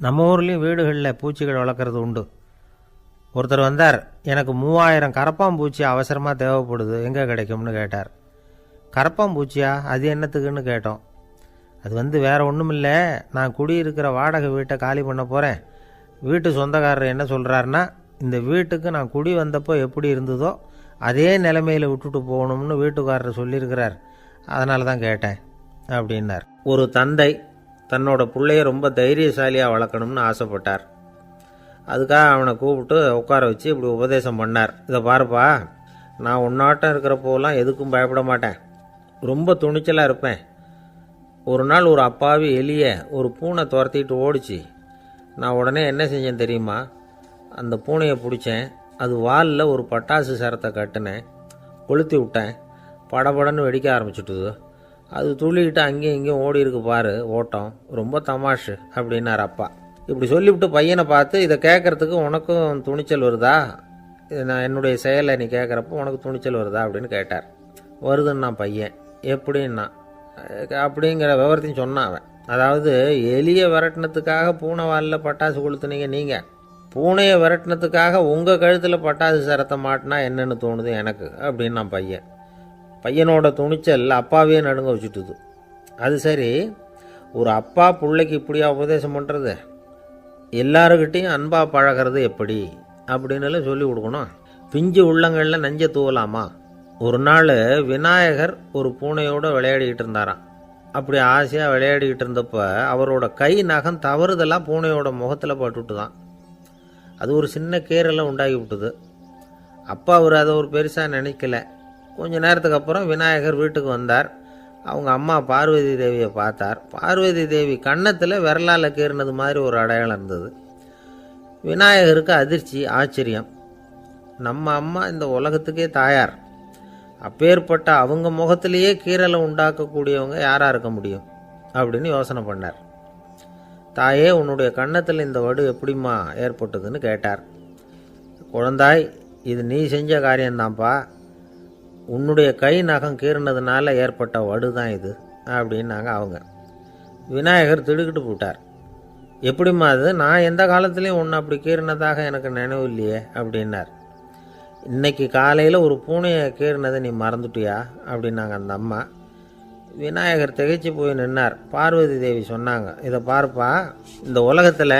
நம்ம ஊர்லேயும் வீடுகளில் பூச்சிகள் வளர்க்குறது உண்டு. ஒருத்தர் வந்தார், எனக்கு 3000 கரப்பாம்பூச்சி அவசரமாக தேவைப்படுது, எங்கே கிடைக்கும்னு கேட்டார். கரப்பாம்பூச்சியா, அது என்னத்துக்குன்னு கேட்டோம். அது வேறு ஒன்றும் இல்லை, நான் குடியிருக்கிற வாடகை வீட்டை காலி பண்ண போகிறேன். வீட்டு சொந்தக்காரர் என்ன சொல்கிறாருன்னா, இந்த வீட்டுக்கு நான் குடி வந்தப்போ எப்படி இருந்ததோ அதே நிலைமையில் விட்டுட்டு போகணும்னு வீட்டுக்காரர் சொல்லியிருக்கிறார், அதனால தான் கேட்டேன் அப்படின்னார். ஒரு தந்தை தன்னோட பிள்ளைய ரொம்ப தைரியசாலியாக வளர்க்கணும்னு ஆசைப்பட்டார். அதுக்காக அவனை கூப்பிட்டு உட்கார வச்சு இப்படி உபதேசம் பண்ணார். இதை பாருப்பா, நான் உன்னாட்டம் இருக்கிறப்போலாம் எதுக்கும் பயப்பட மாட்டேன், ரொம்ப துணிச்சலாக இருப்பேன். ஒரு நாள் ஒரு அப்பாவி எலிய ஒரு பூனை துரத்திட்டு ஓடிச்சு. நான் உடனே என்ன செஞ்சேன் தெரியுமா? அந்த பூனையை பிடிச்சேன், அது வாலில் ஒரு பட்டாசு சரத்தை கட்டினேன், கொளுத்தி விட்டேன், படபடன்னு வெடிக்க ஆரம்பிச்சுட்டுது. அது துள்ளிக்கிட்டு அங்கேயும் இங்கேயும் ஓடி இருக்கு பாரு ஓட்டம், ரொம்ப தமாஷு அப்படின்னார் அப்பா. இப்படி சொல்லிவிட்டு பையனை பார்த்து, இதை கேட்குறதுக்கு உனக்கும் துணிச்சல் வருதா, நான் என்னுடைய செயலை நீ கேட்குறப்போ உனக்கு துணிச்சல் வருதா அப்படின்னு கேட்டார். வருதுன்னா பையன். எப்படின்னா அப்படிங்கிற விவரத்தையும் சொன்னான் அவன். அதாவது எலியை விரட்டினத்துக்காக பூனை வாலில் பட்டாசு கொளுத்துனீங்க நீங்கள், பூனையை விரட்டினத்துக்காக உங்கள் கழுத்தில் பட்டாசு சரத்தை மாட்டினா என்னென்னு தோணுது எனக்கு அப்படின்னா பையன். பையனோட துணிச்சல் அப்பாவே நடுங்க வச்சுட்டுது. அது சரி, ஒரு அப்பா பிள்ளைக்கு இப்படியா உபதேசம் பண்ணுறது? எல்லாருக்கிட்டையும் அன்பாக பழகிறது எப்படி அப்படின்னு சொல்லி கொடுக்கணும். பிஞ்சு உள்ளங்களில் நஞ்சை தூவலாமா? ஒரு நாள் விநாயகர் ஒரு பூனையோடு விளையாடிக்கிட்டு இருந்தாராம். அப்படி ஆசையாக விளையாடிக்கிட்டு இருந்தப்போ அவரோட கை நகம் தவறுதெல்லாம் பூனையோட முகத்தில் பட்டுட்டு தான். அது ஒரு சின்ன கீரலை உண்டாகி விட்டுது. அப்பா அவர் அதை ஒரு பெருசாக நினைக்கல. கொஞ்ச நேரத்துக்கு அப்புறம் விநாயகர் வீட்டுக்கு வந்தார். அவங்க அம்மா பார்வதி தேவியை பார்த்தார். பார்வதி தேவி கன்னத்தில் விரலால் கீறினது மாதிரி ஒரு அடையாளம் இருந்தது. விநாயகருக்கு அதிர்ச்சி, ஆச்சரியம். நம்ம அம்மா இந்த உலகத்துக்கே தாயார், அப்பேற்பட்ட அவங்க முகத்திலேயே கீரலை உண்டாக்கக்கூடியவங்க யாராக இருக்க முடியும் அப்படின்னு யோசனை பண்ணார். தாயே, உன்னுடைய கன்னத்தில் இந்த வடு எப்படிம்மா ஏற்பட்டதுன்னு கேட்டார். குழந்தாய், இது நீ செஞ்ச காரியம்தான்ப்பா, உன்னுடைய கை நகம் கீறினதுனால ஏற்பட்ட வடு தான் இது அப்படின்னாங்க அவங்க. விநாயகர் திடுக்கிட்டு போட்டார். எப்படிம்மா அது? நான் எந்த காலத்துலேயும் ஒன்று அப்படி கீறினதாக எனக்கு நினைவு இல்லையே அப்படின்னார். இன்னைக்கு காலையில் ஒரு பூனையை கீறினதை நீ மறந்துட்டியா அப்படின்னாங்க அந்த அம்மா. விநாயகர் திகைச்சு போய் நின்னார். பார்வதி தேவி சொன்னாங்க, இதை பார்ப்பா, இந்த உலகத்தில்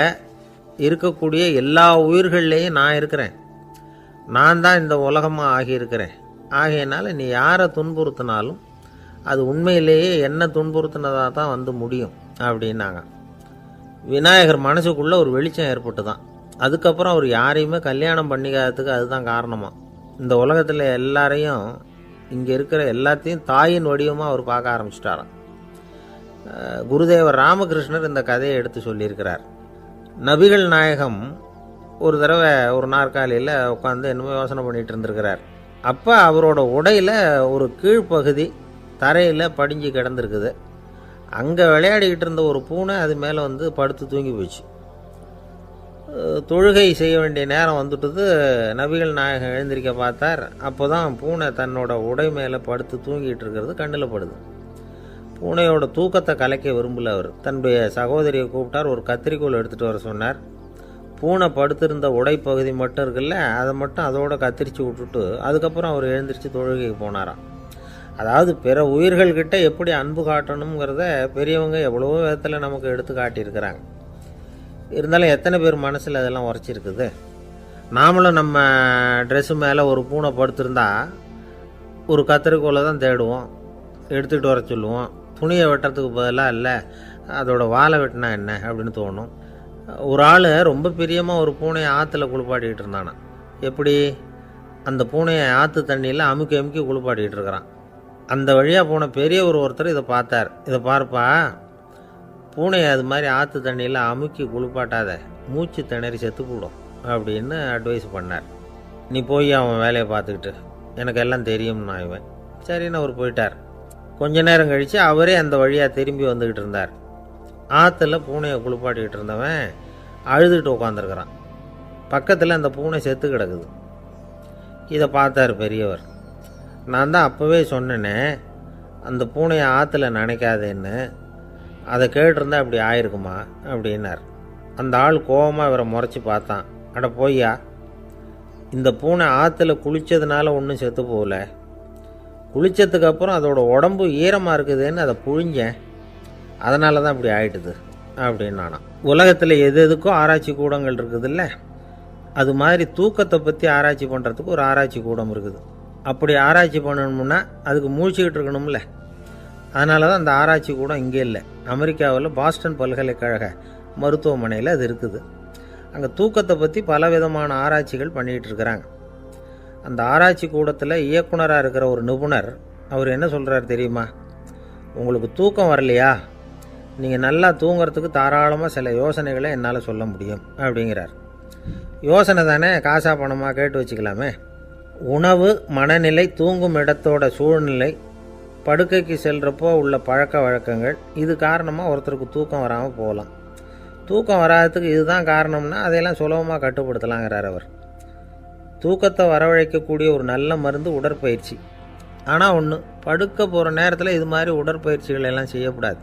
இருக்கக்கூடிய எல்லா உயிர்கள்லேயும் நான் இருக்கிறேன், நான் தான் இந்த உலகமாக ஆகியிருக்கிறேன். ஆகையினால நீ யாரை துன்புறுத்தினாலும் அது உண்மையிலேயே என்ன துன்புறுத்தினதாக தான் வந்து முடியும் அப்படின்னாங்க. விநாயகர் மனசுக்குள்ளே ஒரு வெளிச்சம் ஏற்பட்டு தான். அதுக்கப்புறம் அவர் யாரையுமே கல்யாணம் பண்ணிக்காததுக்கு அதுதான் காரணமாக. இந்த உலகத்தில் எல்லாரையும், இங்கே இருக்கிற எல்லாத்தையும் தாயின் வடிவமாக அவர் பார்க்க ஆரம்பிச்சிட்டாராம். குருதேவர் ராமகிருஷ்ணர் இந்த கதையை எடுத்து சொல்லியிருக்கிறார். நபிகள் நாயகம் ஒரு தடவை ஒரு நாற்காலியில் உட்காந்து என்னமோ யோசனை பண்ணிகிட்டு இருந்திருக்கிறார். அப்போ அவரோட உடையில் ஒரு கீழ்ப்பகுதி தரையில் படிஞ்சு கிடந்திருக்குது. அங்கே விளையாடிக்கிட்டு இருந்த ஒரு பூனை அது மேலே வந்து படுத்து தூங்கி போச்சு. தொழுகை செய்ய வேண்டிய நேரம் வந்துட்டது. நபிகள் நாயகம் எழுந்திருக்க பார்த்தார். அப்போ தான் பூனை தன்னோட உடை மேலே படுத்து தூங்கிட்டு இருக்கிறது கண்ணில் படுது. பூனையோட தூக்கத்தை கலைக்க விரும்பல அவர். தன்னுடைய சகோதரியை கூப்பிட்டார். ஒரு கத்திரிக்கோள் எடுத்துகிட்டு வர சொன்னார். பூனை படுத்திருந்த உடைப்பகுதி மட்டும் இருக்குல்ல, அதை மட்டும் அதோட கத்திரிச்சு விட்டுட்டு அதுக்கப்புறம் அவர் எழுந்திரிச்சு தொழுகைக்கு போனாராம். அதாவது பிற உயிர்கள்கிட்ட எப்படி அன்பு காட்டணுங்கிறத பெரியவங்க எவ்வளவோ விதத்தில் நமக்கு எடுத்து காட்டியிருக்கிறாங்க. இருந்தாலும் எத்தனை பேர் மனசில் அதெல்லாம் உரைச்சிருக்குது? நாமளும் நம்ம ட்ரெஸ்ஸு மேலே ஒரு பூனை படுத்திருந்தா ஒரு கத்திரிக்கோலை தான் தேடுவோம், எடுத்துகிட்டு வர சொல்லுவோம். துணியை வெட்டுறதுக்கு பதிலாக இல்லை அதோட வாழை வெட்டினா என்ன அப்படின்னு தோணும். ஒரு ஆள் ரொம்ப பிரியமாக ஒரு பூனையை ஆற்றுல குளிப்பாட்டிக்கிட்டு இருந்தானா. எப்படி? அந்த பூனையை ஆற்று தண்ணியில் அமுக்கி அமுக்கி குளிப்பாட்டிக்கிட்டு இருக்கிறான். அந்த வழியாக போன பெரியவர் ஒருத்தர் இதை பார்த்தார். இதை பார்ப்பா, பூனையை அது மாதிரி ஆற்று தண்ணியில் அமுக்கி குளிப்பாட்டாத, மூச்சு திணறி செத்து போடும் அப்படின்னு அட்வைஸ் பண்ணார். நீ போய் அவன் வேலையை பார்த்துக்கிட்டு, எனக்கு எல்லாம் தெரியும்னா இவன். சரின்னு அவர் போயிட்டார். கொஞ்ச நேரம் கழித்து அவரே அந்த வழியாக திரும்பி வந்துக்கிட்டு இருந்தார். ஆற்றுல பூனையை குளிப்பாட்டிக்கிட்டு இருந்தவன் அழுதுகிட்டு உட்காந்துருக்கிறான். பக்கத்தில் அந்த பூனை செத்து கிடக்குது. இதை பார்த்தார் பெரியவர். நான் தான் அப்போவே சொன்னேனே அந்த பூனையை ஆற்றுல நினைக்காதேன்னு, அதை கேட்டிருந்தா அப்படி ஆயிருக்குமா அப்படின்னார். அந்த ஆள் கோபமாக இவரை முறைச்சி பார்த்தான். அட போய்யா, இந்த பூனை ஆற்றுல குளித்ததுனால ஒன்றும் செத்து போகல, குளித்ததுக்கு அப்புறம் அதோட உடம்பு ஈரமாக இருக்குதுன்னு அதை புழிஞ்சேன், அதனால தான் இப்படி ஆயிட்டுது அப்படின்னு நானாம். உலகத்தில் எது எதுக்கும் ஆராய்ச்சி கூடங்கள் இருக்குதுல்ல, அது மாதிரி தூக்கத்தை பற்றி ஆராய்ச்சி பண்ணுறதுக்கு ஒரு ஆராய்ச்சி கூடம் இருக்குது. அப்படி ஆராய்ச்சி பண்ணணும்னா அதுக்கு மூழ்கிக்கிட்டு இருக்கணும்ல. அதனால தான் அந்த ஆராய்ச்சி கூடம் இங்கே இல்லை. அமெரிக்காவில் பாஸ்டன் பல்கலைக்கழக மருத்துவமனையில் அது இருக்குது. அங்கே தூக்கத்தை பற்றி பலவிதமான ஆராய்ச்சிகள் பண்ணிகிட்டு இருக்கிறாங்க. அந்த ஆராய்ச்சி கூடத்தில் இயக்குனராக இருக்கிற ஒரு நிபுணர், அவர் என்ன சொல்கிறார் தெரியுமா? உங்களுக்கு தூக்கம் வரலையா, நீங்கள் நல்லா தூங்கிறதுக்கு தாராளமாக சில யோசனைகளை என்னால் சொல்ல முடியும் அப்படிங்கிறார். யோசனை தானே, காசா பணமாக கேட்டு வச்சுக்கலாமே. உணவு, மனநிலை, தூங்கும் இடத்தோட சூழ்நிலை, படுக்கைக்கு செல்கிறப்போ உள்ள பழக்க வழக்கங்கள், இது காரணமாக ஒருத்தருக்கு தூக்கம் வராமல் போகலாம். தூக்கம் வராததுக்கு இதுதான் காரணம்னா அதையெல்லாம் சுலபமாக கட்டுப்படுத்தலாங்கிறார் அவர். தூக்கத்தை வரவழைக்கக்கூடிய ஒரு நல்ல மருந்து உடற்பயிற்சி. ஆனால் ஒன்று, படுக்க போகிற நேரத்தில் இது மாதிரி உடற்பயிற்சிகள் எல்லாம் செய்யக்கூடாது.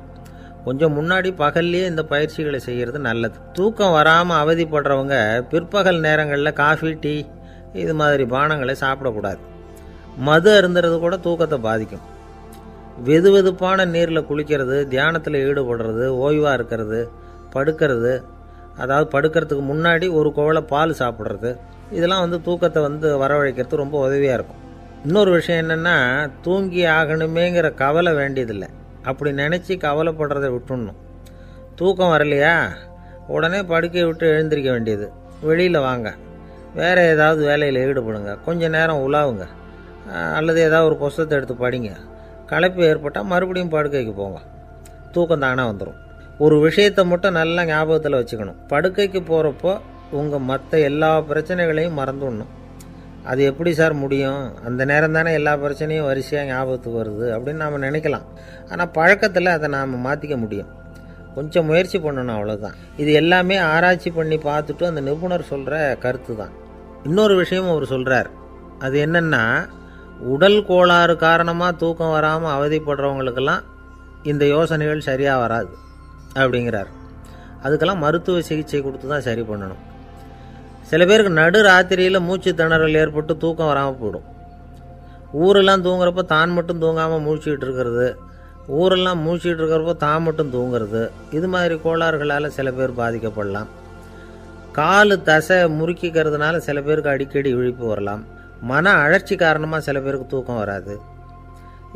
கொஞ்சம் முன்னாடி பகல்லையே இந்த பயிற்சிகளை செய்கிறது நல்லது. தூக்கம் வராமல் அவதிப்படுறவங்க பிற்பகல் நேரங்களில் காஃபி, டீ இது மாதிரி பானங்களை சாப்பிடக்கூடாது. மது அருந்துறது கூட தூக்கத்தை பாதிக்கும். வெது வெதுப்பான நீரில் குளிக்கிறது, தியானத்தில் ஈடுபடுறது, ஓய்வாக இருக்கிறது, படுக்கிறது, அதாவது படுக்கிறதுக்கு முன்னாடி ஒரு குவளை பால் சாப்பிட்றது, இதெல்லாம் தூக்கத்தை வரவழைக்கிறது ரொம்ப உதவியாக இருக்கும். இன்னொரு விஷயம் என்னென்னா, தூங்கி ஆகணுமேங்கிற கவலை வேண்டியதில்லை. அப்படி நினச்சி கவலைப்படுறதை விட்டுடணும். தூக்கம் வரலையா, உடனே படுக்கையை விட்டு எழுந்திருக்க வேண்டியது. வெளியில் வாங்க, வேறு ஏதாவது வேலையில் ஈடுபடுங்க, கொஞ்சம் நேரம் உலாவுங்க, அல்லது ஏதாவது ஒரு புஸ்தகத்தை எடுத்து படிங்க. களைப்பு ஏற்பட்டால் மறுபடியும் படுக்கைக்கு போங்க, தூக்கம் தானாக வந்துடும். ஒரு விஷயத்தை மட்டும் நல்லா ஞாபகத்தில் வச்சுக்கணும். படுக்கைக்கு போகிறப்போ உங்கள் மற்ற எல்லா பிரச்சனைகளையும் மறந்துடணும். அது எப்படி சார் முடியும், அந்த நேரம் தானே எல்லா பிரச்சனையும் வரிசையாக ஞாபகத்துக்கு வருது அப்படின்னு நாம் நினைக்கலாம். ஆனால் பழக்கத்தில் அதை நாம் மாற்றிக்க முடியும். கொஞ்சம் முயற்சி பண்ணணும், அவ்வளோதான். இது எல்லாமே ஆராய்ச்சி பண்ணி பார்த்துட்டு அந்த நிபுணர் சொல்கிற கருத்து தான். இன்னொரு விஷயமும் அவர் சொல்கிறார். அது என்னென்னா, உடல் கோளாறு காரணமாக தூக்கம் வராமல் அவதிப்படுறவங்களுக்கெல்லாம் இந்த யோசனைகள் சரியாக வராது அப்படிங்கிறார். அதுக்கெல்லாம் மருத்துவ சிகிச்சை கொடுத்து தான் சரி பண்ணணும். சில பேருக்கு நடு ராத்திரியில் மூச்சு திணறல் ஏற்பட்டு தூக்கம் வராமல் போயிடும். ஊரெல்லாம் தூங்குறப்போ தான் மட்டும் தூங்காமல் மூழ்கிட்டு இருக்கிறது, ஊரெல்லாம் மூழ்கிட்டு இருக்கிறப்போ தான் மட்டும் தூங்குறது, இது மாதிரி கோளாறுகளால் சில பேர் பாதிக்கப்படலாம். காலு தசை முறுக்கிக்கிறதுனால சில பேருக்கு அடிக்கடி இழிப்பு வரலாம். மன அழற்சி காரணமாக சில பேருக்கு தூக்கம் வராது.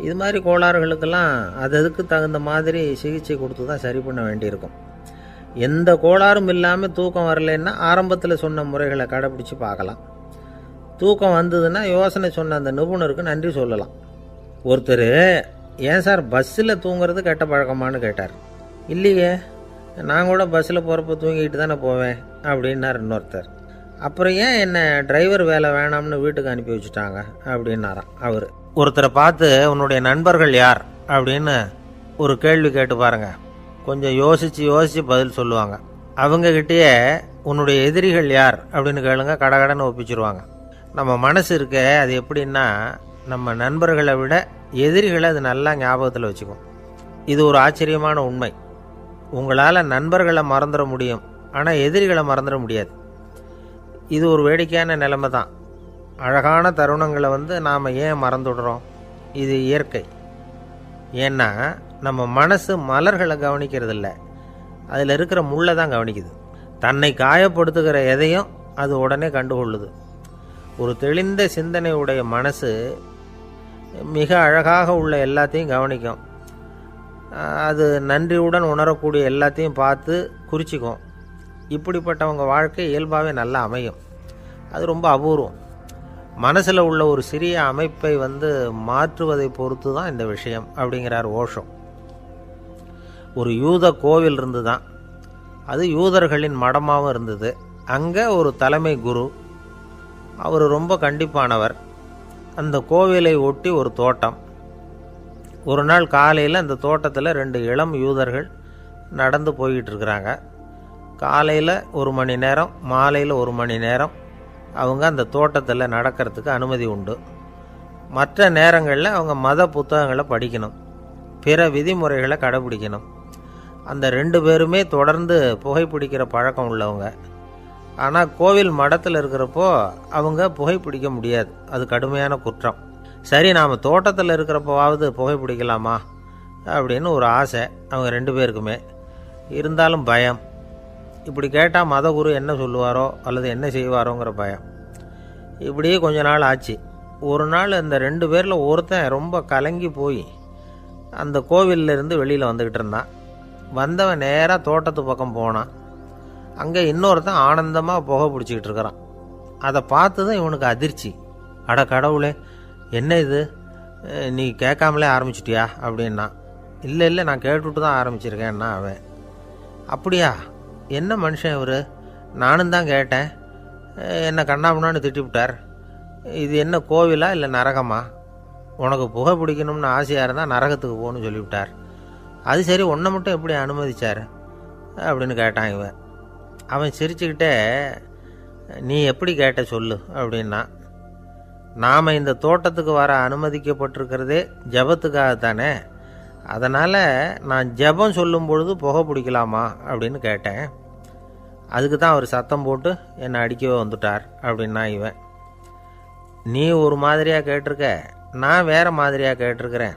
இது மாதிரி கோளாறுகளுக்கெல்லாம் அதுக்கு தகுந்த மாதிரி சிகிச்சை கொடுத்து தான் சரி பண்ண வேண்டியிருக்கும். எந்த கோளாறும் இல்லாமல் தூக்கம் வரலைன்னா ஆரம்பத்தில் சொன்ன முறைகளை கடைப்பிடிச்சு பார்க்கலாம். தூக்கம் வந்ததுன்னா யோசனை சொன்ன அந்த நிபுணருக்கு நன்றி சொல்லலாம். ஒருத்தர், ஏன் சார் பஸ்ஸில் தூங்குறது கெட்ட பழக்கமானு கேட்டார். இல்லையே, நான் கூட பஸ்ஸில் போகிறப்ப தூங்கிட்டு தானே போவேன் அப்படின்னார் இன்னொருத்தர். அப்புறம் ஏன் என்ன டிரைவர் வேலை வேணாம்னு வீட்டுக்கு அனுப்பி வச்சுட்டாங்க அப்படின்னாராம் அவர். ஒருத்தரை பார்த்து உன்னுடைய நண்பர்கள் யார் அப்படின்னு ஒரு கேள்வி கேட்டு பாருங்க. கொஞ்சம் யோசித்து பதில் சொல்லுவாங்க. அவங்கக்கிட்டேயே உன்னுடைய எதிரிகள் யார் அப்படின்னு கேளுங்க, கடகடன்னு ஒப்பிச்சிருவாங்க. நம்ம மனசு இருக்க, அது எப்படின்னா, நம்ம நண்பர்களை விட எதிரிகளை அது நல்லா ஞாபகத்தில் வச்சுக்கும். இது ஒரு ஆச்சரியமான உண்மை. உங்களால் நண்பர்களை மறந்துட முடியும், ஆனால் எதிரிகளை மறந்துட முடியாது. இது ஒரு வேடிக்கையான நிலைமை தான். அழகான தருணங்களை நாம் ஏன் மறந்துடுறோம்? இது இயற்கை. ஏன்னா நம்ம மனசு மலர்களை கவனிக்கிறதில்ல, அதில் இருக்கிற முள்ளை தான் கவனிக்குது. தன்னை காயப்படுத்துகிற எதையும் அது உடனே கண்டுகொள்ளுது. ஒரு தெளிந்த சிந்தனை உடைய மனசு மிக அழகாக உள்ள எல்லாத்தையும் கவனிக்கும். அது நன்றியுடன் உணரக்கூடிய எல்லாத்தையும் பார்த்து குறிச்சிக்கும். இப்படிப்பட்டவங்க வாழ்க்கை இயல்பாகவே நல்லா அமையும். அது ரொம்ப அபூர்வம். மனசில் உள்ள ஒரு சிறிய அமைப்பை மாற்றுவதை பொறுத்து தான் இந்த விஷயம் அப்படிங்கிறார் ஓஷோ. ஒரு யூத கோவில் இருந்து தான், அது யூதர்களின் மடமாகவும் இருந்தது. அங்கே ஒரு தலைமை குரு, அவர் ரொம்ப கண்டிப்பானவர். அந்த கோவிலை ஒட்டி ஒரு தோட்டம். ஒரு நாள் காலையில் அந்த தோட்டத்தில் 2 இளம் யூதர்கள் நடந்து போய்கிட்டு இருக்கிறாங்க. காலையில் 1 மணி நேரம், மாலையில் 1 மணி நேரம் அவங்க அந்த தோட்டத்தில் நடக்கிறதுக்கு அனுமதி உண்டு. மற்ற நேரங்களில் அவங்க மத புத்தகங்களை படிக்கணும், பிற விதிமுறைகளை கடைபிடிக்கணும். அந்த 2 பேருமே தொடர்ந்து புகைப்பிடிக்கிற பழக்கம் உள்ளவங்க. ஆனால் கோவில் மடத்தில் இருக்கிறப்போ அவங்க புகைப்பிடிக்க முடியாது, அது கடுமையான குற்றம். சரி, நாம் தோட்டத்தில் இருக்கிறப்போவாவது புகைப்பிடிக்கலாமா அப்படின்னு ஒரு ஆசை அவங்க 2 பேருக்குமே. இருந்தாலும் பயம். இப்படி கேட்டால் மதகுரு என்ன சொல்லுவாரோ அல்லது என்ன செய்வாரோங்கிற பயம். இப்படியே கொஞ்ச நாள் ஆச்சு. ஒரு நாள் இந்த 2 பேரில் ஒருத்தன் ரொம்ப கலங்கி போய் அந்த கோவிலிருந்து வெளியில் வந்துக்கிட்டு இருந்தான். வந்தவன் நேராக தோட்டத்து பக்கம் போனான். அங்கே இன்னொருத்தன் ஆனந்தமாக புகை பிடிச்சிக்கிட்டு இருக்கிறான். அதை பார்த்து தான் இவனுக்கு அதிர்ச்சி. அட கடவுளே, என்ன இது, நீ கேட்காமலே ஆரம்பிச்சிட்டியா அப்படின்னா. இல்லை இல்லை, நான் கேட்டுவிட்டு தான் ஆரம்பிச்சிருக்கேன்னா அவன். அப்படியா, என்ன மனுஷன் இவர், நானும் தான் கேட்டேன், என்னை கண்ணாமுன்னான்னு திட்டிவிட்டார். இது என்ன கோவிலா இல்லை நரகமா? உனக்கு புகை பிடிக்கணும்னு ஆசையாக இருந்தால் நரகத்துக்கு போகணும்னு சொல்லிவிட்டார். அது சரி, உன்னை மட்டும் எப்படி அனுமதிச்சார் அப்படின்னு கேட்டான் இவன். அவன் சிரிச்சுக்கிட்டே, நீ எப்படி கேட்ட சொல்லு அப்படின்னா. நாம் இந்த தோட்டத்துக்கு வர அனுமதிக்கப்பட்டிருக்கிறதே ஜபத்துக்காகத்தானே, அதனால் நான் ஜபம் சொல்லும் பொழுது புகை பிடிக்கலாமா அப்படின்னு கேட்டேன். அதுக்கு தான் அவர் சத்தம் போட்டு என்னை அடிக்கவே வந்துட்டார் அப்படின்னா இவன். நீ ஒரு மாதிரியாக கேட்டிருக்க, நான் வேறு மாதிரியாக கேட்டிருக்கிறேன்.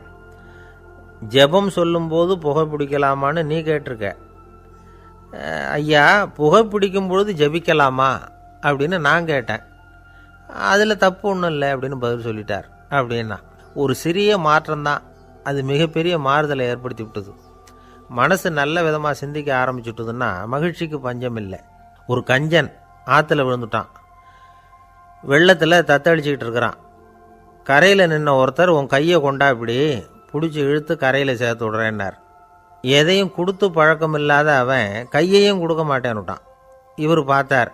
ஜெபம் சொல்லும்போது புகை பிடிக்கலாமான்னு நீ கேட்டிருக்க. ஐயா, புகை பிடிக்கும் பொழுது ஜபிக்கலாமா அப்படின்னு நான் கேட்டேன். அதில் தப்பு ஒன்றும் இல்லை அப்படின்னு பதில் சொல்லிட்டார் அப்படின்னா. ஒரு சிறிய மாற்றம்தான் அது மிகப்பெரிய மாறுதலை ஏற்படுத்தி விட்டது. மனசு நல்ல விதமாக சிந்திக்க ஆரம்பிச்சுட்டுதுன்னா மகிழ்ச்சிக்கு பஞ்சம் இல்லை. ஒரு கஞ்சன் ஆற்றுல விழுந்துட்டான். வெள்ளத்தில் தத்தளிச்சிக்கிட்டு இருக்கிறான். கரையில் நின்ன ஒருத்தர், உன் கையை கொண்டா இப்படி பிடிச்சி இழுத்து கரையில் சேர்த்து விடுறேன்னார். எதையும் கொடுத்து பழக்கம் இல்லாத அவன் கையையும் கொடுக்க மாட்டேன்னுட்டான். இவர் பார்த்தார்.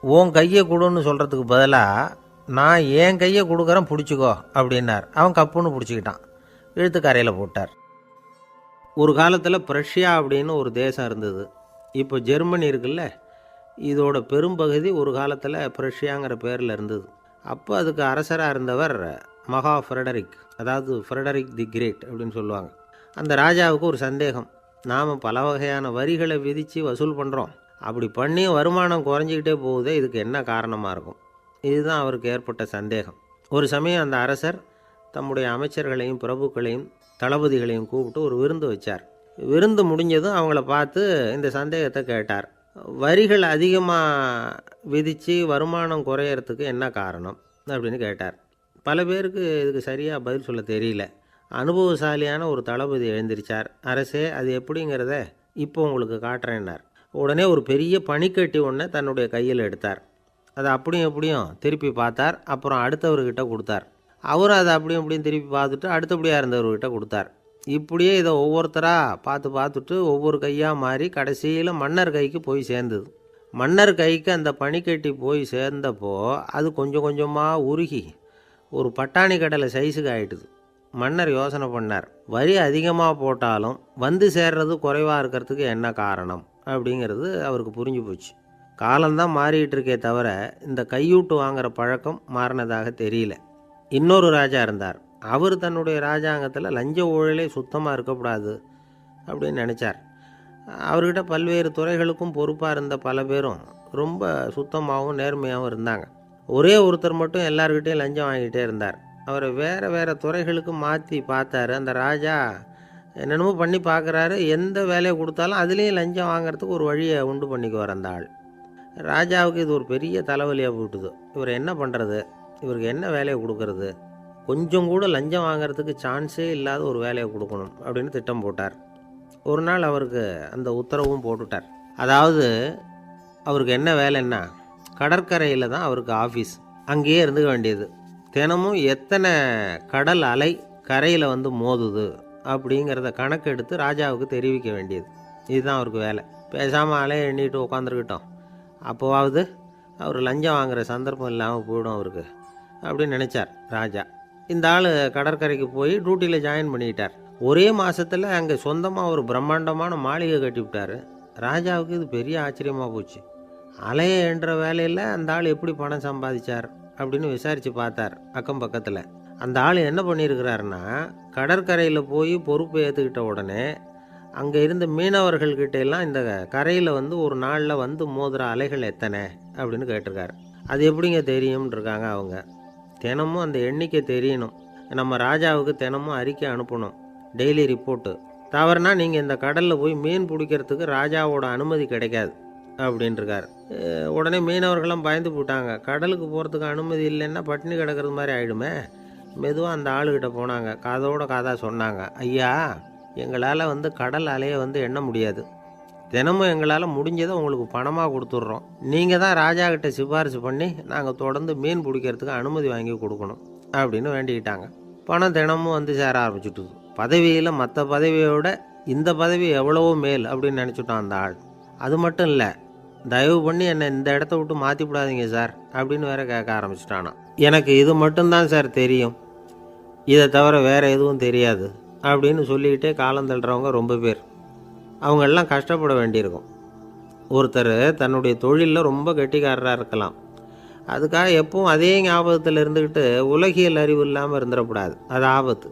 உன் கையை கொடுன்னு சொல்கிறதுக்கு பதிலாக நான் என் கையை கொடுக்குறேன் பிடிச்சிக்கோ அப்படின்னார். அவன் கப்புன்னு பிடிச்சிக்கிட்டான், இழுத்து கரையில் போட்டார். ஒரு காலத்தில் பிரஷ்யா அப்படின்னு ஒரு தேசம் இருந்தது. இப்போ ஜெர்மனி இருக்குல்ல, இதோட பெரும்பகுதி ஒரு காலத்தில் பிரஷ்யாங்கிற பேரில் இருந்தது. அப்போ அதுக்கு அரசராக இருந்தவர் மகா ஃப்ரெடரிக், அதாவது ஃப்ரெடரிக் தி கிரேட் அப்படின்னு சொல்லுவாங்க. அந்த ராஜாவுக்கு ஒரு சந்தேகம். நாம் பல வகையான வரிகளை விதித்து வசூல் பண்ணுறோம், அப்படி பண்ணி வருமானம் குறைஞ்சிக்கிட்டே போகுதே, இதுக்கு என்ன காரணமாக இருக்கும்? இதுதான் அவருக்கு ஏற்பட்ட சந்தேகம். ஒரு சமயம் அந்த அரசர் தம்முடைய அமைச்சர்களையும் பிரபுக்களையும் தளபதிகளையும் கூப்பிட்டு ஒரு விருந்து வச்சார். விருந்து முடிஞ்சதும் அவங்கள பார்த்து இந்த சந்தேகத்தை கேட்டார். வரிகள் அதிகமாக விதித்து வருமானம் குறையறதுக்கு என்ன காரணம் அப்படின்னு கேட்டார். பல பேருக்கு இதுக்கு சரியாக பதில் சொல்ல தெரியல. அனுபவசாலியான ஒரு தளபதி எழுந்திருச்சார். அரசே, அது எப்படிங்கிறத இப்போ உங்களுக்கு காட்டுறேன்னார். உடனே ஒரு பெரிய பனிக்கட்டி ஒன்றை தன்னுடைய கையில் எடுத்தார். அதை அப்படியும் எப்படியும் திருப்பி பார்த்தார். அப்புறம் அடுத்தவர்கிட்ட கொடுத்தார். அவரும் அதை அப்படியும் இப்படியும் திருப்பி பார்த்துட்டு அடுத்தபடியாக இருந்தவர்கிட்ட கொடுத்தார். இப்படியே இதை ஒவ்வொருத்தராக பார்த்துட்டு ஒவ்வொரு கையாக மாறி கடைசியில் மன்னர் கைக்கு போய் சேர்ந்தது. மன்னர் கைக்கு அந்த பனிக்கட்டி போய் சேர்ந்தப்போ அது கொஞ்சம் கொஞ்சமாக உருகி ஒரு பட்டாணி கடலை சைஸுக்கு ஆகிட்டுது. மன்னர் யோசனை பண்ணார். வரி அதிகமாக போட்டாலும் வந்து சேர்றது குறைவாக இருக்கிறதுக்கு என்ன காரணம் அப்படிங்கிறது அவருக்கு புரிஞ்சு போச்சு. காலம்தான் மாறிட்டு இருக்கே தவிர இந்த கையூட்டு வாங்குகிற பழக்கம் மாறினதாக தெரியல. இன்னொரு ராஜா இருந்தார். அவர் தன்னுடைய ராஜாங்கத்தில் லஞ்ச ஊழலே சுத்தமாக இருக்கக்கூடாது அப்படின்னு நினச்சார். அவர்கிட்ட பல்வேறு துறைகளுக்கும் பொறுப்பாக இருந்த பல பேரும் ரொம்ப சுத்தமாகவும் நேர்மையாகவும் இருந்தாங்க. ஒரே ஒருத்தர் மட்டும் எல்லார்கிட்டையும் லஞ்சம் வாங்கிட்டே இருந்தார். அவரை வேறு வேறு துறைகளுக்கு மாற்றி பார்த்தாரு. அந்த ராஜா என்னென்னமோ பண்ணி பார்க்குறாரு. எந்த வேலையை கொடுத்தாலும் அதுலேயும் லஞ்சம் வாங்கிறதுக்கு ஒரு வழியை உண்டு பண்ணிக்குவார் அந்த ஆள். ராஜாவுக்கு இது ஒரு பெரிய தலைவலியாக போட்டுது. இவர் என்ன பண்ணுறது, இவருக்கு என்ன வேலையை கொடுக்கறது, கொஞ்சம் கூட லஞ்சம் வாங்கிறதுக்கு சான்ஸே இல்லாத ஒரு வேலையை கொடுக்கணும் அப்படின்னு திட்டம் போட்டார். ஒரு நாள் அவருக்கு அந்த உத்தரவும் போட்டுட்டார். அதாவது அவருக்கு என்ன வேலைன்னா, கடற்கரையில் தான் அவருக்கு ஆஃபீஸ். அங்கேயே இருந்துக்க வேண்டியது. தினமும் எத்தனை கடல் அலை கரையில் வந்து மோதுது அப்படிங்கிறத கணக்கெடுத்து ராஜாவுக்கு தெரிவிக்க வேண்டியது. இதுதான் அவருக்கு வேலை. பேசாமல் அலையை எண்ணிட்டு உட்காந்துருக்கிட்டோம், அப்போவாவது அவர் லஞ்சம் வாங்குகிற சந்தர்ப்பம் இல்லாமல் போயிடும் அவருக்கு அப்படின்னு நினச்சார் ராஜா. இந்த ஆள் கடற்கரைக்கு போய் டியூட்டியில் ஜாயின் பண்ணிக்கிட்டார். ஒரே மாதத்தில் அங்கே சொந்தமாக ஒரு பிரம்மாண்டமான மாளிகை கட்டிவிட்டார். ராஜாவுக்கு இது பெரிய ஆச்சரியமாக போச்சு. அலையை என்ற வேலையில் அந்த ஆள் எப்படி பணம் சம்பாதிச்சார் அப்படின்னு விசாரித்து பார்த்தார் அக்கம் பக்கத்தில். அந்த ஆள் என்ன பண்ணியிருக்கிறாருன்னா, கடற்கரையில் போய் பொறுப்பு ஏற்றுக்கிட்ட உடனே அங்கே இருந்த மீனவர்கள்கிட்ட எல்லாம் இந்த கரையில் வந்து ஒரு நாளில் வந்து மோதுகிற அலைகள் எத்தனை அப்படின்னு கேட்டிருக்காரு. அது எப்படிங்க தெரியும்னு இருக்காங்க அவங்க. தினமும் அந்த எண்ணிக்கை தெரியணும். நம்ம ராஜாவுக்கு தினமும் அறிக்கை அனுப்பணும், டெய்லி ரிப்போர்ட்டு. தவறுனா நீங்கள் இந்த கடலில் போய் மீன் பிடிக்கிறதுக்கு ராஜாவோட அனுமதி கிடைக்காது அப்படின்ட்டுருக்காரு. உடனே மீனவர்கள்லாம் பயந்து போட்டாங்க. கடலுக்கு போகிறதுக்கு அனுமதி இல்லைன்னா பட்டினி கிடக்கிறது மாதிரி ஆகிடுமே. மெதுவாக அந்த ஆளுகிட்ட போனாங்க, காதோட காதாக சொன்னாங்க, ஐயா எங்களால் வந்து கடல் அலையை வந்து எண்ண முடியாது. தினமும் எங்களால் முடிஞ்சதை உங்களுக்கு பணமாக கொடுத்துட்றோம். நீங்கள் தான் ராஜா கிட்ட சிபாரிசு பண்ணி நாங்கள் தொடர்ந்து மீன் பிடிக்கிறதுக்கு அனுமதி வாங்கி கொடுக்கணும் அப்படின்னு வேண்டிக்கிட்டாங்க. பணம் தினமும் வந்து சேர ஆரம்பிச்சுட்டுது. பதவியில் மற்ற பதவியோட இந்த பதவி எவ்வளவோ மேல் அப்படின்னு நினச்சிட்டான் அந்த ஆள். அது மட்டும் இல்லை, தயவு பண்ணி என்னை இந்த இடத்த விட்டு மாற்றி விடாதீங்க சார் அப்படின்னு வேற கேட்க ஆரம்பிச்சிட்டானா. எனக்கு இது மட்டும்தான் சார் தெரியும், இதை தவிர வேறு எதுவும் தெரியாது அப்படின்னு சொல்லிக்கிட்டே காலம் தள்ளுறவங்க ரொம்ப பேர். அவங்களெல்லாம் கஷ்டப்பட வேண்டியிருக்கும். ஒருத்தர் தன்னுடைய தொழிலில் ரொம்ப கெட்டிக்காரராக இருக்கலாம். அதுக்காக எப்பவும் அதே ஞாபகத்தில் இருந்துக்கிட்டு உலகியல் அறிவு இல்லாமல் இருந்துடக்கூடாது, அது ஆபத்து.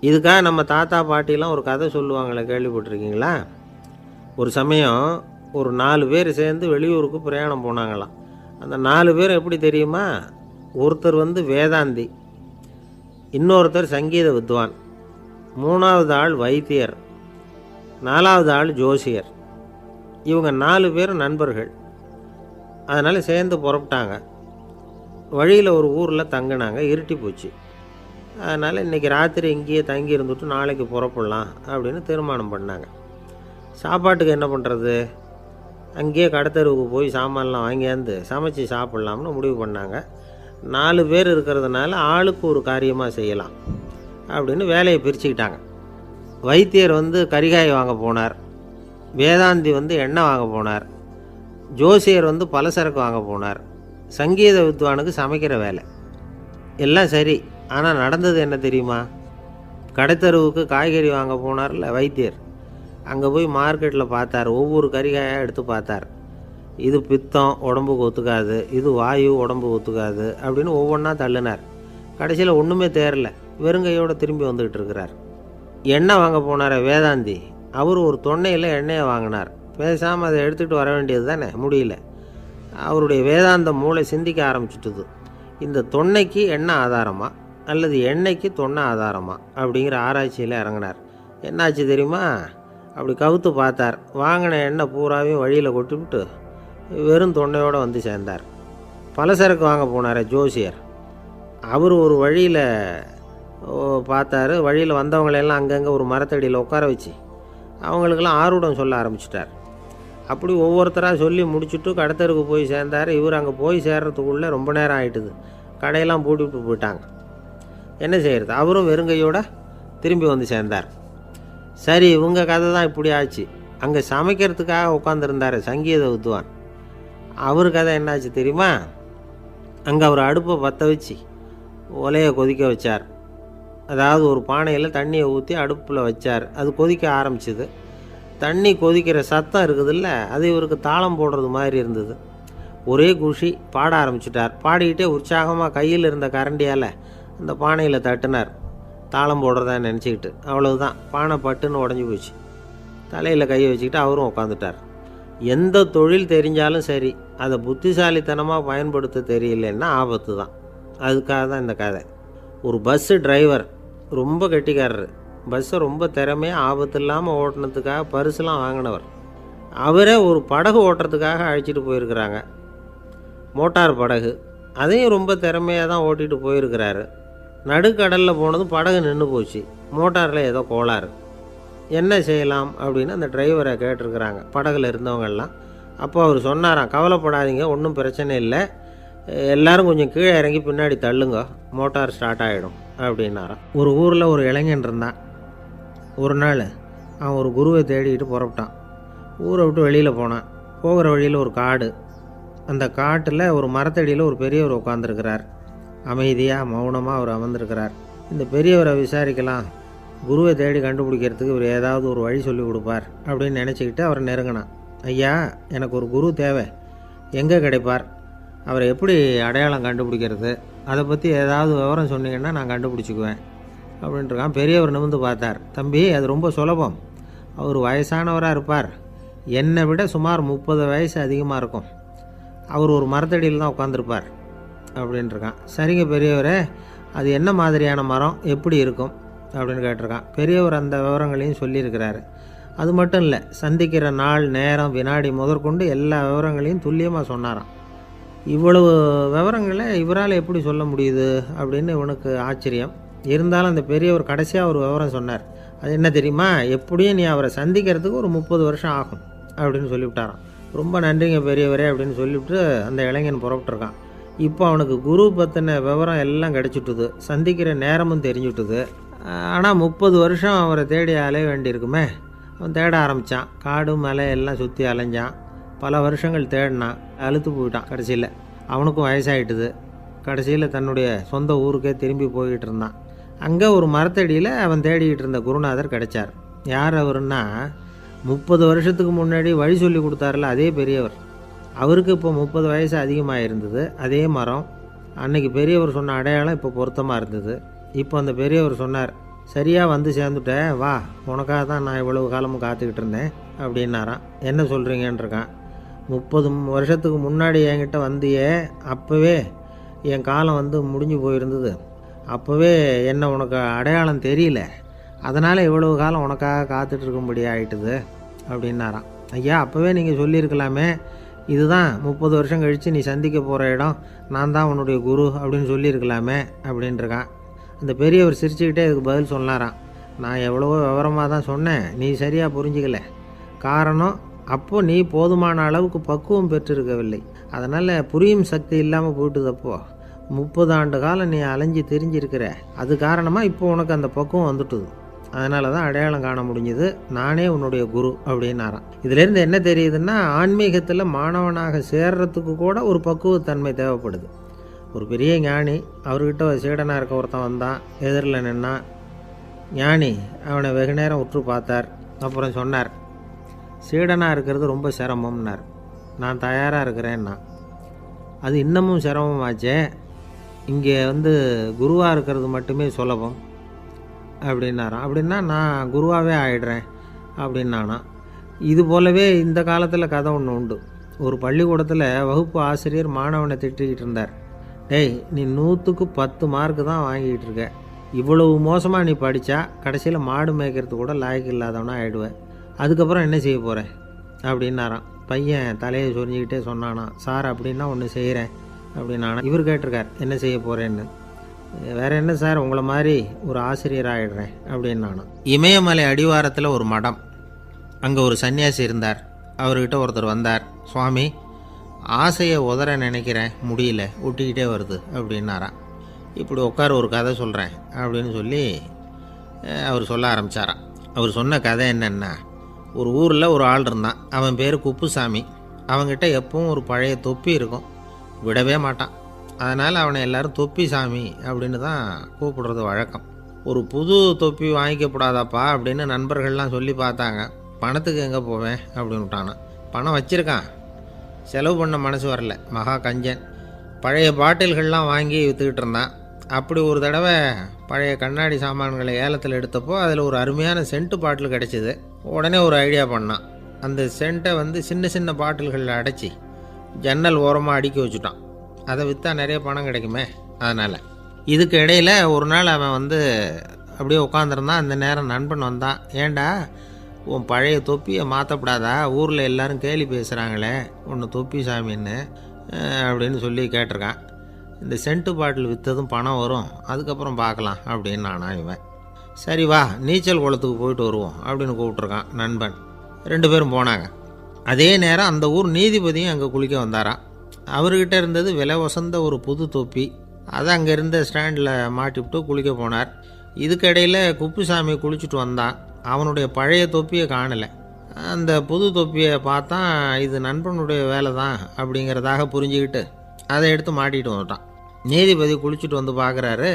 இதுக்காக நம்ம தாத்தா பாட்டிலாம் ஒரு கதை சொல்லுவாங்களே, கேள்விப்பட்டிருக்கீங்களா? ஒரு சமயம் ஒரு 4 பேர் சேர்ந்து வெளியூருக்கு பிரயாணம் போனாங்களாம். அந்த 4 பேர் எப்படி தெரியுமா? ஒருத்தர் வந்து வேதாந்தி, இன்னொருத்தர் சங்கீத வித்வான், 3வது ஆள் வைத்தியர், 4வது ஆள் ஜோசியர். இவங்க 4 பேரும் நண்பர்கள். அதனால் சேர்ந்து புறப்பட்டாங்க. வழியில் ஒரு ஊரில் தங்கினாங்க. இருட்டி போச்சு. அதனால் இன்றைக்கி ராத்திரி இங்கேயே தங்கி இருந்துட்டு நாளைக்கு புறப்படலாம் அப்படின்னு தீர்மானம் பண்ணாங்க. சாப்பாட்டுக்கு என்ன பண்ணுறது? அங்கேயே கடத்தெருவுக்கு போய் சாமான்லாம் வாங்கியாந்து சமைச்சு சாப்பிட்லாம்னு முடிவு பண்ணாங்க. 4 பேர் இருக்கிறதுனால ஆளுக்கு ஒரு காரியமாக செய்யலாம் அப்படின்னு வேலையை பிரிச்சுக்கிட்டாங்க. வைத்தியர் வந்து கரிகாய் வாங்க போனார், வேதாந்தி வந்து எண்ணெய் வாங்க போனார், ஜோசியர் வந்து பலசரக்கு வாங்க போனார், சங்கீத வித்வானுக்கு சமைக்கிற வேலை. எல்லாம் சரி, ஆனால் நடந்தது என்ன தெரியுமா? கடைத்தெருவுக்கு காய்கறி வாங்க போனார்ல வைத்தியர், அங்கே போய் மார்க்கெட்டில் பார்த்தார். ஒவ்வொரு கறிகாயாக எடுத்து பார்த்தார். இது பித்தம், உடம்புக்கு ஒத்துக்காது, இது வாயு, உடம்பு ஒத்துக்காது அப்படின்னு ஒவ்வொன்றா தள்ளினார். கடைசியில் ஒன்றுமே தேரல, வெறுங்கையோடு திரும்பி வந்துக்கிட்டு இருக்கிறார். எண்ணெய் வாங்க போனார் வேதாந்தி, அவர் ஒரு தொன்னையில் எண்ணெயை வாங்கினார். பேசாமல் அதை எடுத்துகிட்டு வர வேண்டியது தானே, முடியல. அவருடைய வேதாந்த மூளை சிந்திக்க ஆரம்பிச்சுட்டுது. இந்த தொன்னைக்கு எண்ணெய் ஆதாரமா அல்லது எண்ணெய்க்கு தொன்னை ஆதாரமா அப்படிங்கிற ஆராய்ச்சியில் இறங்கினார். என்னாச்சு தெரியுமா? அப்படி கவுத்து பார்த்தார். வாங்கின எண்ணெய் பூராவையும் வழியில் கொட்டிவிட்டு வெறும் தொண்டையோடு வந்து சேர்ந்தார். பலசரக்கு வாங்க போனார் ஜோசியர், அவர் ஒரு வழியில் பார்த்தாரு. வழியில் வந்தவங்களெல்லாம் அங்கங்கே ஒரு மரத்தடியில் உட்கார வச்சு அவங்களுக்கெல்லாம் ஆர்வம் சொல்ல ஆரம்பிச்சிட்டார். அப்படி ஒவ்வொருத்தராக சொல்லி முடிச்சுட்டு கடத்தருக்கு போய் சேர்ந்தார். இவர் அங்கே போய் சேர்றதுக்குள்ளே ரொம்ப நேரம் ஆகிட்டுது. கடையெல்லாம் பூட்டிவிட்டு போயிட்டாங்க. என்ன செய்கிறது? அவரும் வெறுங்கையோடு திரும்பி வந்து சேர்ந்தார். சரி, இவங்க கதை தான் இப்படி ஆச்சு. அங்கே சமைக்கிறதுக்காக உட்காந்துருந்தார் சங்கீத வித்வான், அவர் கதை என்னாச்சு தெரியுமா? அங்கே அவர் அடுப்பை பற்ற வச்சு ஒலையை கொதிக்க வச்சார். அதாவது ஒரு பானையில் தண்ணியை ஊற்றி அடுப்பில் வச்சார். அது கொதிக்க ஆரம்பிச்சிது. தண்ணி கொதிக்கிற சத்தம் இருக்குதுல்ல, அது இவருக்கு தாளம் போடுறது மாதிரி இருந்தது. ஒரே குஷி, பாட ஆரம்பிச்சிட்டார். பாடிக்கிட்டே உற்சாகமாக கையில் இருந்த கரண்டியால் அந்த பானையில் தட்டினார், தாளம் போடுறதா நினச்சிக்கிட்டு. அவ்வளவுதான், பானை பட்டுன்னு உடஞ்சி போச்சு. தலையில் கையை வச்சுக்கிட்டு அவரும் உட்காந்துட்டார். எந்த தொழில் தெரிஞ்சாலும் சரி, அதை புத்திசாலித்தனமாக பயன்படுத்த தெரியலன்னா ஆபத்து தான். அதுக்காக தான் இந்த கதை. ஒரு பஸ்ஸு டிரைவர் ரொம்ப கெட்டிக்காரரு. பஸ்ஸை ரொம்ப திறமையாக ஆபத்து இல்லாமல் ஓட்டினதுக்காக பரிசுலாம் வாங்கினவர். அவரே ஒரு படகு ஓட்டுறதுக்காக அழைச்சிட்டு போயிருக்கிறாங்க, மோட்டார் படகு. அதையும் ரொம்ப திறமையாக தான் ஓட்டிகிட்டு போயிருக்கிறாரு. நடுக்கடலில் போனதும் படகு நின்று போச்சு. மோட்டாரில் ஏதோ கோளாறு. என்ன செய்யலாம் அப்படின்னு அந்த டிரைவரை கேட்டிருக்கிறாங்க படகுல இருந்தவங்கெல்லாம். அப்போ அவர் சொன்னாராம், கவலைப்படாதீங்க, ஒன்றும் பிரச்சனை இல்லை, எல்லோரும் கொஞ்சம் கீழே இறங்கி பின்னாடி தள்ளுங்க, மோட்டார் ஸ்டார்ட் ஆகிடும் அப்படின்னாராம். ஒரு ஊரில் ஒரு இளைஞன் இருந்தான். ஒரு நாள் அவன் ஒரு குருவை தேடிக்கிட்டு புறப்பட்டான். ஊரை விட்டு வெளியில் போனான். போகிற வழியில் ஒரு காடு. அந்த காட்டில் ஒரு மரத்தடியில் ஒரு பெரியவர் உட்காந்துருக்கிறார். அமைதியாக மௌனமாக அவர் அமர்ந்திருக்கிறார். இந்த பெரியவரை விசாரிக்கலாம், குருவை தேடி கண்டுபிடிக்கிறதுக்கு இவர் ஏதாவது ஒரு வழி சொல்லி கொடுப்பார் அப்படின்னு நினச்சிக்கிட்டு அவரை நெருங்கினான். ஐயா, எனக்கு ஒரு குரு தேவை, எங்கே கிடைப்பார்? அவரை எப்படி அடையாளம் கண்டுபிடிக்கிறது? அதை பற்றி ஏதாவது விவரம் சொன்னீங்கன்னா நான் கண்டுபிடிச்சிக்குவேன் அப்படின்ட்டுருக்கான். பெரியவர் நிமிர்ந்து பார்த்தார். தம்பி, அது ரொம்ப சுலபம். அவர் வயசானவராக இருப்பார், என்னை விட சுமார் 30 வயசு அதிகமாக இருக்கும். அவர் ஒரு மரத்தடியில் தான் உட்காந்துருப்பார் அப்படின்ட்டுருக்கான். சரிங்க பெரியவரே, அது என்ன மாதிரியான மரம், எப்படி இருக்கும் அப்படின்னு கேட்டிருக்கான். பெரியவர் அந்த விவரங்களையும் சொல்லியிருக்கிறாரு. அது மட்டும் இல்லை, சந்திக்கிற நாள், நேரம், வினாடி முதற்கொண்டு எல்லா விவரங்களையும் துல்லியமாக சொன்னாராம். இவ்வளவு விவரங்களை இவரால் எப்படி சொல்ல முடியுது அப்படின்னு இவனுக்கு ஆச்சரியம். இருந்தாலும் அந்த பெரியவர் கடைசியாக ஒரு விவரம் சொன்னார். அது என்ன தெரியுமா, எப்படியும் நீ அவரை சந்திக்கிறதுக்கு ஒரு 30 வருஷம் ஆகும் அப்படின்னு சொல்லிவிட்டாராம். ரொம்ப நன்றிங்க பெரியவரே அப்படின்னு சொல்லிவிட்டு அந்த இளைஞன் புறப்பட்டுருக்கான். இப்போ அவனுக்கு குரு பற்றின விவரம் எல்லாம் கிடச்சிட்டுது, சந்திக்கிற நேரமும் தெரிஞ்சுட்டுது. ஆனால் 30 வருஷம் அவரை தேடி அலைய வேண்டியிருக்குமே. அவன் தேட ஆரம்பித்தான். காடு மலை எல்லாம் சுற்றி அலைஞ்சான். பல வருஷங்கள் தேடினான், அழுத்து போயிட்டான். கடைசியில் அவனுக்கும் வயசாகிட்டுது. கடைசியில் தன்னுடைய சொந்த ஊருக்கே திரும்பி போய்கிட்டு இருந்தான். அங்கே ஒரு மரத்தடியில் அவன் தேடிக்கிட்டு இருந்த குருநாதர் கிடைச்சார். யார் அவருன்னா, 30 வருஷத்துக்கு முன்னாடி வழி சொல்லி கொடுத்தாருல அதே பெரியவர். அவருக்கு இப்போ 30 வயசு அதிகமாக இருந்தது. அதே மரம். அன்னைக்கு பெரியவர் சொன்ன அடையாளம் இப்போ பொருத்தமாக இருந்தது. இப்போ அந்த பெரியவர் சொன்னார், சரியாக வந்து சேர்ந்துட்டேன், வா, உனக்காக தான் நான் இவ்வளவு காலமும் காத்துக்கிட்டு இருந்தேன் அப்படின்னாரான். என்ன சொல்கிறீங்கன்றிருக்கான். 30 வருஷத்துக்கு முன்னாடி என்கிட்ட வந்தியே, அப்போவே என் காலம் வந்து முடிஞ்சு போயிருந்தது. அப்போவே என்ன உனக்கு அடையாளம் தெரியல, அதனால் இவ்வளவு காலம் உனக்காக காத்துட்ருக்கும்படி ஆகிட்டுது அப்படின்னாராம். ஐயா, அப்போவே நீங்கள் சொல்லியிருக்கலாமே, இதுதான் 30 வருஷம் கழித்து நீ சந்திக்க போகிற இடம், நான் தான் உன்னுடைய குரு அப்படின்னு சொல்லியிருக்கலாமே அப்படின்ட்டுருக்கான். அந்த பெரியவர் சிரிச்சுக்கிட்டே இதுக்கு பதில் சொன்னாராம். நான் எவ்வளவோ விவரமாக தான் சொன்னேன், நீ சரியாக புரிஞ்சிக்கல. காரணம், அப்போது நீ போதுமான அளவுக்கு பக்குவம் பெற்றிருக்கவில்லை. அதனால் புரியும் சக்தி இல்லாமல் போயிட்டுதப்போ 30 ஆண்டு காலம் நீ அலைஞ்சி தெரிஞ்சிருக்கிற. அது காரணமாக இப்போ உனக்கு அந்த பக்குவம் வந்துட்டுது. அதனால தான் அடையாளம் காண முடிஞ்சுது, நானே உன்னுடைய குரு அப்படின்னாராம். இதிலேருந்து என்ன தெரியுதுன்னா, ஆன்மீகத்தில் மாணவனாக சேர்றதுக்கு கூட ஒரு பக்குவத்தன்மை தேவைப்படுது. ஒரு பெரிய ஞானி, அவர்கிட்ட ஒரு சீடனாக இருக்க ஒருத்தன் வந்தான், எதிரில் நின்னான். ஞானி அவனை வெகு நேரம் உற்று பார்த்தார். அப்புறம் சொன்னார், சீடனாக இருக்கிறது ரொம்ப சிரமம்னார். நான் தயாராக இருக்கிறேன்னா. அது இன்னமும் சிரமமாச்சே, இங்கே வந்து குருவாக இருக்கிறது மட்டுமே சுலபம் அப்படின்னாராம். அப்படின்னா நான் குருவாகவே ஆயிடுறேன் அப்படின்னானா. இது போலவே இந்த காலத்தில் கதை ஒன்று உண்டு. ஒரு பள்ளிக்கூடத்தில் வகுப்பு ஆசிரியர் மாணவனை திட்டிக்கிட்டு இருந்தார். டேய், நீ 100க்கு 10 மார்க்கு தான் வாங்கிக்கிட்டு இருக்க. இவ்வளவு மோசமாக நீ படித்தா கடைசியில் மாடு மேய்க்கிறது கூட லாய்க்கு இல்லாதவனா ஆகிடுவேன். அதுக்கப்புறம் என்ன செய்ய போகிறேன் அப்படின்னாராம். பையன் தலையை சொரிஞ்சிக்கிட்டே சொன்னானா, சார் அப்படின்னா ஒன்று செய்கிறேன் அப்படின்னானா. இவர் கேட்டிருக்கார், என்ன செய்ய போகிறேன்னு. வேறு என்ன சார், உங்களை மாதிரி ஒரு ஆசிரியர் ஆகிடுறேன் அப்படின்னானா. இமயமலை அடிவாரத்தில் ஒரு மடம். அங்கே ஒரு சன்னியாசி இருந்தார். அவர்கிட்ட ஒருத்தர் வந்தார். சுவாமி, ஆசையை உதற நினைக்கிறேன், முடியல, ஒட்டிக்கிட்டே வருது அப்படின்னாராம். இப்படி உட்கார, ஒரு கதை சொல்கிறேன் அப்படின்னு சொல்லி அவர் சொல்ல ஆரம்பித்தாராம். அவர் சொன்ன கதை என்னென்னா, ஒரு ஊரில் ஒரு ஆள் இருந்தான். அவன் பேர் குப்புசாமி. அவங்ககிட்ட எப்பவும் ஒரு பழைய தொப்பி இருக்கும், விடவே மாட்டான். அதனால் அவனை எல்லோரும் தொப்பி சாமி அப்படின்னு தான் கூப்பிடுறது வழக்கம். ஒரு புது தொப்பி வாங்கிக்கப்படாதாப்பா அப்படின்னு நண்பர்கள்லாம் சொல்லி பார்த்தாங்க. பணத்துக்கு எங்கே போவேன் அப்படின்னு விட்டானா. பணம் வச்சுருக்கான், செலவு பண்ண மனசு வரல, மகா கஞ்சன். பழைய பாட்டில்கள்லாம் வாங்கி விற்றுக்கிட்டு இருந்தான். அப்படி ஒரு தடவை பழைய கண்ணாடி சாமான்களை ஏலத்தில் எடுத்தப்போ அதில் ஒரு அருமையான சென்ட்டு பாட்டில் கிடச்சிது. உடனே ஒரு ஐடியா பண்ணான். அந்த சென்ட்டை வந்து சின்ன சின்ன பாட்டில்களில் அடைச்சி ஜன்னல் ஓரமாக அடுக்கி வச்சுட்டான். அதை விற்றா நிறைய பணம் கிடைக்குமே. அதனால் இதுக்கு இடையில் ஒரு நாள் அவன் வந்து அப்படியே உட்காந்துருந்தான். அந்த நேரம் நண்பன் வந்தான். ஏண்டா, உன் பழைய தொப்பியை மாற்றப்படாதா, ஊரில் எல்லோரும் கேலி பேசுகிறாங்களே ஒன்று தொப்பி சாமின்னு அப்படின்னு சொல்லி கேட்டிருக்கான். இந்த சென்ட்டு பாட்டில் விற்றதும் பணம் வரும், அதுக்கப்புறம் பார்க்கலாம் அப்படின்னு நானா. இவன் சரி வா, நீச்சல் குளத்துக்கு போயிட்டு வருவோம் அப்படின்னு கூப்பிட்ருக்கான் நண்பன். 2 பேரும் போனாங்க. அதே நேரம் அந்த ஊர் நீதிபதியும் அங்கே குளிக்க வந்தாராம். அவர்கிட்ட இருந்தது விலை வசந்த ஒரு புது தொப்பி. அதை அங்கே இருந்த ஸ்டாண்டில் மாட்டிவிட்டு குளிக்க போனார். இதுக்கிடையில் குப்புசாமி குளிச்சுட்டு வந்தான். அவனுடைய பழைய தொப்பியை காணலை. அந்த புது தொப்பியை பார்த்தா இது நண்பனுடைய வேலை தான் அப்படிங்கிறதாக புரிஞ்சுக்கிட்டு அதை எடுத்து மாட்டிகிட்டு வந்துட்டான். நீதிபதி குளிச்சுட்டு வந்து பார்க்குறாரு,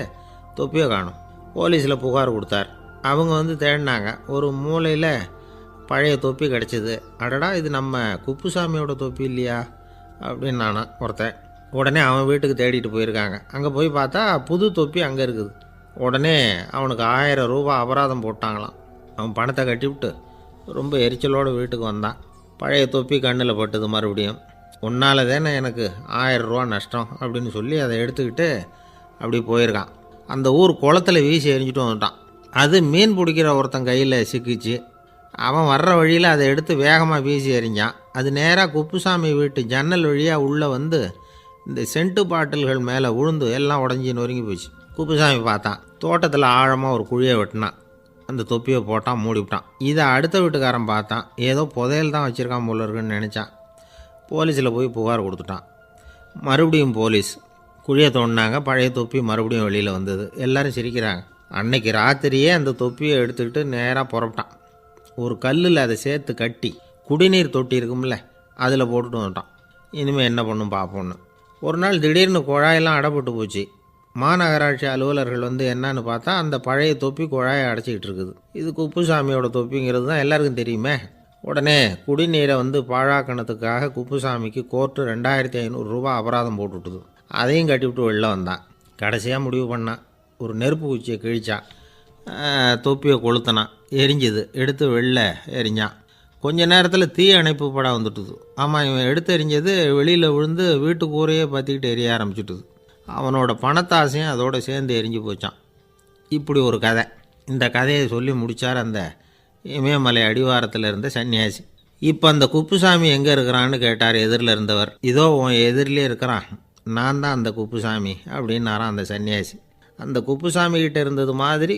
தொப்பியை காணும். போலீஸில் புகார் கொடுத்தார். அவங்க வந்து தேடினாங்க. ஒரு மூலையில் பழைய தொப்பி கிடச்சிது. அடடா, இது நம்ம குப்புசாமியோட தொப்பி இல்லையா அப்படின்னு நானா ஒருத்தன். உடனே அவன் வீட்டுக்கு தேடிட்டு போயிருக்காங்க. அங்கே போய் பார்த்தா புது தொப்பி அங்கே இருக்குது. உடனே அவனுக்கு 1000 ரூபா அபராதம் போட்டாங்களாம். அவன் பணத்தை கட்டிவிட்டு ரொம்ப எரிச்சலோடு வீட்டுக்கு வந்தான். பழைய தொப்பி கண்ணில் பட்டது. மறுபடியும் உன்னால் தானே எனக்கு 1000 ரூபா நஷ்டம் அப்படின்னு சொல்லி அதை எடுத்துக்கிட்டு அப்படி போயிருக்கான். அந்த ஊர் குளத்தில் வீசி எரிஞ்சிட்டு வந்துட்டான். அது மீன் பிடிக்கிற ஒருத்தன் கையில் சிக்கிச்சு. அவன் வர்ற வழியில் அதை எடுத்து வேகமாக வீசி எறிஞ்சான். அது நேராக குப்புசாமி வீட்டு ஜன்னல் வழியாக உள்ளே வந்து இந்த சென்ட்டு பாட்டில்கள் மேலே உழுந்து எல்லாம் உடஞ்சி நொறுங்கி போச்சு. குப்புசாமி பார்த்தான். தோட்டத்தில் ஆழமாக ஒரு குழியை வெட்டினான். அந்த தொப்பியை போட்டான், மூடிவிட்டான். இதை அடுத்த வீட்டுக்காரன் பார்த்தான். ஏதோ புதையல் தான் வச்சுருக்கான் போல இருக்குன்னு நினச்சான். போலீஸில் போய் புகார் கொடுத்துட்டான். மறுபடியும் போலீஸ் குழியை தோண்டினாங்க. பழைய தொப்பி மறுபடியும் வெளியில் வந்தது. எல்லோரும் சிரிக்கிறாங்க. அன்னைக்கு ராத்திரியே அந்த தொப்பியை எடுத்துக்கிட்டு நேராக புறப்பட்டான். ஒரு கல்லில் அதை சேர்த்து கட்டி குடிநீர் தொட்டி இருக்கும்ல, அதில் போட்டுட்டு வந்துட்டான். இனிமேல் என்ன பண்ணும் பார்ப்போன்னு. ஒரு நாள் திடீர்னு குழாயெல்லாம் அடைப்பட்டு போச்சு. மாநகராட்சி அலுவலர்கள் வந்து என்னன்னு பார்த்தா அந்த பழைய தொப்பி குழாயை அடைச்சிக்கிட்டு இருக்குது. இது குப்புசாமியோட தொப்பிங்கிறது தான் எல்லாருக்கும் தெரியுமே. உடனே குடிநீரை வந்து பாழாக்கணத்துக்காக குப்புசாமிக்கு கோர்ட்டு 2500 ரூபா அபராதம் போட்டுவிட்டுது. அதையும் கட்டிவிட்டு வெளில வந்தான். கடைசியாக முடிவு பண்ணான். ஒரு நெருப்பு குச்சியை கிழிச்சான். தொப்பியை கொளுத்தினான். எரிஞ்சுது. எடுத்து வெளில எரிஞ்சான். கொஞ்ச நேரத்தில் தீ அணைப்பு படம் வந்துட்டுது. ஆமாம், இவன் எடுத்து எரிஞ்சது வெளியில் விழுந்து வீட்டு கூரையே பற்றிக்கிட்டு எரிய ஆரம்பிச்சுட்டுது. அவனோட பணத்தாசையும் அதோடு சேர்ந்து எரிஞ்சு போச்சான். இப்படி ஒரு கதை. இந்த கதையை சொல்லி முடித்தார் அந்த இமயமலை அடிவாரத்தில் இருந்த சன்னியாசி. இப்போ அந்த குப்புசாமி எங்கே இருக்கிறான்னு கேட்டார் எதிரில் இருந்தவர். இதோ உன் எதிரிலே இருக்கிறான், நான் தான் அந்த குப்புசாமி அப்படின்னாரான் அந்த சன்னியாசி. அந்த குப்புசாமி கிட்டே இருந்தது மாதிரி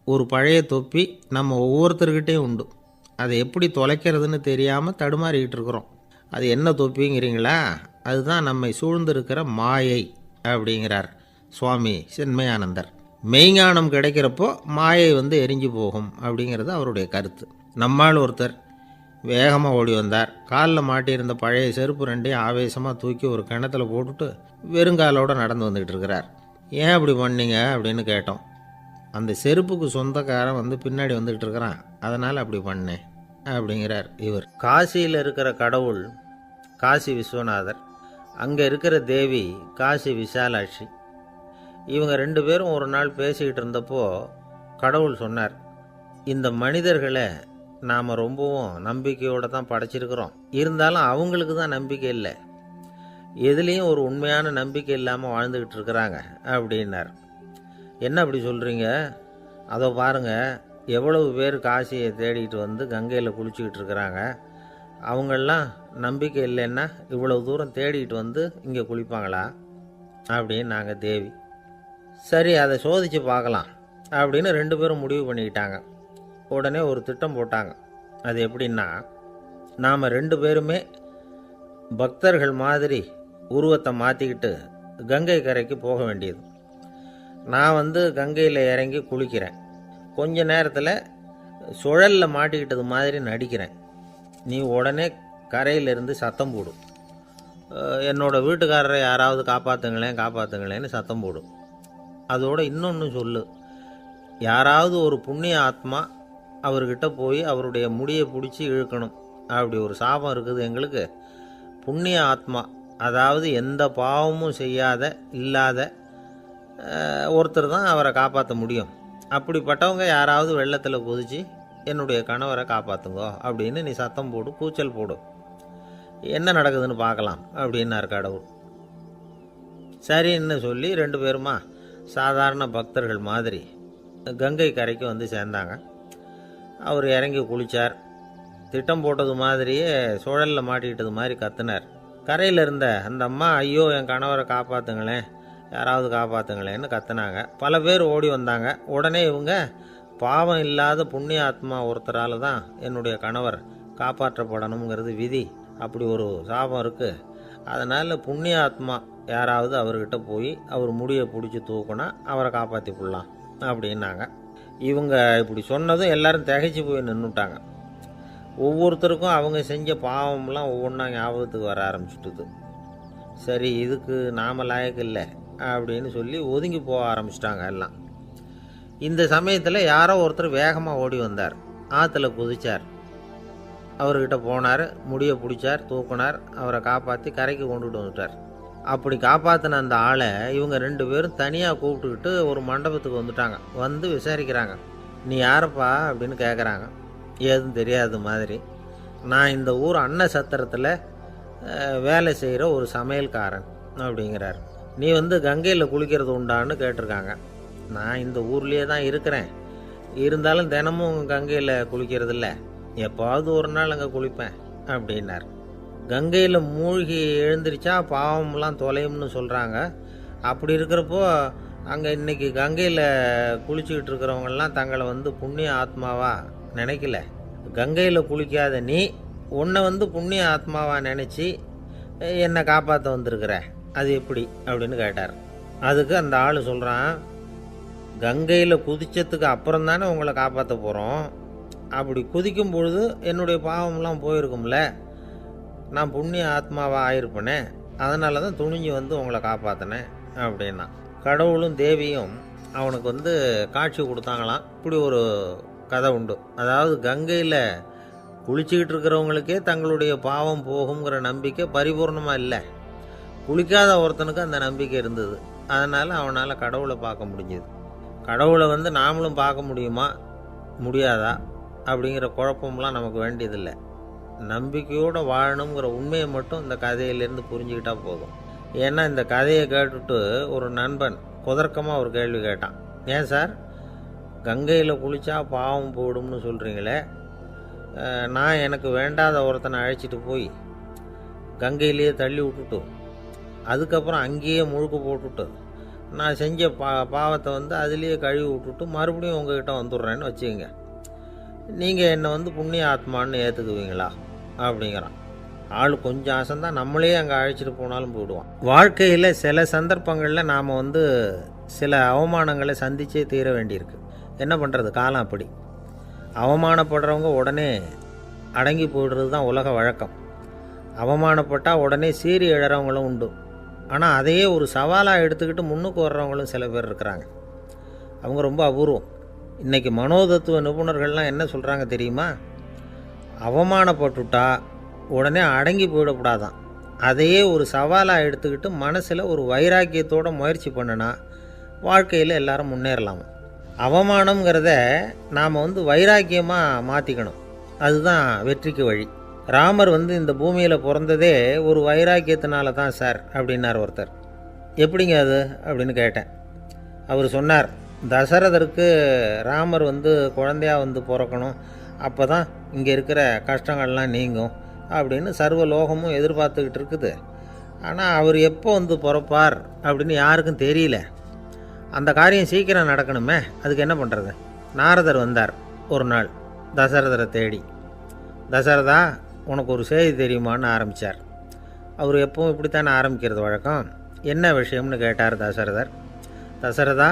ஒரு பழைய தொப்பி நம்ம ஒவ்வொருத்தர்கிட்டையும் உண்டு. அதை எப்படி தொலைக்கிறதுன்னு தெரியாமல் தடுமாறிக்கிட்டு இருக்கிறோம். அது என்ன தொப்பிங்கிறீங்களா? அதுதான் நம்மை சூழ்ந்திருக்கிற மாயை அப்படிங்கிறார் சுவாமி சின்மயானந்தர். மெய்ஞானம் கிடைக்கிறப்போ மாயை வந்து எரிஞ்சு போகும் அப்படிங்கிறது அவருடைய கருத்து. நம்மால் ஒருத்தர் வேகமாக ஓடி வந்தார். காலில் மாட்டியிருந்த பழைய செருப்பு ரெண்டையும் ஆவேசமாக தூக்கி ஒரு கிணத்துல போட்டுட்டு வெறுங்காலோடு நடந்து வந்துக்கிட்டு இருக்கிறார். ஏன் அப்படி பண்ணீங்க அப்படின்னு கேட்டோம். அந்த செருப்புக்கு சொந்தக்காரன் வந்து பின்னாடி வந்துக்கிட்டு இருக்கிறான், அதனால் அப்படி பண்ணேன் அப்படிங்கிறார் இவர். காசியில் இருக்கிற கடவுள் காசி விஸ்வநாதர், அங்கே இருக்கிற தேவி காசி விசாலாட்சி. இவங்க 2 பேரும் ஒரு நாள் பேசிக்கிட்டு இருந்தப்போ கடவுள் சொன்னார், இந்த மனிதர்களை நாம் ரொம்பவும் நம்பிக்கையோடு தான் படைச்சிருக்கிறோம். இருந்தாலும் அவங்களுக்கு தான் நம்பிக்கை இல்லை, எதுலேயும் ஒரு உண்மையான நம்பிக்கை இல்லாமல் வாழ்ந்துக்கிட்டு இருக்கிறாங்க அப்படின்னார். என்ன அப்படி சொல்கிறீங்க? அதோ பாருங்கள், எவ்வளவு பேர் காசியை தேடிட்டு வந்து கங்கையில் குளிச்சுக்கிட்டு இருக்கிறாங்க. அவங்களெலாம் நம்பிக்கை இல்லைன்னா இவ்வளவு தூரம் தேடிட்டு வந்து இங்கே குளிப்பாங்களா அப்படின்னு நாங்கள் தேவி. சரி, அதை சோதித்து பார்க்கலாம் அப்படின்னு 2 பேரும் முடிவு பண்ணிக்கிட்டாங்க. உடனே ஒரு திட்டம் போட்டாங்க. அது எப்படின்னா, நாம் 2 பேருமே பக்தர்கள் மாதிரி உருவத்தை மாற்றிக்கிட்டு கங்கை கரைக்கு போக வேண்டியது. நான் வந்து கங்கையில் இறங்கி குளிக்கிறேன். கொஞ்ச நேரத்தில் சுழலில் மாட்டிக்கிட்டது மாதிரி நடிக்கிறேன். நீ உடனே கரையிலிருந்து சத்தம் போடும், என்னோடய வீட்டுக்காரரை யாராவது காப்பாற்றுங்களேன்னு சத்தம் போடும். அதோடு இன்னொன்று சொல்லு, யாராவது ஒரு புண்ணிய ஆத்மா அவர்கிட்ட போய் அவருடைய முடியை பிடிச்சி இழுக்கணும். அப்படி ஒரு சாபம் இருக்குது எங்களுக்கு. புண்ணிய ஆத்மா, அதாவது எந்த பாவமும் செய்யாத இல்லாத ஒருத்தர் தான் அவரை காப்பாற்ற முடியும். அப்படிப்பட்டவங்க யாராவது வெள்ளத்தில் குதித்து என்னுடைய கணவரை காப்பாற்றுங்கோ அப்படின்னு நீ சத்தம் போடு, கூச்சல் போடு, என்ன நடக்குதுன்னு பார்க்கலாம் அப்படின்னார் கடவுள். சரின்னு சொல்லி 2 பேருமா சாதாரண பக்தர்கள் மாதிரி கங்கை கரைக்கு வந்து சேர்ந்தாங்க. அவர் இறங்கி குளித்தார். திட்டம் போட்டது மாதிரியே சுழலில் மாட்டிக்கிட்டது மாதிரி கத்துனார். கரையில் இருந்த அந்த அம்மா, ஐயோ என் கணவரை காப்பாற்றுங்களேன், யாராவது காப்பாற்றுங்களேன்னு கத்துனாங்க. பல பேர் ஓடி வந்தாங்க. உடனே இவங்க, பாவம் இல்லாத புண்ணிய ஆத்மா ஒருத்தரால் தான் என்னுடைய கணவர் காப்பாற்றப்படணுங்கிறது விதி, அப்படி ஒரு சாபம் இருக்குது, அதனால் புண்ணிய ஆத்மா யாராவது அவர்கிட்ட போய் அவர் முடியை பிடிச்சி தூக்குனா அவரை காப்பாற்றி கொள்ளலாம் அப்படின்னாங்க. இவங்க இப்படி சொன்னதும் எல்லாரும் திகைச்சு போய் நின்றுட்டாங்க. ஒவ்வொருத்தருக்கும் அவங்க செஞ்ச பாவம்லாம் ஒவ்வொன்றா ஞாபகத்துக்கு வர ஆரம்பிச்சுட்டுது. சரி, இதுக்கு நாம லாயக்கு இல்லை அப்படின்னு சொல்லி ஒதுங்கி போக ஆரம்பிச்சிட்டாங்க எல்லாம். இந்த சமயத்தில் யாரோ ஒருத்தர் வேகமாக ஓடி வந்தார். ஆற்றுல குதிச்சார். அவர்கிட்ட போனார், முடியை பிடிச்சார், தூக்குனார், அவரை காப்பாற்றி கரைக்கு கொண்டுட்டு வந்துட்டார். அப்படி காப்பாற்றின அந்த ஆளை இவங்க 2 பேரும் தனியாக கூப்பிட்டுக்கிட்டு ஒரு மண்டபத்துக்கு வந்துட்டாங்க. வந்து விசாரிக்கிறாங்க. நீ யாரப்பா அப்படின்னு கேட்குறாங்க. ஏதும் தெரியாத மாதிரி. நான் இந்த ஊர் அன்ன சத்திரத்தில் வேலை செய்கிற ஒரு சமையல்காரன் அப்படிங்கிறார். நீ கங்கையில் குளிக்கிறது உண்டான்னு கேட்டிருக்காங்க. நான் இந்த ஊர்லேயே தான் இருக்கிறேன், இருந்தாலும் தினமும் கங்கையில் குளிக்கிறது இல்லை, எப்போவாவது ஒரு நாள் அங்கே குளிப்பேன் அப்படின்னார். கங்கையில் மூழ்கி எழுந்திரிச்சா பாவம்லாம் தொலையும்னு சொல்கிறாங்க. அப்படி இருக்கிறப்போ அங்கே இன்றைக்கி கங்கையில் குளிச்சுக்கிட்டு இருக்கிறவங்கெல்லாம் தங்களை புண்ணிய ஆத்மாவா நினைக்கல. கங்கையில் குளிக்காத நீ உன்னை புண்ணிய ஆத்மாவா நினச்சி என்னை காப்பாற்ற வந்திருக்கிற, அது எப்படி அப்படின்னு கேட்டார். அதுக்கு அந்த ஆள் சொல்கிறான், கங்கையில் குதிச்சதுக்கு அப்புறம் தானே உங்களை காப்பாற்ற போகிறோம். அப்படி குதிக்கும் பொழுது என்னுடைய பாவம்லாம் போயிருக்கும்ல, நான் புண்ணிய ஆத்மாவாக ஆயிருப்பேனே, அதனால தான் துணிஞ்சு உங்களை காப்பாற்றினேன் அப்படின்னா. கடவுளும் தேவியும் அவனுக்கு காட்சி கொடுத்தாங்களாம். இப்படி ஒரு கதை உண்டு. அதாவது கங்கையில் குளிச்சுக்கிட்டு இருக்கிறவங்களுக்கே தங்களுடைய பாவம் போகுங்கிற நம்பிக்கை பரிபூர்ணமாக இல்லை. குளிக்காத ஒருத்தனுக்கு அந்த நம்பிக்கை இருந்தது. அதனால் அவனால் கடவுளை பார்க்க முடிஞ்சது. கடவுளை நாமளும் பார்க்க முடியுமா முடியாதா அப்படிங்கிற குழப்பம்லாம் நமக்கு வேண்டியதில்லை. நம்பிக்கையோடு வாழணுங்கிற உண்மையை மட்டும் இந்த கதையிலேருந்து புரிஞ்சுக்கிட்டா போதும். ஏன்னா இந்த கதையை கேட்டுட்டு ஒரு நண்பன் குதர்க்கமாக ஒரு கேள்வி கேட்டான். ஏன் சார், கங்கையில் குளித்தா பாவம் போயிடும்னு சொல்கிறீங்களே, நான் எனக்கு வேண்டாத ஒருத்தனை அழைச்சிட்டு போய் கங்கையிலேயே தள்ளி விட்டுட்டு அதுக்கப்புறம் அங்கேயே முழுக்க போட்டுட்டு நான் செஞ்ச பாவத்தை அதுலேயே கழுவி விட்டுட்டு மறுபடியும் உங்ககிட்ட வந்துடுறேன்னு வச்சுக்கோங்க, நீங்கள் என்னை புண்ணிய ஆத்மான்னு ஏற்றுக்குவீங்களா அப்படிங்கிறான். ஆள் கொஞ்சம் ஆசைந்தான், நம்மளே அங்கே அழைச்சிட்டு போனாலும் போயிடுவான். வாழ்க்கையில் சில சந்தர்ப்பங்களில் நாம் சில அவமானங்களை சந்திச்சே தீர வேண்டியிருக்கு. என்ன பண்ணுறது, காலம் அப்படி. அவமானப்படுறவங்க உடனே அடங்கி போயிடுறது தான் உலக வழக்கம். அவமானப்பட்டால் உடனே சீறி எழறவங்களும் உண்டு. ஆனால் அதையே ஒரு சவாலாக எடுத்துக்கிட்டு முன்னுக்கு வர்றவங்களும் சில பேர் இருக்கிறாங்க. அவங்க ரொம்ப அபூர்வம். இன்றைக்கி மனோதத்துவ நிபுணர்கள்லாம் என்ன சொல்கிறாங்க தெரியுமா? அவமானப்பட்டுட்டா உடனே அடங்கி போயிடக்கூடாதான், அதையே ஒரு சவாலாக எடுத்துக்கிட்டு மனசில் ஒரு வைராக்கியத்தோடு முயற்சி பண்ணினா வாழ்க்கையில் எல்லாரும் முன்னேறலாம். அவமானங்கிறத நாம் வைராக்கியமாக மாற்றிக்கணும், அதுதான் வெற்றிக்கு வழி. ராமர் இந்த பூமியில் பிறந்ததே ஒரு வைராக்கியத்தினால தான் சார் அப்படின்னார் ஒருத்தர். எப்படிங்க அது அப்படின்னு கேட்டேன். அவர் சொன்னார், தசரதருக்கு ராமர் குழந்தையாக பிறக்கணும், அப்போ தான் இங்கே இருக்கிற கஷ்டங்கள்லாம் நீங்கும் அப்படின்னு சர்வ லோகமும் எதிர்பார்த்துக்கிட்டு இருக்குது. ஆனால் அவர் எப்போ பிறப்பார் அப்படின்னு யாருக்கும் தெரியல. அந்த காரியம் சீக்கிரம் நடக்கணுமே, அதுக்கு என்ன பண்ணுறது? நாரதர் வந்தார் ஒரு நாள் தசரதரை தேடி. தசரதா, உனக்கு ஒரு செய்தி தெரியுமான்னு ஆரம்பித்தார். அவர் எப்பவும் இப்படித்தானே ஆரம்பிக்கிறது வழக்கம். என்ன விஷயம்னு கேட்டார் தசரதர். தசரதா,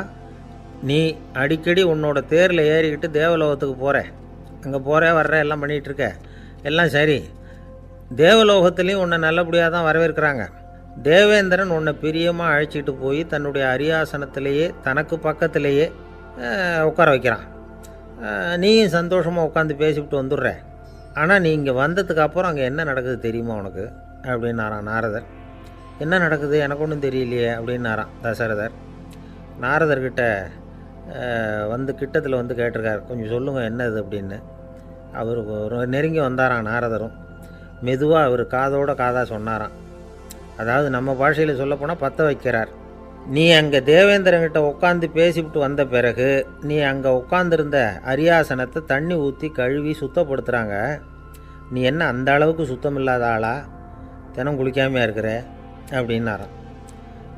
நீ அடிக்கடி உன்னோட தேரில் ஏறிக்கிட்டு தேவலோகத்துக்கு போகிற, அங்கே போகிற வர்ற எல்லாம் பண்ணிகிட்ருக்க, எல்லாம் சரி. தேவலோகத்துலேயும் உன்னை நல்லபடியாக தான் வரவேற்கிறாங்க. தேவேந்திரன் உன்னை பிரியமாக அழைச்சிட்டு போய் தன்னுடைய அரியாசனத்திலேயே தனக்கு பக்கத்திலேயே உட்கார வைக்கிறான். நீயும் சந்தோஷமாக உட்காந்து பேசிவிட்டு வந்துடுற. ஆனால் நீ இங்கே வந்ததுக்கு அப்புறம் அங்கே என்ன நடக்குது தெரியுமா உனக்கு அப்படின்னாரான் நாரதர். என்ன நடக்குது எனக்கு ஒன்றும் தெரியலையே அப்படின்னாரான் தசரதர். நாரதர்கிட்ட கிட்டத்தில் கேட்டிருக்கார், கொஞ்சம் சொல்லுங்கள் என்னது அப்படின்னு. அவர் நெருங்கி வந்தாரான் நாரதரும். மெதுவாக அவர் காதோட காதாக சொன்னாராம். அதாவது நம்ம பாஷையில் சொல்லப்போனால் பற்ற வைக்கிறார். நீ அங்கே தேவேந்திரங்கிட்ட உட்காந்து பேசிவிட்டு வந்த பிறகு நீ அங்கே உட்காந்துருந்த அரியாசனத்தை தண்ணி ஊற்றி கழுவி சுத்தப்படுத்துகிறாங்க. நீ என்ன அந்த அளவுக்கு சுத்தம் இல்லாத ஆளா, தினம் குளிக்காமையாக இருக்கிற அப்படின்னாராம்.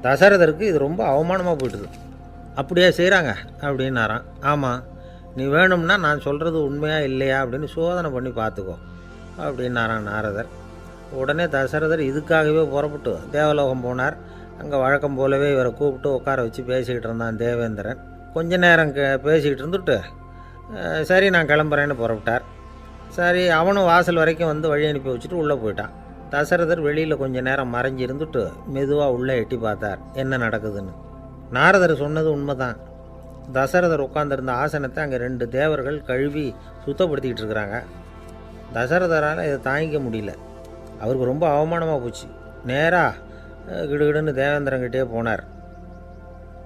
தசரதருக்கு இது ரொம்ப அவமானமாக போயிட்டுது. அப்படியே செய்கிறாங்க அப்படின்னாராம். ஆமாம், நீ வேணும்னா நான் சொல்கிறது உண்மையாக இல்லையா அப்படின்னு சோதனை பண்ணி பார்த்துக்கோ அப்படின்னாரான் நாரதர். உடனே தசரதர் இதுக்காகவே புறப்பட்டு தேவலோகம் போனார். அங்கே வழக்கம் போலவே இவரை கூப்பிட்டு உட்கார வச்சு பேசிக்கிட்டு இருந்தான் தேவேந்திரன். கொஞ்ச நேரம் பேசிக்கிட்டு இருந்துட்டு சரி நான் கிளம்புறேன்னு புறப்பட்டார். சரி, அவனும் வாசல் வரைக்கும் வழி அனுப்பி வச்சுட்டு உள்ளே போயிட்டான். தசரதர் வெளியில் கொஞ்ச நேரம் மறைஞ்சி இருந்துட்டு மெதுவாக உள்ளே எட்டி பார்த்தார் என்ன நடக்குதுன்னு. நாரதர் சொன்னது உண்மைதான். தசரதர் உட்காந்துருந்த ஆசனத்தை அங்கே 2 தேவர்கள் கழுவி சுத்தப்படுத்திக்கிட்டு இருக்கிறாங்க. தசரதரால் இதை தாங்கிக்க முடியல. அவருக்கு ரொம்ப அவமானமாக போச்சு. நேராக கிடுகிடுன்னு தேவேந்திரங்கிட்டே போனார்.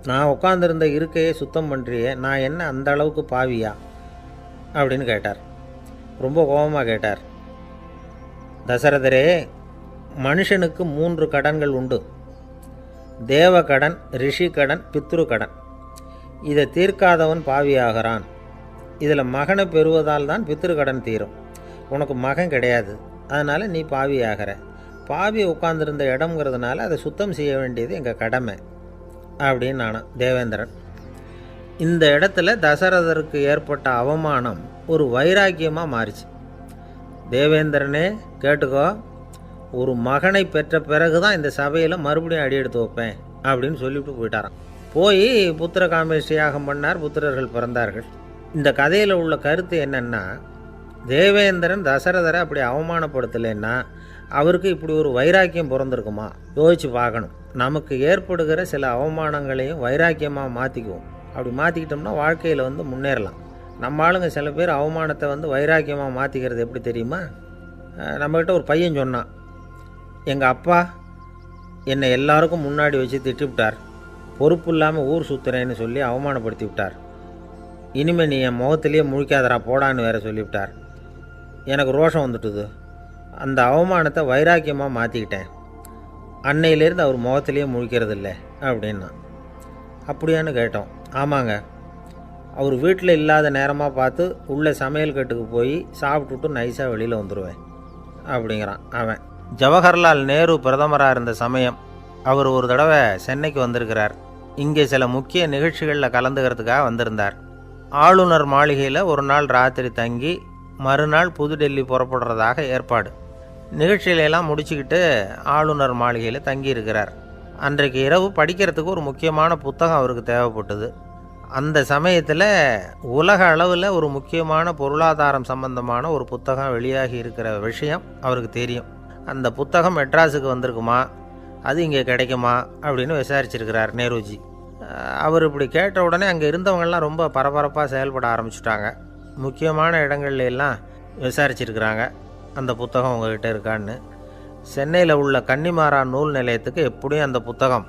நான் உட்காந்துருந்த இருக்கையே சுத்தம் பண்ணுறியே, நான் என்ன அந்த அளவுக்கு பாவியா அப்படின்னு கேட்டார். ரொம்ப கோபமாக கேட்டார். தசரதரே, மனுஷனுக்கு 3 கடன்கள் உண்டு. தேவ கடன், ரிஷி கடன், பித்ரு கடன். இதை தீர்க்காதவன் பாவியாகிறான். இதில் மகனை பெறுவதால் தான் பித்ரு கடன் தீரும். உனக்கு மகன் கிடையாது, அதனால் நீ பாவியாகிற. பாவி உட்கார்ந்துருந்த இடம்ங்கிறதுனால அதை சுத்தம் செய்ய வேண்டியது எங்கள் கடமை அப்படின்னு நானும் தேவேந்திரன். இந்த இடத்துல தசரதருக்கு ஏற்பட்ட அவமானம் ஒரு வைராக்கியமாக மாறிச்சு. தேவேந்திரனே கேட்டுக்கோ, ஒரு மகனை பெற்ற பிறகு தான் இந்த சபையில் மறுபடியும் அடி எடுத்து வைப்பேன் அப்படின்னு சொல்லிவிட்டு போயிட்டாராம். போய் புத்திர காமேஷ்டி யாகம் பண்ணார். புத்திரர்கள் பிறந்தார்கள். இந்த கதையில் உள்ள கருத்து என்னென்னா, தேவேந்திரன் தசரதரை அப்படி அவமானப்படுத்தலைன்னா அவருக்கு இப்படி ஒரு வைராக்கியம் பிறந்திருக்குமா? யோசிச்சு பார்க்கணும். நமக்கு ஏற்படுகிற சில அவமானங்களையும் வைராக்கியமாக மாற்றிக்குவோம். அப்படி மாற்றிக்கிட்டோம்னா வாழ்க்கையில் முன்னேறலாம். நம்ம ஆளுங்க சில பேர் அவமானத்தை வைராக்கியமாக மாற்றிக்கிறது எப்படி தெரியுமா? நம்மக்கிட்ட ஒரு பையன் சொன்னான், எங்கள் அப்பா என்னை எல்லாருக்கும் முன்னாடி வச்சு திட்டிவிட்டார், பொறுப்பு இல்லாமல் ஊர் சுற்றுறேன்னு சொல்லி அவமானப்படுத்தி விட்டார். இனிமேல் நீ என் முகத்திலேயே முழிக்காதரா போடான்னு வேற சொல்லிவிட்டார். எனக்கு ரோஷம் வந்துட்டுது. அந்த அவமானத்தை வைராக்கியமாக மாற்றிக்கிட்டேன். அன்னையிலேருந்து அவர் முகத்திலேயே முழிக்கிறது இல்லை அப்படின்னா. அப்படியான்னு கேட்டோம். ஆமாங்க, அவர் வீட்டில் இல்லாத நேரமாக பார்த்து உள்ளே சமையல் கட்டுக்கு போய் சாப்பிட்டுட்டு நைஸாக வெளியில் வந்துடுவேன் அப்படிங்கிறான் அவன். ஜவஹர்லால் நேரு பிரதமராக இருந்த சமயம் அவர் ஒரு தடவை சென்னைக்கு வந்திருக்கிறார். இங்கே சில முக்கிய நிகழ்ச்சிகளில் கலந்துக்கிறதுக்காக வந்திருந்தார். ஆளுநர் மாளிகையில் ஒரு நாள் ராத்திரி தங்கி மறுநாள் புதுடெல்லி புறப்படுறதாக ஏற்பாடு. நிகழ்ச்சியிலெல்லாம் முடிச்சுக்கிட்டு ஆளுநர் மாளிகையில் தங்கியிருக்கிறார். அன்றைக்கு இரவு படிக்கிறதுக்கு ஒரு முக்கியமான புத்தகம் அவருக்கு தேவைப்பட்டது. அந்த சமயத்தில் உலக அளவில் ஒரு முக்கியமான பொருளாதாரம் சம்பந்தமான ஒரு புத்தகம் வெளியாகி இருக்கிற விஷயம் அவருக்கு தெரியும். அந்த புத்தகம் மெட்ராஸுக்கு வந்திருக்குமா, அது இங்கே கிடைக்குமா அப்படின்னு விசாரிச்சிருக்கிறார் நேருஜி. அவர் இப்படி கேட்ட உடனே அங்கே இருந்தவங்கெல்லாம் ரொம்ப பரபரப்பாக செயல்பட ஆரம்பிச்சுட்டாங்க. முக்கியமான இடங்கள்ல எல்லாம் விசாரிச்சிருக்கிறாங்க அந்த புத்தகம் உங்ககிட்ட இருக்கான்னு. சென்னையில் உள்ள கன்னிமாரா நூல் நிலையத்துக்கு எப்படியும் அந்த புத்தகம்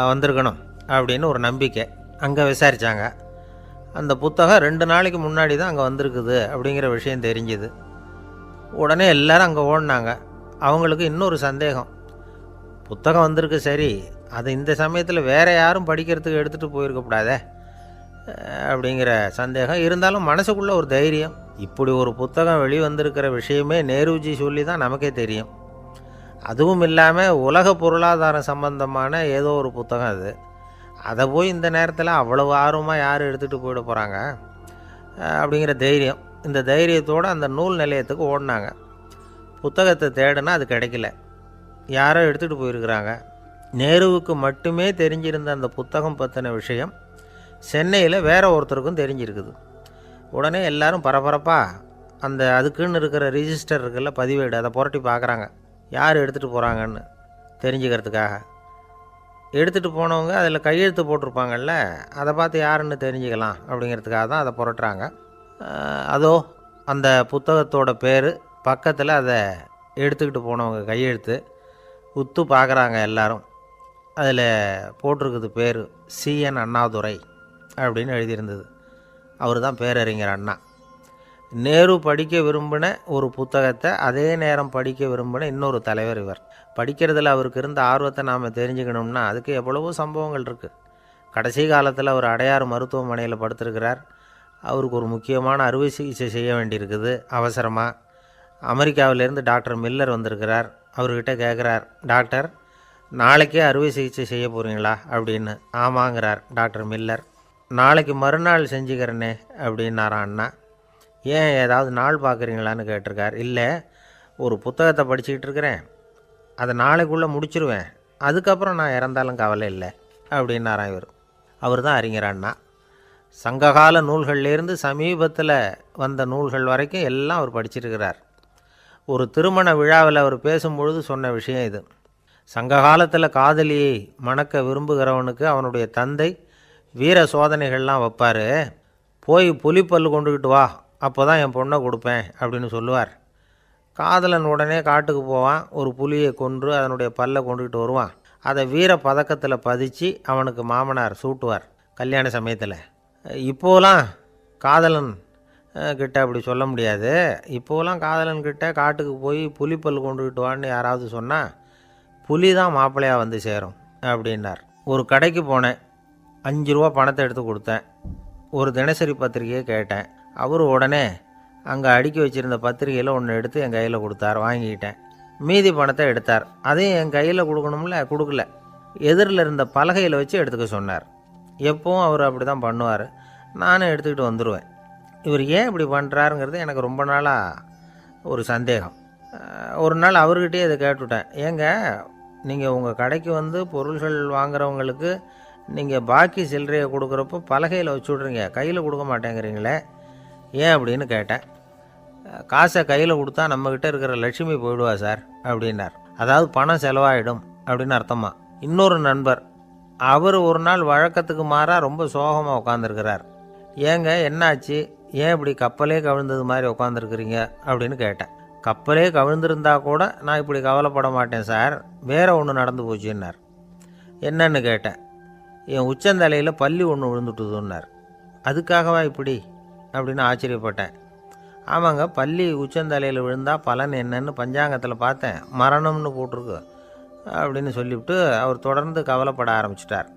வந்திருக்கணும் அப்படின்னு ஒரு நம்பிக்கை. அங்கே விசாரித்தாங்க. அந்த புத்தகம் 2 நாளைக்கு முன்னாடி தான் அங்கே வந்திருக்குது அப்படிங்கிற விஷயம் தெரிஞ்சுது. உடனே எல்லோரும் அங்கே ஓடினாங்க. அவங்களுக்கு இன்னொரு சந்தேகம், புத்தகம் வந்திருக்கு சரி, அது இந்த சமயத்தில் வேறு யாரும் படிக்கிறதுக்கு எடுத்துகிட்டு போயிருக்கக்கூடாதே அப்படிங்கிற சந்தேகம் இருந்தாலும் மனசுக்குள்ளே ஒரு தைரியம். இப்படி ஒரு புத்தகம் வெளிவந்திருக்கிற விஷயமே நேருஜி சொல்லி தான் நமக்கே தெரியும். அதுவும் இல்லாமல் உலக பொருளாதாரம் சம்பந்தமான ஏதோ ஒரு புத்தகம் அது. அதை போய் இந்த நேரத்தில் அவ்வளவு ஆர்வமாக யார் எடுத்துகிட்டு போயிட போகிறாங்க அப்படிங்கிற தைரியம். இந்த தைரியத்தோடு அந்த நூல் நிலையத்துக்கு ஓடினாங்க. புத்தகத்தை தேடினா அது கிடைக்கல. யாரோ எடுத்துகிட்டு போயிருக்கிறாங்க. நேருவுக்கு மட்டுமே தெரிஞ்சிருந்த அந்த புத்தகம் பற்றின விஷயம் சென்னையில் வேற ஒருத்தருக்கும் தெரிஞ்சிருக்குது. உடனே எல்லாரும் பரபரப்பாக அந்த அதுக்குன்னு இருக்கிற ரிஜிஸ்டர் இருக்குல்ல, பதிவேடு, அதை புரட்டி பார்க்குறாங்க யார் எடுத்துகிட்டு போகிறாங்கன்னு தெரிஞ்சுக்கிறதுக்காக. எடுத்துகிட்டு போனவங்க அதில் கையெழுத்து போட்டிருப்பாங்கல்ல, அதை பார்த்து யாருன்னு தெரிஞ்சுக்கலாம் அப்படிங்கிறதுக்காக தான் அதை புரட்டுறாங்க. அதோ அந்த புத்தகத்தோட பேர் பக்கத்தில் அதை எடுத்துக்கிட்டு போனவங்க கையெழுத்து உத்து பார்க்குறாங்க எல்லாரும். அதில் போட்டிருக்குது பேர் CN அண்ணாதுரை அப்படின்னு எழுதியிருந்தது. அவர் தான் பேரறிஞர் அண்ணா. நேரு படிக்க விரும்பின ஒரு புத்தகத்தை அதே நேரம் படிக்க விரும்பின இன்னொரு தலைவர் இவர். படிக்கிறதுல அவருக்கு இருந்த ஆர்வத்தை நாம் தெரிஞ்சுக்கணும்னா அதுக்கு எவ்வளவோ சம்பவங்கள் இருக்குது. கடைசி காலத்தில் அவர் அடையாறு மருத்துவமனையில் படுத்திருக்கிறார். அவருக்கு ஒரு முக்கியமான அறுவை சிகிச்சை செய்ய வேண்டியிருக்குது அவசரமாக. அமெரிக்காவிலேருந்து டாக்டர் மில்லர் வந்திருக்கிறார். அவர்கிட்ட கேட்குறார், டாக்டர் நாளைக்கே அறுவை சிகிச்சை செய்ய போகிறீங்களா அப்படின்னு. ஆமாங்கிறார் டாக்டர் மில்லர். நாளைக்கு மறுநாள் செஞ்சுக்கிறேனே அப்படின்னாரான் அண்ணா. ஏன் ஏதாவது நாள் பார்க்குறீங்களான்னு கேட்டிருக்கார். இல்லை, ஒரு புத்தகத்தை படிச்சுக்கிட்டு இருக்கிறேன், அதை நாளைக்குள்ளே முடிச்சிருவேன், அதுக்கப்புறம் நான் இறந்தாலும் கவலை இல்லை அப்படின்னாரான் இவர். அவர் தான் அறிஞர் அண்ணா. சங்ககால நூல்கள்லேருந்து சமீபத்தில் வந்த நூல்கள் வரைக்கும் எல்லாம் அவர் படிச்சிருக்கிறார். ஒரு திருமண விழாவில் அவர் பேசும்பொழுது சொன்ன விஷயம் இது. சங்க காலத்தில் காதலியை மணக்க விரும்புகிறவனுக்கு அவனுடைய தந்தை வீர சோதனைகள்லாம் வைப்பார். போய் புலிப்பல் கொண்டுக்கிட்டு வா, அப்போ தான் என் பொண்ணை கொடுப்பேன் அப்படின்னு சொல்லுவார். காதலன் உடனே காட்டுக்கு போவான், ஒரு புலியை கொன்று அதனுடைய பல்லை கொண்டுக்கிட்டு வருவான். அதை வீர பதக்கத்தில் பதிச்சு அவனுக்கு மாமனார் சூட்டுவார் கல்யாண சமயத்தில். இப்போலாம் காதலன் கிட்ட அப்படி சொல்ல முடியாது. இப்போலாம் காதலன்கிட்ட காட்டுக்கு போய் புலிப்பல் கொண்டுகிட்டு வான்னு யாராவது சொன்னால் புலி தான் மாப்பிள்ளையாக வந்து சேரும் அப்படின்னார். ஒரு கடைக்கு போனேன். 5 ரூபா பணத்தை எடுத்து கொடுத்தேன். ஒரு தினசரி பத்திரிகையை கேட்டேன். அவர் உடனே அங்கே அடுக்கி வச்சுருந்த பத்திரிகையில் ஒன்று எடுத்து என் கையில் கொடுத்தார். வாங்கிக்கிட்டேன். மீதி பணத்தை எடுத்தார். அதையும் என் கையில் கொடுக்கணும்ல, கொடுக்கல. எதிரில் இருந்த பலகையில் வச்சு எடுத்துக்க சொன்னார். எப்போவும் அவர் அப்படி தான் பண்ணுவார். நானும் எடுத்துக்கிட்டு வந்துடுவேன். இவர் ஏன் இப்படி பண்ணுறாருங்கிறது எனக்கு ரொம்ப நாளாக ஒரு சந்தேகம். ஒரு நாள் அவர்கிட்டயே இதை கேட்டுவிட்டேன். ஏங்க, நீங்கள் உங்கள் கடைக்கு வந்து பொருள்கள் வாங்குறவங்களுக்கு நீங்கள் பாக்கி சில்லறையை கொடுக்குறப்போ பலகையில் வச்சு விட்றீங்க, கையில் கொடுக்க மாட்டேங்கிறீங்களே, ஏன் அப்படின்னு கேட்டேன். காசை கையில் கொடுத்தா நம்மக்கிட்ட இருக்கிற லட்சுமி போயிடுவா சார் அப்படின்னார். அதாவது பணம் செலவாயிடும் அப்படின்னு அர்த்தமா. இன்னொரு நண்பர், அவர் ஒரு நாள் வழக்கத்துக்கு மாறாக ரொம்ப சோகமாக உட்காந்துருக்கிறார். ஏங்க என்னாச்சு, ஏன் இப்படி கப்பலே கவிழ்ந்தது மாதிரி உட்காந்துருக்குறீங்க அப்படின்னு கேட்டேன். கப்பலே கவிழ்ந்திருந்தா கூட நான் இப்படி கவலைப்பட மாட்டேன் சார், வேற ஒன்று நடந்து போச்சுன்னார். என்னன்னு கேட்டேன். என் உச்சந்தலையில் பல்லி ஒன்று விழுந்துட்டுதுன்னார். அதுக்காகவா இப்படி அப்படின்னு ஆச்சரியப்பட்டேன். ஆமாங்க, பல்லி உச்சந்தலையில் விழுந்தால் பலன் என்னன்னு பஞ்சாங்கத்தில் பார்த்தேன், மரணம்னு போட்டிருக்கு அப்படின்னு சொல்லிவிட்டு அவர் தொடர்ந்து கவலைப்பட ஆரம்பிச்சிட்டார்.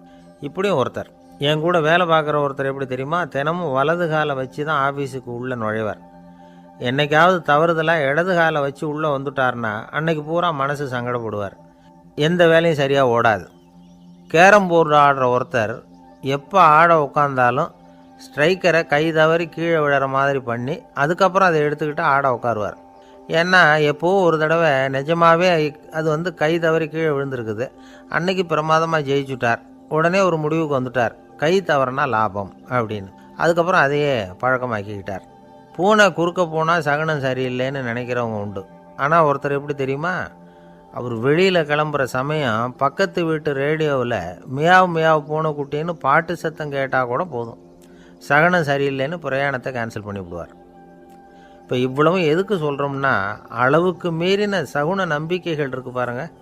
இப்படியும் ஒருத்தர், என் கூட வேலை பார்க்குற ஒருத்தர் எப்படி தெரியுமா, தினமும் வலது காலை வச்சு தான் ஆஃபீஸுக்கு உள்ளே நுழைவார். என்னைக்காவது தவறுதலாக இடது காலை வச்சு உள்ளே வந்துட்டார்னா அன்னைக்கு பூரா மனசு சங்கடப்படுவார். எந்த வேலையும் சரியாக ஓடாது. கேரம் போர்டு ஆடுற ஒருத்தர் எப்போ ஆட உட்காந்தாலும் ஸ்ட்ரைக்கரை கை தவறி கீழே விழுற மாதிரி பண்ணி அதுக்கப்புறம் அதை எடுத்துக்கிட்டு ஆட உட்காருவார். ஏன்னா எப்போவோ ஒரு தடவை நிஜமாகவே அது வந்து கை தவறி கீழே விழுந்திருக்குது. அன்னைக்கு பிரமாதமாக ஜெயிச்சுட்டார். உடனே ஒரு முடிவுக்கு வந்துட்டார், கை தவறுனா லாபம் அப்படின்னு. அதுக்கப்புறம் அதையே பழக்கமாக்கிக்கிட்டார். பூனை குறுக்க போனால் சகுனம் சரியில்லைன்னு நினைக்கிறவங்க உண்டு. ஆனால் ஒருத்தர் எப்படி தெரியுமா, அவர் வெளியில் கிளம்புற சமயம் பக்கத்து வீட்டு ரேடியோவில் மியாவ் மியாவ் பூனை குட்டின்னு பாட்டு சத்தம் கேட்டால் கூட போதும், சகனம் சரியில்லைன்னு பிரயாணத்தை கேன்சல் பண்ணிவிடுவார். இப்போ இவ்வளவும் எதுக்கு சொல்கிறோம்னா, அளவுக்கு மீறின சகுன நம்பிக்கைகள் இருக்குது பாருங்கள்,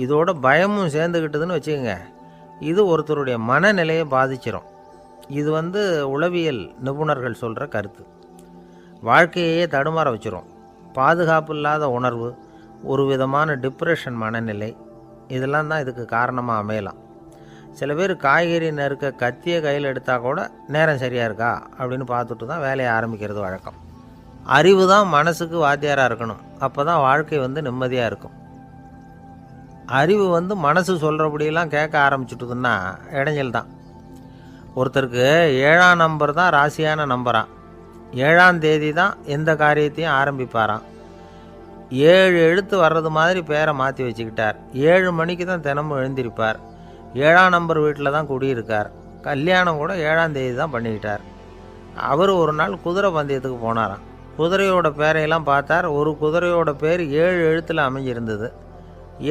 இதோட பயமும் சேர்ந்துக்கிட்டதுன்னு வச்சுக்கோங்க, இது ஒருத்தருடைய மனநிலையை பாதிச்சிடும். இது வந்து உளவியல் நிபுணர்கள் சொல்கிற கருத்து. வாழ்க்கையே தடுமாற வச்சிரும். பாதுகாப்பு இல்லாத உணர்வு, ஒரு விதமான டிப்ரெஷன் மனநிலை, இதெல்லாம் தான் இதுக்கு காரணமாக அமையலாம். சில பேர் காய்கறி நறுக்க கத்தியை கையில் எடுத்தால் கூட நேரம் சரியாக இருக்கா அப்படின்னு பார்த்துட்டு தான் வேலையை ஆரம்பிக்கிறது வழக்கம். அறிவு தான் மனசுக்கு வாத்தியாராக இருக்கணும். அப்போ தான் வாழ்க்கை வந்து நிம்மதியாக இருக்கும். அறிவு வந்து மனசு சொல்கிறபடியெல்லாம் கேட்க ஆரம்பிச்சுட்டுதுன்னா இடைஞ்சல் தான். ஒருத்தருக்கு 7ஆம் நம்பர் தான் ராசியான நம்பரான். 7ஆம் தேதி தான் எந்த காரியத்தையும் ஆரம்பிப்பாராம். 7 எழுத்து வர்றது மாதிரி பேரை மாற்றி வச்சுக்கிட்டார். 7 மணிக்கு தான் தினமும் எழுந்திருப்பார். 7ஆம் நம்பர் வீட்டில் தான் குடியிருக்கார். கல்யாணம் கூட 7ஆம் தேதி தான் பண்ணிக்கிட்டார். அவர் ஒரு நாள் குதிரை பந்தயத்துக்கு போனாராம். குதிரையோட பேரையெல்லாம் பார்த்தார். ஒரு குதிரையோட பேர் 7 எழுத்தில் அமைஞ்சிருந்தது.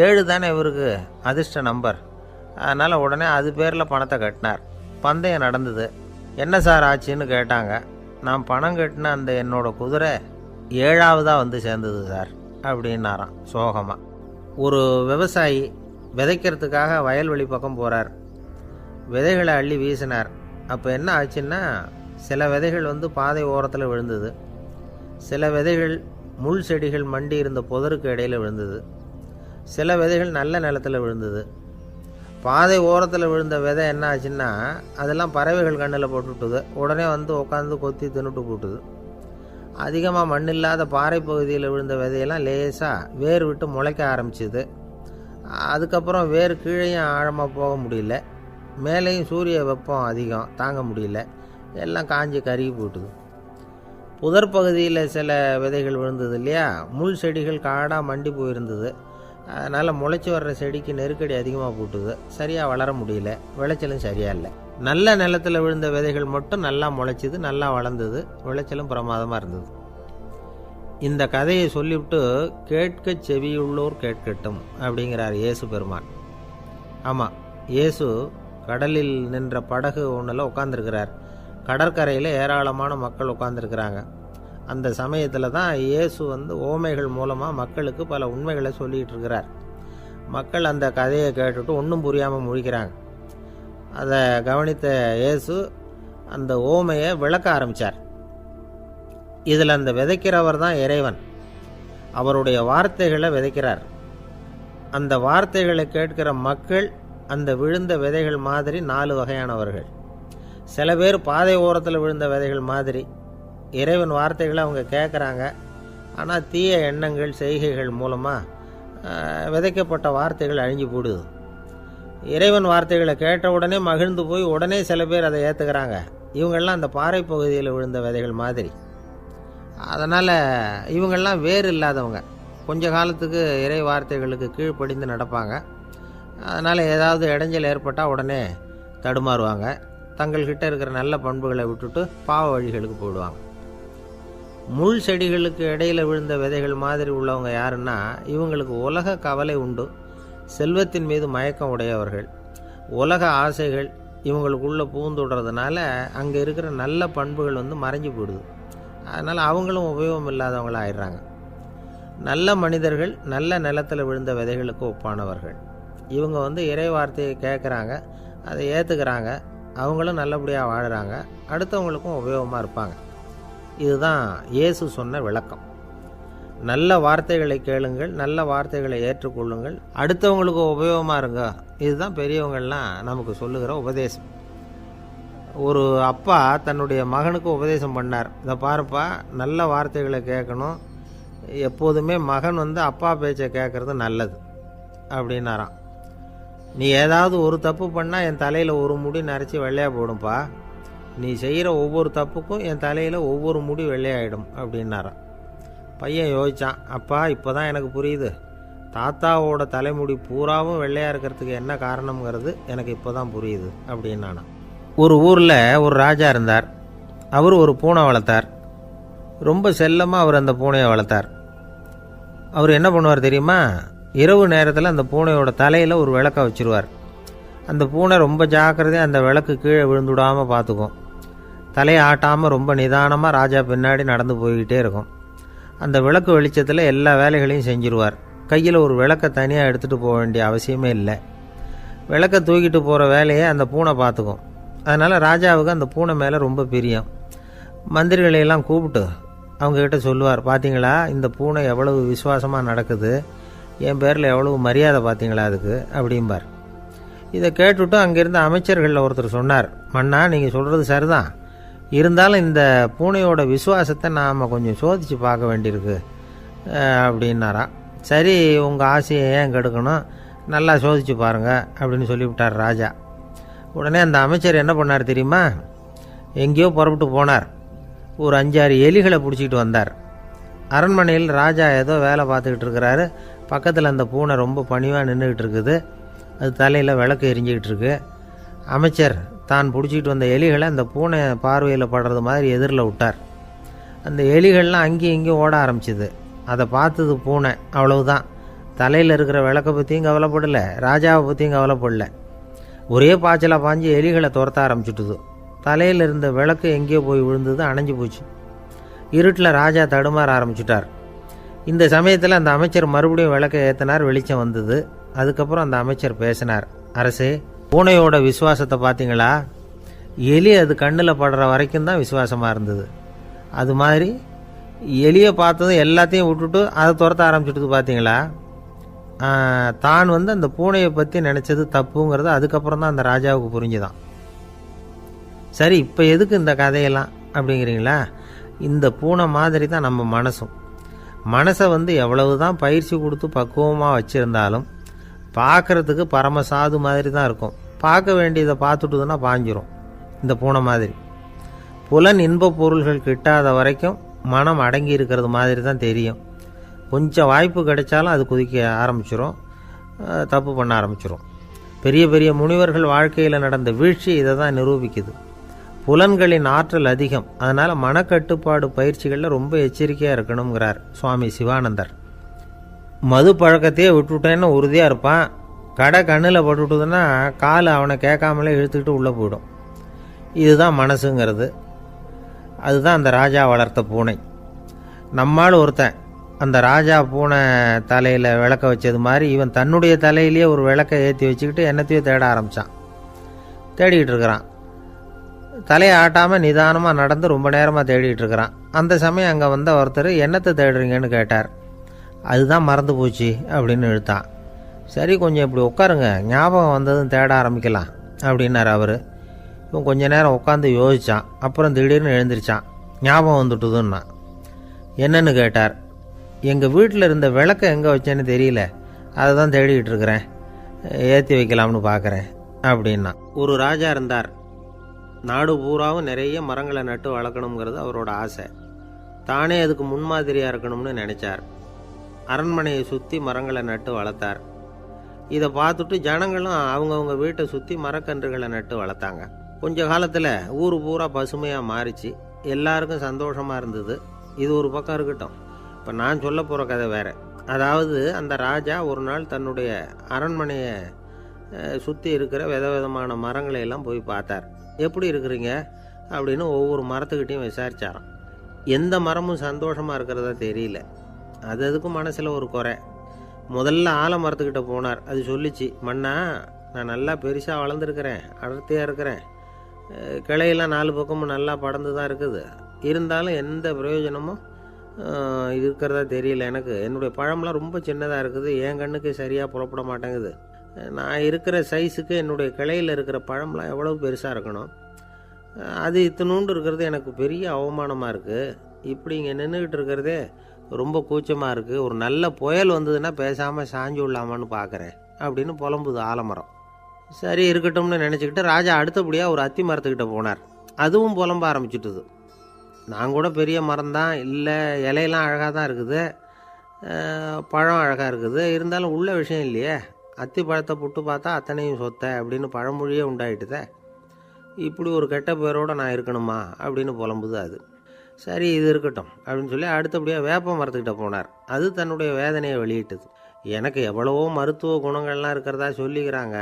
7 தானே இவருக்கு அதிர்ஷ்ட நம்பர். அதனால் உடனே அது பேரில் பணத்தை கட்டினார். பந்தயம் நடந்தது. என்ன சார் ஆச்சுன்னு கேட்டாங்க. நான் பணம் கட்டின அந்த என்னோட குதிரை 7ஆவதாக வந்து சேர்ந்தது சார் அப்படின்னாராம் சோகமாக. ஒரு விவசாயி விதைக்கிறதுக்காக வயல்வெளி பக்கம் போகிறார். விதைகளை அள்ளி வீசினார். அப்போ என்ன ஆச்சுன்னா, சில விதைகள் வந்து பாதை ஓரத்தில் விழுந்தது. சில விதைகள் முள் செடிகள் மண்டி இருந்த புதருக்கு இடையில் விழுந்தது. சில விதைகள் நல்ல நிலத்தில் விழுந்தது. பாதை ஓரத்தில் விழுந்த விதை என்ன ஆச்சுன்னா, அதெல்லாம் பறவைகள் கண்ணில் போட்டுவிட்டுது. உடனே வந்து உட்காந்து கொத்தி தின்னுட்டு போட்டுது. அதிகமாக மண் இல்லாத பாறை பகுதியில் விழுந்த விதையெல்லாம் லேசாக வேர் விட்டு முளைக்க ஆரம்பிச்சிது. அதுக்கப்புறம் வேர் கீழேயும் ஆழமாக போக முடியல, மேலேயும் சூரிய வெப்பம் அதிகம் தாங்க முடியல, எல்லாம் காஞ்சி கருகி போட்டுது. புதர் பகுதியில் சில விதைகள் விழுந்தது இல்லையா, முள் செடிகள் காடாக மண்டி போயிருந்தது. அதனால் முளைச்சி வர்ற செடிக்கு நெருக்கடி அதிகமாக போட்டுது. சரியாக வளர முடியல, விளைச்சலும் சரியாக இல்லை. நல்ல நிலத்தில் விழுந்த விதைகள் மட்டும் நல்லா முளைச்சிது, நல்லா வளர்ந்தது, விளைச்சலும் பிரமாதமாக இருந்தது. இந்த கதையை சொல்லிவிட்டு கேட்க செவியுள்ளோர் கேட்கட்டும் அப்படிங்கிறார் இயேசு பெருமான். ஆமாம், இயேசு கடலில் நின்ற படகு ஒன்றில் உட்காந்துருக்கிறார். கடற்கரையில் ஏராளமான மக்கள் உட்காந்துருக்கிறாங்க. அந்த சமயத்தில் தான் இயேசு வந்து ஓமைகள் மூலமாக மக்களுக்கு பல உண்மைகளை சொல்லிகிட்டு இருக்கிறார். மக்கள் அந்த கதையை கேட்டுட்டு ஒன்றும் புரியாமல் முழிக்கிறாங்க. அதை கவனித்த இயேசு அந்த ஓமையை விளக்க ஆரம்பித்தார். இதில் அந்த விதைக்கிறவர் தான் இறைவன். அவருடைய வார்த்தைகளை விதைக்கிறார். அந்த வார்த்தைகளை கேட்கிற மக்கள் அந்த விழுந்த விதைகள் மாதிரி 4 வகையானவர்கள். சில பேர் பாதை ஓரத்தில் விழுந்த விதைகள் மாதிரி. இறைவன் வார்த்தைகளை அவங்க கேட்குறாங்க, ஆனால் தீய எண்ணங்கள் செய்கைகள் மூலமாக விதைக்கப்பட்ட வார்த்தைகள் அழிஞ்சு போடுது. இறைவன் வார்த்தைகளை கேட்ட உடனே மகிழ்ந்து போய் உடனே சில பேர் அதை ஏற்றுக்கிறாங்க. இவங்கெல்லாம் அந்த பாறை பகுதியில் விழுந்த விதைகள் மாதிரி. அதனால் இவங்கெல்லாம் வேறு இல்லாதவங்க. கொஞ்ச காலத்துக்கு இறை வார்த்தைகளுக்கு கீழ்ப்படிந்து நடப்பாங்க. அதனால் ஏதாவது இடைஞ்சல் ஏற்பட்டால் உடனே தடுமாறுவாங்க. தங்கள்கிட்ட இருக்கிற நல்ல பண்புகளை விட்டுட்டு பாவ வழிகளுக்கு போயிடுவாங்க. முள் செடிகளுக்கு இடையில் விழுந்த விதைகள் மாதிரி உள்ளவங்க யாருன்னா, இவங்களுக்கு உலக கவலை உண்டு, செல்வத்தின் மீது மயக்கம் உடையவர்கள். உலக ஆசைகள் இவங்களுக்குள்ளே பூந்துடுறதுனால அங்கே இருக்கிற நல்ல பண்புகள் மறைஞ்சு போயிடுது. அதனால் அவங்களும் உபயோகம் இல்லாதவங்களாக ஆயிடுறாங்க. நல்ல மனிதர்கள் நல்ல நிலத்தில் விழுந்த விதைகளுக்கு ஒப்பானவர்கள். இவங்க இறை வார்த்தையை கேட்குறாங்க, அதை ஏற்றுக்கிறாங்க, அவங்களும் நல்லபடியாக வாழுறாங்க, அடுத்தவங்களுக்கும் உபயோகமாக இருப்பாங்க. இதுதான் இயேசு சொன்ன விளக்கம். நல்ல வார்த்தைகளை கேளுங்கள், நல்ல வார்த்தைகளை ஏற்றுக்கொள்ளுங்கள், அடுத்தவங்களுக்கு உபயோகமாக இருங்க. இதுதான் பெரியவங்கள்லாம் நமக்கு சொல்லுகிற உபதேசம். ஒரு அப்பா தன்னுடைய மகனுக்கு உபதேசம் பண்ணார். இதை பாருப்பா, நல்ல வார்த்தைகளை கேட்கணும், எப்போதுமே மகன் அப்பா பேச்சை கேட்குறது நல்லது அப்படின்னாராம். நீ ஏதாவது ஒரு தப்பு பண்ணால் என் தலையில் ஒரு முடி நரைச்சி வெள்ளையாக போடும்பா, நீ செய்கிற ஒவ்வொரு தப்புக்கும் என் தலையில் ஒவ்வொரு முடி வெள்ளையாயிடும் அப்படின்னாராம். பையன் யோசித்தான், அப்பா இப்போ தான் எனக்கு புரியுது, தாத்தாவோட தலைமுடி பூராவும் வெள்ளையாக இருக்கிறதுக்கு என்ன காரணம்ங்கிறது எனக்கு இப்போ தான் புரியுது அப்படின்னானா. ஒரு ஊரில் ஒரு ராஜா இருந்தார். அவர் ஒரு பூனை வளர்த்தார். ரொம்ப செல்லமாக அவர் அந்த பூனையை வளர்த்தார். அவர் என்ன பண்ணுவார் தெரியுமா? இரவு நேரத்தில் அந்த பூனையோட தலையில் ஒரு விளக்கை வச்சுருவார். அந்த பூனை ரொம்ப ஜாக்கிரதையாக அந்த விளக்கு கீழே விழுந்துடாமல் பார்த்துக்கும். தலையை ஆட்டாமல் ரொம்ப நிதானமாக ராஜா பின்னாடி நடந்து போய்கிட்டே இருக்கும். அந்த விளக்கு வெளிச்சத்தில் எல்லா வேலைகளையும் செஞ்சுருவார். கையில் ஒரு விளக்கை தனியாக எடுத்துகிட்டு போக வேண்டிய அவசியமே இல்லை. விளக்கை தூக்கிட்டு போகிற வேலையை அந்த பூனை பார்த்துக்கும். அதனால் ராஜாவுக்கு அந்த பூனை மேலே ரொம்ப பிரியம். மந்திரிகளையெல்லாம் கூப்பிட்டு அவங்கக்கிட்ட சொல்லுவார், பார்த்தீங்களா இந்த பூனை எவ்வளவு விசுவாசமாக நடக்குது, என் பேரில் எவ்வளவு மரியாதை பார்த்தீங்களா அதுக்கு அப்படிம்பார். இதை கேட்டுவிட்டு அங்கேருந்து அமைச்சர்களில் ஒருத்தர் சொன்னார், மன்னா நீங்கள் சொல்கிறது சரிதான், இருந்தாலும் இந்த பூனையோட விசுவாசத்தை நாம் கொஞ்சம் சோதித்து பார்க்க வேண்டியிருக்கு அப்படின்னாராம். சரி, உங்கள் ஆசையை ஏன் கெடுக்கணும், நல்லா சோதித்து பாருங்கள் அப்படின்னு சொல்லிவிட்டார் ராஜா. உடனே அந்த அமைச்சர் என்ன பண்ணார் தெரியுமா? எங்கேயோ புறப்பட்டு போனார். ஒரு 5-6 எலிகளை பிடிச்சிக்கிட்டு வந்தார். அரண்மனையில் ராஜா ஏதோ வேலை பார்த்துக்கிட்டு இருக்கிறாரு. பக்கத்தில் அந்த பூனை ரொம்ப பணிவாக நின்றுக்கிட்டு இருக்குது. அது தலையில் விளக்கு எரிஞ்சிக்கிட்டு இருக்கு. அமைச்சர் தான் பிடிச்சிக்கிட்டு வந்த எலிகளை அந்த பூனை பார்வையில் படுறது மாதிரி எதிரில் விட்டார். அந்த எலிகள்லாம் அங்கேயும் இங்கேயும் ஓட ஆரம்பிச்சிது. அதை பார்த்தது பூனை, அவ்வளவுதான். தலையில் இருக்கிற விளக்கை பற்றியும் கவலைப்படலை, ராஜாவை பற்றியும் கவலைப்படலை. ஒரே பாய்ச்சலாக பாஞ்சு எலிகளை துரத்த ஆரம்பிச்சுட்டுது. தலையில் இருந்த விளக்கு எங்கேயோ போய் விழுந்தது, அணைஞ்சு போச்சு. இருட்டில் ராஜா தடுமாற ஆரம்பிச்சுட்டார். இந்த சமயத்தில் அந்த அமைச்சர் மறுபடியும் விளக்கை ஏற்றினார். வெளிச்சம் வந்தது. அதுக்கப்புறம் அந்த அமைச்சர் பேசினார், அரசே, பூனையோட விசுவாசத்தை பார்த்தீங்களா? எலி அது கண்ணில் படுற வரைக்கும் தான் விசுவாசமாக இருந்தது. அது மாதிரி எலியை பார்த்ததும் எல்லாத்தையும் விட்டுட்டு அதை துரத்த ஆரம்பிச்சுட்டு பார்த்தீங்களா? தான் அந்த பூனையை பற்றி நினச்சது தப்புங்கிறது அதுக்கப்புறம் தான் அந்த ராஜாவுக்கு புரிஞ்சுதான். சரி, இப்போ எதுக்கு இந்த கதையெல்லாம் அப்படிங்கிறீங்களா? இந்த பூனை மாதிரி தான் நம்ம மனசும். மனசை எவ்வளவு தான் பயிற்சி கொடுத்து பக்குவமாக வச்சுருந்தாலும் பார்க்குறதுக்கு பரமசாது மாதிரி தான் இருக்கும். பார்க்க வேண்டியதை பார்த்துட்டுதுன்னா பாஞ்சிரும். இந்த பூனை மாதிரி புலன் இன்ப பொருள்கள் கிட்டாத வரைக்கும் மனம் அடங்கி இருக்கிறது மாதிரி தான் தெரியும். கொஞ்சம் வாய்ப்பு கிடைச்சாலும் அது குதிக்க ஆரம்பிச்சிடும், தப்பு பண்ண ஆரம்பிச்சிடும். பெரிய பெரிய முனிவர்கள் வாழ்க்கையில் நடந்த வீழ்ச்சி இதை தான் நிரூபிக்குது. புலன்களின் ஆற்றல் அதிகம். அதனால் மனக்கட்டுப்பாடு பயிற்சிகளில் ரொம்ப எச்சரிக்கையாக இருக்கணுங்கிறார் சுவாமி சிவானந்தர். மது பழக்கத்தையே விட்டுவிட்டேன்னு உறுதியாக இருப்பான். கடை கண்ணில் பட்டுவிட்டுதுன்னா கால் அவனை கேட்காமலே இழுத்துக்கிட்டு உள்ளே போயிடும். இதுதான் மனசுங்கிறது. அதுதான் அந்த ராஜா வளர்த்த பூனை. நம்மால் ஒருத்தன் அந்த ராஜா பூனை தலையில் விளக்க வச்சது மாதிரி இவன் தன்னுடைய தலையிலேயே ஒரு விளக்கை ஏற்றி வச்சுக்கிட்டு என்னத்தையோ தேட ஆரம்பித்தான். தேடிக்கிட்டு இருக்கிறான். தலையை ஆட்டாமல் நிதானமாக நடந்து ரொம்ப நேரமாக தேடிகிட்டு இருக்கிறான். அந்த சமயம் அங்கே வந்த ஒருத்தர் என்னத்தை தேடுறீங்கன்னு கேட்டார். அதுதான் மறந்து போச்சு அப்படின்னு இழுத்தான். சரி, கொஞ்சம் இப்படி உட்காருங்க, ஞாபகம் வந்ததும் தேட ஆரம்பிக்கலாம் அப்படின்னார் அவர். இவன் கொஞ்ச நேரம் உட்காந்து யோசித்தான். அப்புறம் திடீர்னு எழுந்திரிச்சான். ஞாபகம் வந்துட்டுதுன்னா. என்னன்னு கேட்டார். எங்கள் வீட்டில் இருந்த விளக்கை எங்கே வச்சேன்னு தெரியல, அதை தான் தேடிக்கிட்டு இருக்கிறேன், ஏற்றி வைக்கலாம்னு பார்க்குறேன் அப்படின்னா. ஒரு ராஜா இருந்தார். நாடு பூராவும் நிறைய மரங்களை நட்டு வளர்க்கணுங்கிறது அவரோட ஆசை. தானே அதுக்கு முன்மாதிரியாக இருக்கணும்னு நினச்சார். அரண்மனையை சுற்றி மரங்களை நட்டு வளர்த்தார். இதை பார்த்துட்டு ஜனங்களும் அவங்கவுங்க வீட்டை சுற்றி மரக்கன்றுகளை நட்டு வளர்த்தாங்க. கொஞ்ச காலத்தில் ஊர் பூரா பசுமையாக மாறிச்சு. எல்லாருக்கும் சந்தோஷமாக இருந்தது. இது ஒரு பக்கம் இருக்கட்டும். இப்போ நான் சொல்ல போகிற கதை வேறு. அதாவது, அந்த ராஜா ஒரு நாள் தன்னுடைய அரண்மனையை சுற்றி இருக்கிற விதவிதமான மரங்களை எல்லாம் போய் பார்த்தார். எப்படி இருக்கிறீங்க அப்படின்னு ஒவ்வொரு மரத்துக்கிட்டையும் விசாரித்தாராம். எந்த மரமும் சந்தோஷமாக இருக்கிறதா தெரியல. அதுக்கும் மனசில் ஒரு குறை. முதல்ல ஆலமரத்துக்கிட்ட போனார். அது சொல்லிச்சு, மண்ணா, நான் நல்லா பெருசாக வளர்ந்துருக்கிறேன், அடர்த்தியாக இருக்கிறேன், கிளையெல்லாம் 4 பக்கமும் நல்லா படர்ந்து தான் இருக்குது, இருந்தாலும் எந்த பிரயோஜனமும் இருக்கிறதா தெரியல எனக்கு. என்னுடைய பழம்லாம் ரொம்ப சின்னதாக இருக்குது, என் கண்ணுக்கு சரியாக புறப்பட மாட்டேங்குது. நான் இருக்கிற சைஸுக்கு என்னுடைய கிளையில் இருக்கிற பழம்லாம் எவ்வளோ பெருசாக இருக்கணும், அது இத்தினூண்டு இருக்கிறது எனக்கு பெரிய அவமானமாக இருக்குது. இப்படி இங்கே நின்றுக்கிட்டு இருக்கிறதே ரொம்ப கூச்சமாக இருக்குது. ஒரு நல்ல புயல் வந்ததுன்னா பேசாமல் சாஞ்சு விடலாமான்னு பார்க்குறேன் அப்படின்னு புலம்புது ஆலமரம். சரி, இருக்கட்டும்னு நினச்சிக்கிட்டு ராஜா அடுத்தபடியாக ஒரு அத்தி மரத்துக்கிட்ட போனார். அதுவும் புலம்ப ஆரம்பிச்சுட்டுது. நான் கூட பெரிய மரம் தான், இல்லை இலையெல்லாம் அழகாக தான் இருக்குது, பழம் அழகாக இருக்குது, இருந்தாலும் உள்ள விஷயம் இல்லையே, அத்தி பழத்தை புட்டு பார்த்தா அத்தனையும் சொத்தை அப்படின்னு பழமொழியே உண்டாயிட்டுதே, இப்படி ஒரு கெட்ட பேரோடு நான் இருக்கணுமா அப்படின்னு புலம்புது அது. சரி, இது இருக்கட்டும் அப்படின்னு சொல்லி அடுத்தபடியாக வேப்ப மரத்துக்கிட்ட போனார். அது தன்னுடைய வேதனையை வெளியிட்டது. எனக்கு எவ்வளவோ மருத்துவ குணங்கள்லாம் இருக்கிறதா சொல்லிக்கிறாங்க,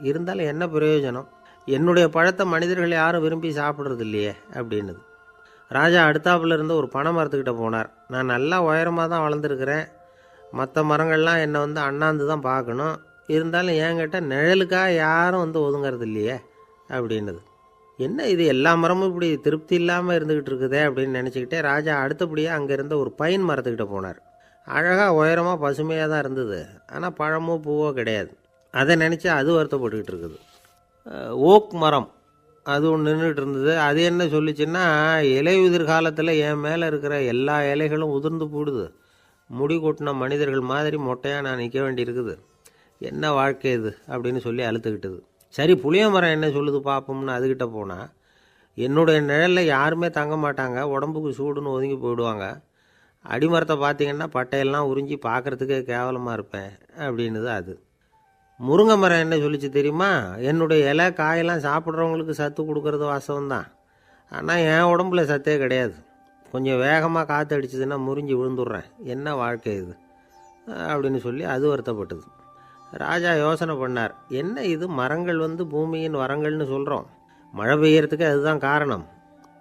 இருந்தாலும் என்ன பிரயோஜனம், என்னுடைய பழத்தை மனிதர்கள் யாரும் விரும்பி சாப்பிட்றது இல்லையே அப்படின்னுது. ராஜா அடுத்தாப்புல இருந்து ஒரு பனை மரத்துக்கிட்ட போனார். நான் நல்லா உயரமாக தான் வளர்ந்துருக்கிறேன், மற்ற மரங்கள்லாம் என்னை அண்ணாந்து தான் பார்க்கணும், இருந்தாலும் என்கிட்ட நிழலுக்காக யாரும் ஒதுங்கிறது இல்லையே அப்படின்னுது. என்ன இது, எல்லா மரமும் இப்படி திருப்தி இல்லாமல் இருந்துக்கிட்டு இருக்குதே அப்படின்னு நினச்சிக்கிட்டே ராஜா அடுத்தபடியாக அங்கே இருந்த ஒரு பைன் மரத்துக்கிட்ட போனார். அழகாக உயரமாக பசுமையாக தான் இருந்தது, ஆனால் பழமோ பூவோ கிடையாது. அதை நினச்சி அது வருத்தப்பட்டுக்கிட்டு இருக்குது. ஓக் மரம் அது ஒன்று நின்றுட்டு இருந்தது. அது என்ன சொல்லிச்சுன்னா, இலை உதிர் காலத்தில் என் மேலே இருக்கிற எல்லா இலைகளும் உதிர்ந்து போடுது, முடி கொட்டின மனிதர்கள் மாதிரி மொட்டையாக நான் நிற்க வேண்டியிருக்குது, என்ன வாழ்க்கை இது அப்படின்னு சொல்லி அழுத்துக்கிட்டது. சரி, புளிய மரம் என்ன சொல்லுது பார்ப்போம்னு அதுக்கிட்ட போனால், என்னுடைய நிழலில் யாருமே தங்க மாட்டாங்க, உடம்புக்கு சூடுன்னு ஒதுங்கி போயிடுவாங்க, அடிமரத்தை பார்த்திங்கன்னா பட்டையெல்லாம் உறிஞ்சி பார்க்குறதுக்கே கேவலமாக இருப்பேன் அப்படின்னுது அது. முருங்கை மரம் என்ன சொல்லிச்சு தெரியுமா, என்னுடைய இலை காயெல்லாம் சாப்பிட்றவங்களுக்கு சத்து கொடுக்கறது வாசம்தான், ஆனால் என் உடம்புல சத்தே கிடையாது, கொஞ்சம் வேகமாக காற்று அடிச்சதுன்னா முறிஞ்சி விழுந்துடுறேன், என்ன வாழ்க்கை இது அப்படின்னு சொல்லி அது வருத்தப்பட்டது. ராஜா யோசனை பண்ணார். என்ன இது, மரங்கள் பூமியின் வரங்கள்னு சொல்கிறோம், மழை பெய்யறதுக்கு அதுதான் காரணம்,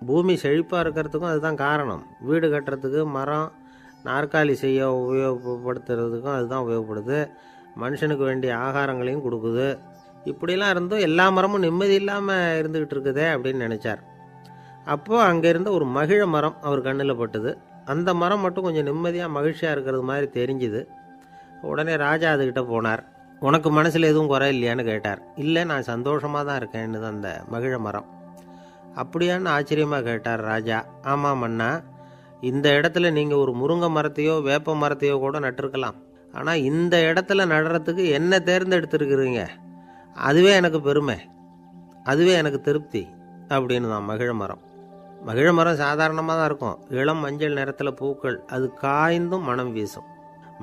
பூமி செழிப்பாக இருக்கிறதுக்கும் அதுதான் காரணம், வீடு கட்டுறதுக்கு மரம், நாற்காலி செய்ய உபயோகப்படுத்துறதுக்கும் அதுதான் உபயோகப்படுது, மனுஷனுக்கு வேண்டிய ஆகாரங்களையும் கொடுக்குது, இப்படிலாம் இருந்தும் எல்லா மரமும் நிம்மதி இல்லாமல் இருந்துக்கிட்டு இருக்குதே அப்படின்னு நினச்சார். அப்போது அங்கே இருந்த ஒரு மகிழ மரம் அவர் கண்ணில் பட்டுது. அந்த மரம் மட்டும் கொஞ்சம் நிம்மதியாக மகிழ்ச்சியாக இருக்கிறது மாதிரி தெரிஞ்சுது. உடனே ராஜா அதுக்கிட்ட போனார். உனக்கு மனசில் எதுவும் குறை இல்லையான்னு கேட்டார். இல்லை, நான் சந்தோஷமாக தான் இருக்கேன்னு அந்த மகிழ மரம். அப்படியான்னு ஆச்சரியமாக கேட்டார் ராஜா. ஆமாம் மன்னா, இந்த இடத்துல நீங்கள் ஒரு முருங்கை மரத்தையோ வேப்ப மரத்தையோ கூட நட்டிருக்கலாம், ஆனால் இந்த இடத்துல நடுறதுக்கு என்ன தேர்ந்தெடுத்துருக்குறீங்க, அதுவே எனக்கு பெருமை, அதுவே எனக்கு திருப்தி அப்படின்னு தான் மகிழ மரம். மகிழ மரம் சாதாரணமாக தான் இருக்கும், இளம் மஞ்சள் நிறத்தில் பூக்கள், அது காய்ந்தும் மனம் வீசும்.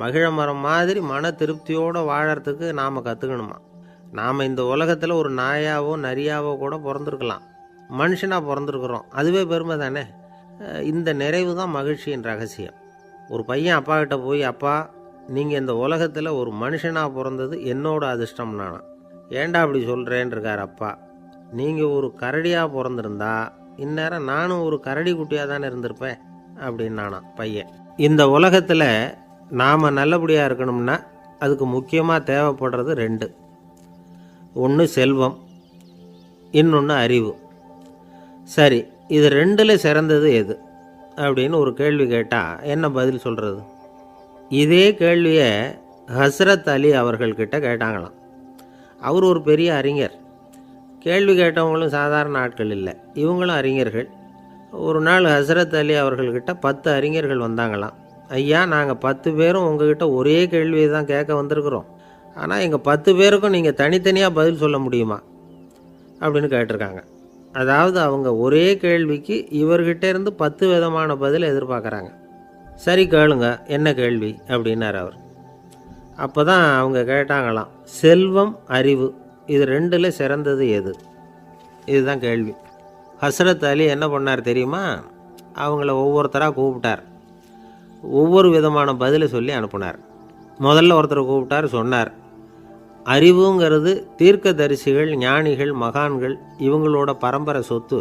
மகிழ மரம் மாதிரி மன திருப்தியோடு வாழறதுக்கு நாம் கற்றுக்கணுமா. நாம் இந்த உலகத்தில் ஒரு நாயாவோ நரியாவோ கூட பிறந்திருக்கலாம், மனுஷனாக பிறந்திருக்கிறோம், அதுவே பெருமை தானே. இந்த நிறைவு தான் மகிழ்ச்சியின் ரகசியம். ஒரு பையன் அப்பா கிட்ட போய், அப்பா, நீங்கள் இந்த உலகத்தில் ஒரு மனுஷனாக பிறந்தது என்னோட அதிர்ஷ்டம் நானா. ஏண்டா அப்படி சொல்கிறேன்னு இருக்கார் அப்பா. நீங்கள் ஒரு கரடியாக பிறந்திருந்தா இந்நேரம் நானும் ஒரு கரடி குட்டியாக தானே இருந்திருப்பேன் அப்படின்னு நானா பையன். இந்த உலகத்தில் நாம் நல்லபடியாக இருக்கணும்னா அதுக்கு முக்கியமாக தேவைப்படுறது 2. ஒன்று செல்வம், இன்னொன்று அறிவு. சரி, இது 2ல் சிறந்தது எது? அப்படின்னு ஒரு கேள்வி கேட்டால் என்ன பதில் சொல்கிறது? இதே கேள்வியை ஹஸ்ரத் அலி அவர்கள்கிட்ட கேட்டாங்களாம். அவர் ஒரு பெரிய அறிஞர். கேள்வி கேட்டவங்களும் சாதாரண ஆட்கள் இல்லை, இவங்களும் அறிஞர்கள். ஒரு நாள் ஹஸ்ரத் அலி அவர்கள்கிட்ட 10 அறிஞர்கள் வந்தாங்களாம். ஐயா, நாங்கள் 10 பேரும் உங்ககிட்ட ஒரே கேள்வியை தான் கேட்க வந்திருக்கிறோம். ஆனால் எங்கள் 10 பேருக்கும் நீங்கள் தனித்தனியாக பதில் சொல்ல முடியுமா அப்படின்னு கேட்டிருக்காங்க. அதாவது அவங்க ஒரே கேள்விக்கு இவர்கிட்ட இருந்து 10 விதமான பதில் எதிர்பார்க்குறாங்க. சரி கேளுங்க, என்ன கேள்வி அப்படின்னார் அவர். அப்போ தான் அவங்க கேட்டாங்களாம், செல்வம் அறிவு இது 2ல் சிறந்தது எது? இதுதான் கேள்வி. ஹஸ்ரத் அலி என்ன பண்ணார் தெரியுமா? அவங்கள ஒவ்வொருத்தராக கூப்பிட்டார். ஒவ்வொரு விதமான பதிலை சொல்லி அனுப்புனார். முதல்ல ஒருத்தரை கூப்பிட்டார், சொன்னார், அறிவுங்கிறது தீர்க்கதரிசிகள், ஞானிகள், மகான்கள் இவங்களோட பரம்பரை சொத்து.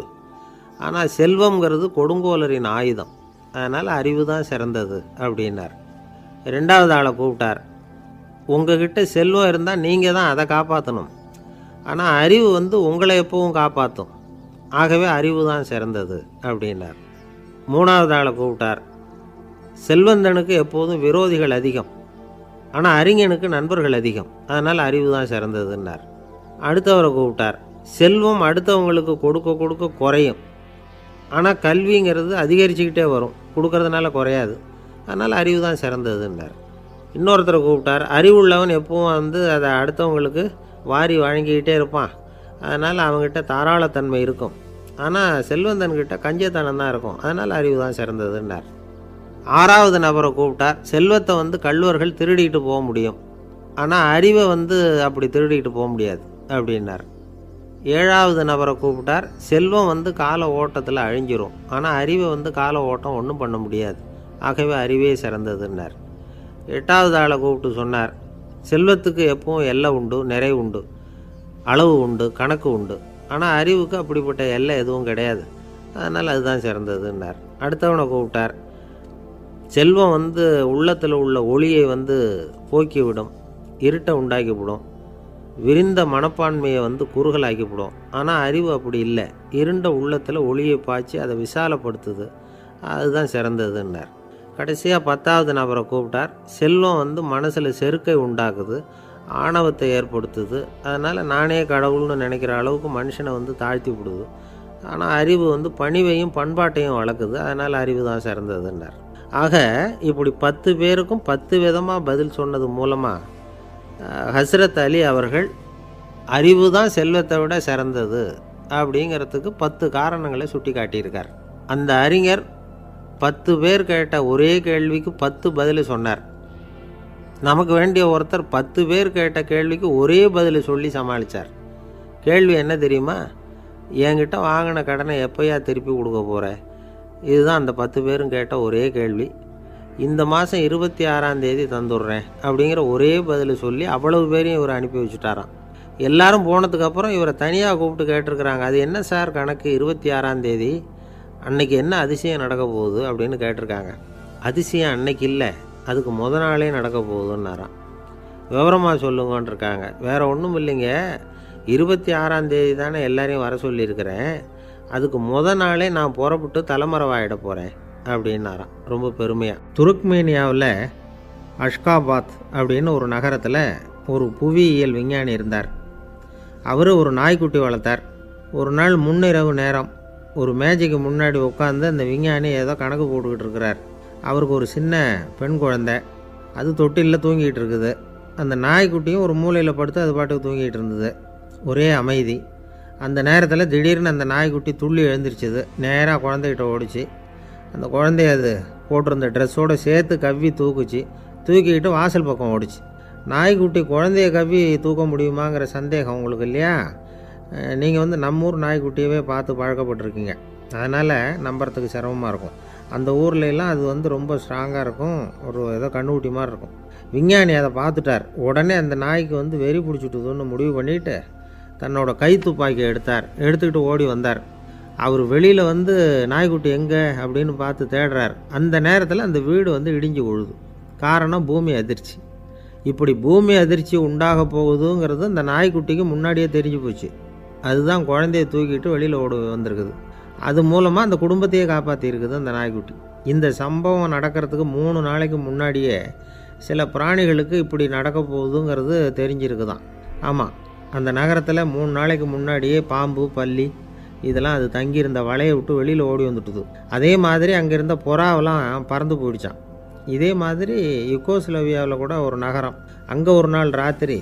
ஆனால் செல்வங்கிறது கொடுங்கோலரின் ஆயுதம். அதனால் அறிவு தான் சிறந்தது அப்படின்னார். 2வது ஆளை கூப்பிட்டார். உங்ககிட்ட செல்வம் இருந்தால் நீங்கள் தான் அதை காப்பாற்றணும். ஆனால் அறிவு உங்களை எப்பவும் காப்பாற்றும். ஆகவே அறிவு தான் சிறந்தது அப்படின்னார். 3வது ஆளை கூப்பிட்டார். செல்வந்தனுக்கு எப்போதும் விரோதிகள் அதிகம், ஆனால் அறிஞனுக்கு நண்பர்கள் அதிகம். அதனால் அறிவு தான் சிறந்ததுன்னார். அடுத்தவரை கூப்பிட்டார். செல்வம் அடுத்தவங்களுக்கு கொடுக்க கொடுக்க குறையும், ஆனால் கல்விங்கிறது அதிகரிச்சுக்கிட்டே வரும், கொடுக்கறதுனால குறையாது. அதனால் அறிவு தான் சிறந்ததுன்னார். இன்னொருத்தரை கூப்பிட்டார். அறிவுள்ளவன் எப்பவும் அதை அடுத்தவங்களுக்கு வாரி வழங்கிக்கிட்டே இருப்பான். அதனால் அவங்ககிட்ட தாராளத்தன்மை இருக்கும். ஆனால் செல்வந்தன்கிட்ட கஞ்சத்தனம் தான் இருக்கும். அதனால் அறிவு தான் சிறந்ததுன்னார். 6வது நபரை கூப்பிட்டார். செல்வத்தை கள்வர்கள் திருடிட்டு போக முடியும், ஆனால் அறிவை அப்படி திருடிட்டு போக முடியாது அப்படின்னார். 7வது நபரை கூப்பிட்டார். செல்வம் கால ஓட்டத்தில் அழிஞ்சிரும், ஆனால் அறிவை கால ஓட்டம் ஒன்றும் பண்ண முடியாது. ஆகவே அறிவே சிறந்ததுன்னார். 8வது ஆளை கூப்பிட்டு சொன்னார், செல்வத்துக்கு எப்பவும் எல்லை உண்டு, நிறை உண்டு, அளவு உண்டு, கணக்கு உண்டு. ஆனால் அறிவுக்கு அப்படிப்பட்ட எல்லை எதுவும் கிடையாது. அதனால் அதுதான் சிறந்ததுன்னார். அடுத்தவனை கூப்பிட்டார். செல்வம் உள்ளத்தில் உள்ள ஒளியை போக்கிவிடும், இருட்டை உண்டாக்கிவிடும், விரிந்த மனப்பான்மையை குறுகலாக்கிவிடும். ஆனால் அறிவு அப்படி இல்லை, இருண்ட உள்ளத்தில் ஒளியை பாய்ச்சி அதை விசாலப்படுத்துது. அதுதான் சிறந்ததுன்னார். கடைசியாக 10வது நபரை கூப்பிட்டார். செல்வம் மனசில் செருக்கை உண்டாக்குது, ஆணவத்தை ஏற்படுத்துது. அதனால் நானே கடவுள்னு நினைக்கிற அளவுக்கு மனுஷனை தாழ்த்தி விடுது. ஆனால் அறிவு பணிவையும் பண்பாட்டையும் வளர்க்குது. அதனால் அறிவு தான் சிறந்ததுன்னார். ஆக இப்படி 10 பேருக்கும் 10 விதமாக பதில் சொன்னது மூலமாக ஹஸ்ரத் அலி அவர்கள் அறிவு தான் செல்வத்தை விட சிறந்தது அப்படிங்கிறதுக்கு 10 காரணங்களை சுட்டி காட்டியிருக்கார். அந்த அறிஞர் 10 பேர் கேட்ட ஒரே கேள்விக்கு 10 பதில் சொன்னார். நமக்கு வேண்டிய ஒருத்தர் 10 பேர் கேட்ட கேள்விக்கு ஒரே பதில் சொல்லி சமாளித்தார். கேள்வி என்ன தெரியுமா? என்கிட்ட வாங்கின கடனை எப்போயா திருப்பி கொடுக்க போகிற? இதுதான் அந்த 10 பேரும் கேட்ட ஒரே கேள்வி. இந்த மாதம் 26ஆம் தேதி தந்துடுறேன் அப்படிங்கிற ஒரே பதில் சொல்லி அவ்வளவு பேரையும் இவர் அனுப்பி வச்சுட்டாராம். எல்லாரும் போனதுக்கப்புறம் இவரை தனியாக கூப்பிட்டு கேட்டிருக்கிறாங்க. அது என்ன சார் கணக்கு, 26ஆம் தேதி அன்னைக்கு என்ன அதிசயம் நடக்க போகுது அப்படின்னு கேட்டிருக்காங்க. அதிசயம் அன்னைக்கு இல்லை, அதுக்கு நாளே நடக்க போகுதுன்னாராம். விவரமாக சொல்லுங்கன்னு இருக்காங்க. வேறு ஒன்றும் இல்லைங்க, 26ஆம் தேதி தானே எல்லாரையும் வர சொல்லியிருக்கிறேன், அதுக்கு நாளே நான் புறப்பட்டு தலைமறைவாயிட போகிறேன் அப்படின்னாராம் ரொம்ப பெருமையாக. துருக்மேனியாவில் அஷ்காபாத் அப்படின்னு ஒரு நகரத்தில் ஒரு புவியியல் விஞ்ஞானி இருந்தார். அவர் ஒரு நாய்க்குட்டி வளர்த்தார். ஒரு நாள் முன்னிரவு நேரம் ஒரு மேஜைக்கு முன்னாடி உட்காந்து அந்த விஞ்ஞானி ஏதோ கணக்கு போட்டுக்கிட்டு இருக்கிறார். அவருக்கு ஒரு சின்ன பெண் குழந்தை, அது தொட்டிலில் தூங்கிட்டு இருக்குது. அந்த நாய்க்குட்டியும் ஒரு மூலையில் படுத்து அது பாட்டுக்கு தூங்கிட்டு இருந்தது. ஒரே அமைதி. அந்த நேரத்தில் திடீர்னு அந்த நாய்க்குட்டி துள்ளி எழுந்திரிச்சிது. நேராக குழந்தைகிட்ட ஓடிச்சு. அந்த குழந்தைய அது போட்டிருந்த ட்ரெஸ்ஸோடு சேர்த்து கவ்வி தூக்கிக்கிட்டு வாசல் பக்கம் ஓடிச்சு. நாய்க்குட்டி குழந்தைய கவ்வி தூக்க முடியுமாங்கிற சந்தேகம் உங்களுக்கு இல்லையா? நீங்கள் நம்ம ஊர் நாய்க்குட்டியவே பார்த்து பழக்கப்பட்டிருக்கீங்க, அதனால் நம்புறதுக்கு சிரமமாக இருக்கும். அந்த ஊர்லெலாம் அது ரொம்ப ஸ்ட்ராங்காக இருக்கும், ஒரு ஏதோ கண்ணுக்குட்டி மாதிரி இருக்கும். விஞ்ஞானி அதை பார்த்துட்டார். உடனே அந்த நாய்க்கு வெறி பிடிச்சிட்டுதுன்னு முடிவு பண்ணிவிட்டு தன்னோட கை துப்பாக்கி எடுத்துக்கிட்டு ஓடி வந்தார். அவர் வெளியில் நாய்க்குட்டி எங்கே அப்படின்னு பார்த்து தேடுறார். அந்த நேரத்தில் அந்த வீடு இடிஞ்சு விழுது. காரணம் பூமி அதிர்ச்சி. இப்படி பூமி அதிர்ச்சி உண்டாக போகுதுங்கிறது அந்த நாய்க்குட்டிக்கு முன்னாடியே தெரிஞ்சு போச்சு. அதுதான் குழந்தைய தூக்கிட்டு வெளியில் ஓடி வந்திருக்குது. அது மூலமாக அந்த குடும்பத்தையே காப்பாற்றியிருக்குது அந்த நாய்க்குட்டி. இந்த சம்பவம் நடக்கிறதுக்கு 3 நாளைக்கு முன்னாடியே சில பிராணிகளுக்கு இப்படி நடக்க போகுதுங்கிறது தெரிஞ்சிருக்குதான். ஆமாம், அந்த நகரத்தில் 3 நாளைக்கு முன்னாடியே பாம்பு, பல்லி இதெல்லாம் அது தங்கியிருந்த வலையை விட்டு வெளியில் ஓடி வந்துட்டுது. அதே மாதிரி அங்கே இருந்த புறாவெல்லாம் பறந்து போயிடுச்சான். இதே மாதிரி யுகோஸ்லோவியாவில் கூட ஒரு நகரம், அங்கே ஒரு நாள் ராத்திரி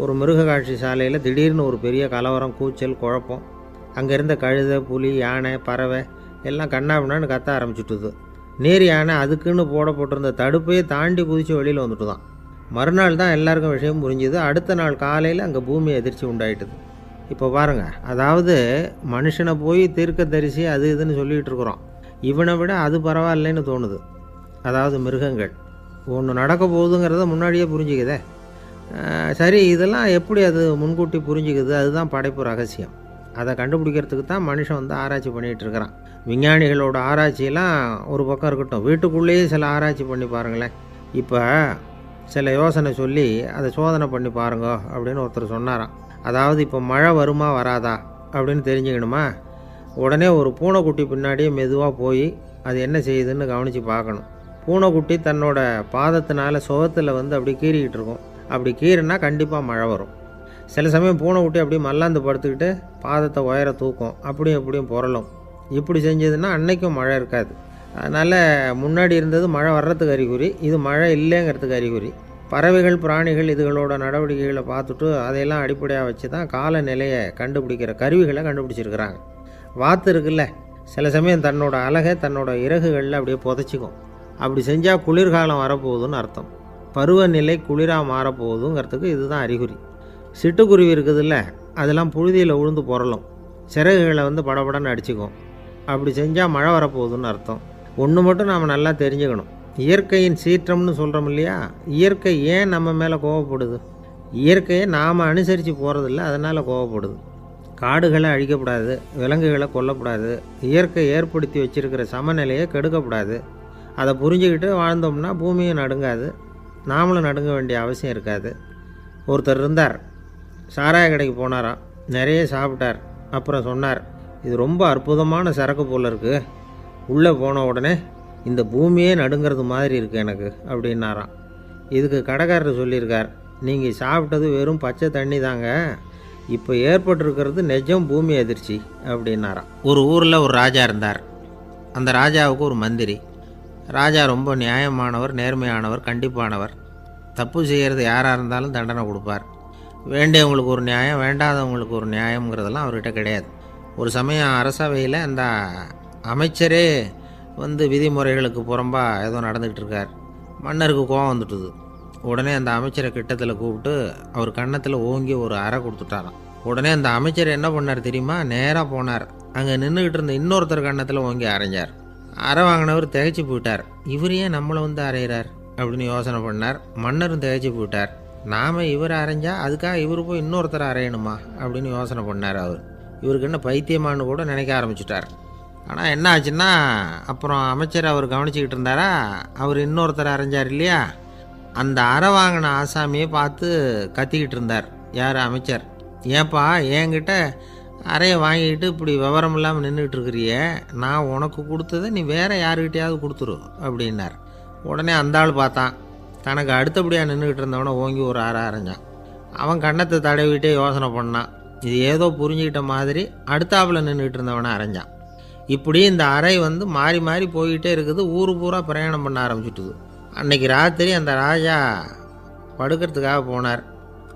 ஒரு மிருக காட்சி சாலையில் திடீர்னு ஒரு பெரிய கலவரம், கூச்சல், குழப்பம். அங்கே இருந்த கழுதை, புலி, யானை, பறவை எல்லாம் கண்ணாபின்னான்னு கத்த ஆரம்பிச்சுட்டுது. நேர் யானை அதுக்குன்னு போடப்பட்டிருந்த தடுப்பையே தாண்டி குதித்து வெளியில் வந்துட்டு தான். மறுநாள் தான் எல்லாருக்கும் விஷயம் புரிஞ்சுது. அடுத்த நாள் காலையில் அங்கே பூமி எதிர்ச்சி உண்டாயிட்டுது. இப்போ பாருங்கள், அதாவது மனுஷனை போய் தீர்க்கதரிசி அது இதுன்னு சொல்லிகிட்டு இருக்கிறோம். இவனை விட அது பரவாயில்லைன்னு தோணுது. அதாவது மிருகங்கள் ஒன்று நடக்க போகுதுங்கிறத முன்னாடியே புரிஞ்சுக்குதே. சரி, இதெல்லாம் எப்படி அது முன்கூட்டி புரிஞ்சுக்குது? அதுதான் படைப்பு ரகசியம். அதை கண்டுபிடிக்கிறதுக்கு தான் மனுஷன் வந்து ஆராய்ச்சி பண்ணிகிட்டு இருக்கிறான். விஞ்ஞானிகளோட ஆராய்ச்சியெல்லாம் ஒரு பக்கம் இருக்கட்டும், வீட்டுக்குள்ளேயே சில ஆராய்ச்சி பண்ணி பாருங்களேன். இப்போ சில யோசனை சொல்லி அதை சோதனை பண்ணி பாருங்க அப்படின்னு ஒருத்தர் சொன்னாராம். அதாவது இப்போ மழை வருமா வராதா அப்படின்னு தெரிஞ்சுக்கணுமா, உடனே ஒரு பூனைக்குட்டி பின்னாடியே மெதுவாக போய் அது என்ன செய்யுதுன்னு கவனித்து பார்க்கணும். பூனைக்குட்டி தன்னோட பாதத்தினால சுகத்தில் வந்து அப்படி கீறிக்கிட்டு இருக்கும். அப்படி கீறினா கண்டிப்பாக மழை வரும். சில சமயம் பூனைக்குட்டி அப்படியே மல்லாந்து படுத்துக்கிட்டு பாதத்தை உயர தூக்கும், அப்படியும் எப்படியும் புரளும். இப்படி செஞ்சதுன்னா அன்னைக்கும் மழை இருக்காது. அதனால் முன்னாடி இருந்தது மழை வர்றதுக்கு அறிகுறி, இது மழை இல்லைங்கிறதுக்கு அறிகுறி. பறவைகள், பிராணிகள் இதுகளோட நடவடிக்கைகளை பார்த்துட்டு அதையெல்லாம் அடிப்படையாக வச்சு தான் காலநிலையை கண்டுபிடிக்கிற கருவிகளை கண்டுபிடிச்சிருக்கிறாங்க. வாத்து இருக்குல்ல, சில சமயம் தன்னோட அழகை தன்னோட இறகுகளில் அப்படியே புதைச்சிக்கும். அப்படி செஞ்சால் குளிர்காலம் வரப்போகுதுன்னு அர்த்தம். பருவநிலை குளிராக மாறப்போகுதுங்கிறதுக்கு இதுதான் அறிகுறி. சிட்டுக்குருவி இருக்குதுல்ல, அதெல்லாம் புழுதியில் உழுந்து புரளும், சிறகுகளை வந்து படபடன்னு அடிச்சுக்கும். அப்படி செஞ்சால் மழை வரப்போகுதுன்னு அர்த்தம். ஒன்று மட்டும் நாம் நல்லா தெரிஞ்சுக்கணும், இயற்கையின் சீற்றம்னு சொல்கிறோம் இல்லையா, இயற்கை ஏன் நம்ம மேலே கோவப்படுது? இயற்கையை நாம் அனுசரித்து போகிறதில்ல, அதனால் கோவப்படுது. காடுகளை அழிக்கக்கூடாது, விலங்குகளை கொல்லக்கூடாது, இயற்கை ஏற்படுத்தி வச்சுருக்கிற சமநிலையை கெடுக்கக்கூடாது. அதை புரிஞ்சுக்கிட்டு வாழ்ந்தோம்னா பூமியை நடுங்காது, நாமளும் நடுங்க வேண்டிய அவசியம் இருக்காது. ஒருத்தர் இருந்தார், சாராய கடைக்கு போனாராம், நிறைய சாப்பிட்டார். அப்புறம் சொன்னார், இது ரொம்ப அற்புதமான சரக்கு போல் இருக்குது, உள்ளே போன உடனே இந்த பூமியே நடுங்கிறது மாதிரி இருக்குது எனக்கு அப்படின்னாராம். இதுக்கு கடைக்காரர் சொல்லியிருக்கார், நீங்கள் சாப்பிட்டது வெறும் பச்சை தண்ணி தாங்க, இப்போ ஏற்பட்டிருக்கிறது நிஜம் பூமி அதிர்ச்சி அப்படின்னாராம். ஒரு ஊரில் ஒரு ராஜா இருந்தார். அந்த ராஜாவுக்கு ஒரு மந்திரி. ராஜா ரொம்ப நியாயமானவர், நேர்மையானவர், கண்டிப்பானவர். தப்பு செய்கிறது யாராக இருந்தாலும் தண்டனை கொடுப்பார். வேண்டியவங்களுக்கு ஒரு நியாயம், வேண்டாதவங்களுக்கு ஒரு நியாயங்கிறதெல்லாம் அவர்கிட்ட கிடையாது. ஒரு சமயம் அரசவையில் அந்த அமைச்சரே வந்து விதிமுறைகளுக்கு புறம்பாக ஏதோ நடந்துகிட்டு இருக்கார். மன்னருக்கு கோபம் வந்துட்டுது. உடனே அந்த அமைச்சரை கிட்டத்தில் கூப்பிட்டு அவர் கன்னத்தில் ஓங்கி ஒரு அறை கொடுத்துட்டாராம். உடனே அந்த அமைச்சர் என்ன பண்ணார் தெரியுமா, நேராக போனார், அங்கே நின்றுக்கிட்டு இருந்த இன்னொருத்தர் கன்னத்தில் ஓங்கி அரைஞ்சார். அறை வாங்கினவர் திகைச்சு போயிட்டார். இவர் ஏன் நம்மளை வந்து அரைகிறார் அப்படின்னு யோசனை பண்ணார். மன்னரும் திகைச்சு போயிட்டார். நாம் இவர் அரைஞ்சா அதுக்காக இவர் போய் இன்னொருத்தரை அரையணுமா அப்படின்னு யோசனை பண்ணார். இவருக்கு என்ன பைத்தியமானு கூட நினைக்க ஆரம்பிச்சிட்டார். ஆனால் என்ன ஆச்சுன்னா, அப்புறம் அமைச்சர் அவர் கவனிச்சிக்கிட்டு இருந்தாரா, அவர் இன்னொருத்தர் அரைஞ்சார் இல்லையா, அந்த அறை வாங்கின ஆசாமியை பார்த்து கத்திக்கிட்டு இருந்தார். யார்? அமைச்சர். ஏன்பா என்கிட்ட அறையை வாங்கிக்கிட்டு இப்படி விவரம் இல்லாமல் நின்றுட்டு இருக்கிறிய, நான் உனக்கு கொடுத்ததை நீ வேறு யாருக்கிட்டையாவது கொடுத்துரு அப்படின்னார். உடனே அந்த ஆள் பார்த்தான், தனக்கு அடுத்தபடியாக நின்றுக்கிட்டு இருந்தவனை ஓங்கி ஒரு அறை அரைஞ்சான். அவன் கன்னத்தை தடவிட்டே யோசனை பண்ணான். இது ஏதோ புரிஞ்சுக்கிட்ட மாதிரி அடுத்தாப்பில் நின்றுக்கிட்டு இருந்தவனை அரைஞ்சான். இப்படி இந்த அறை வந்து மாறி மாறி போய்கிட்டே இருக்குது. ஊர் பூரா பிரயாணம் பண்ண ஆரம்பிச்சுட்டுது. அன்னைக்கு ராத்திரி அந்த ராஜா படுக்கிறதுக்காக போனார்.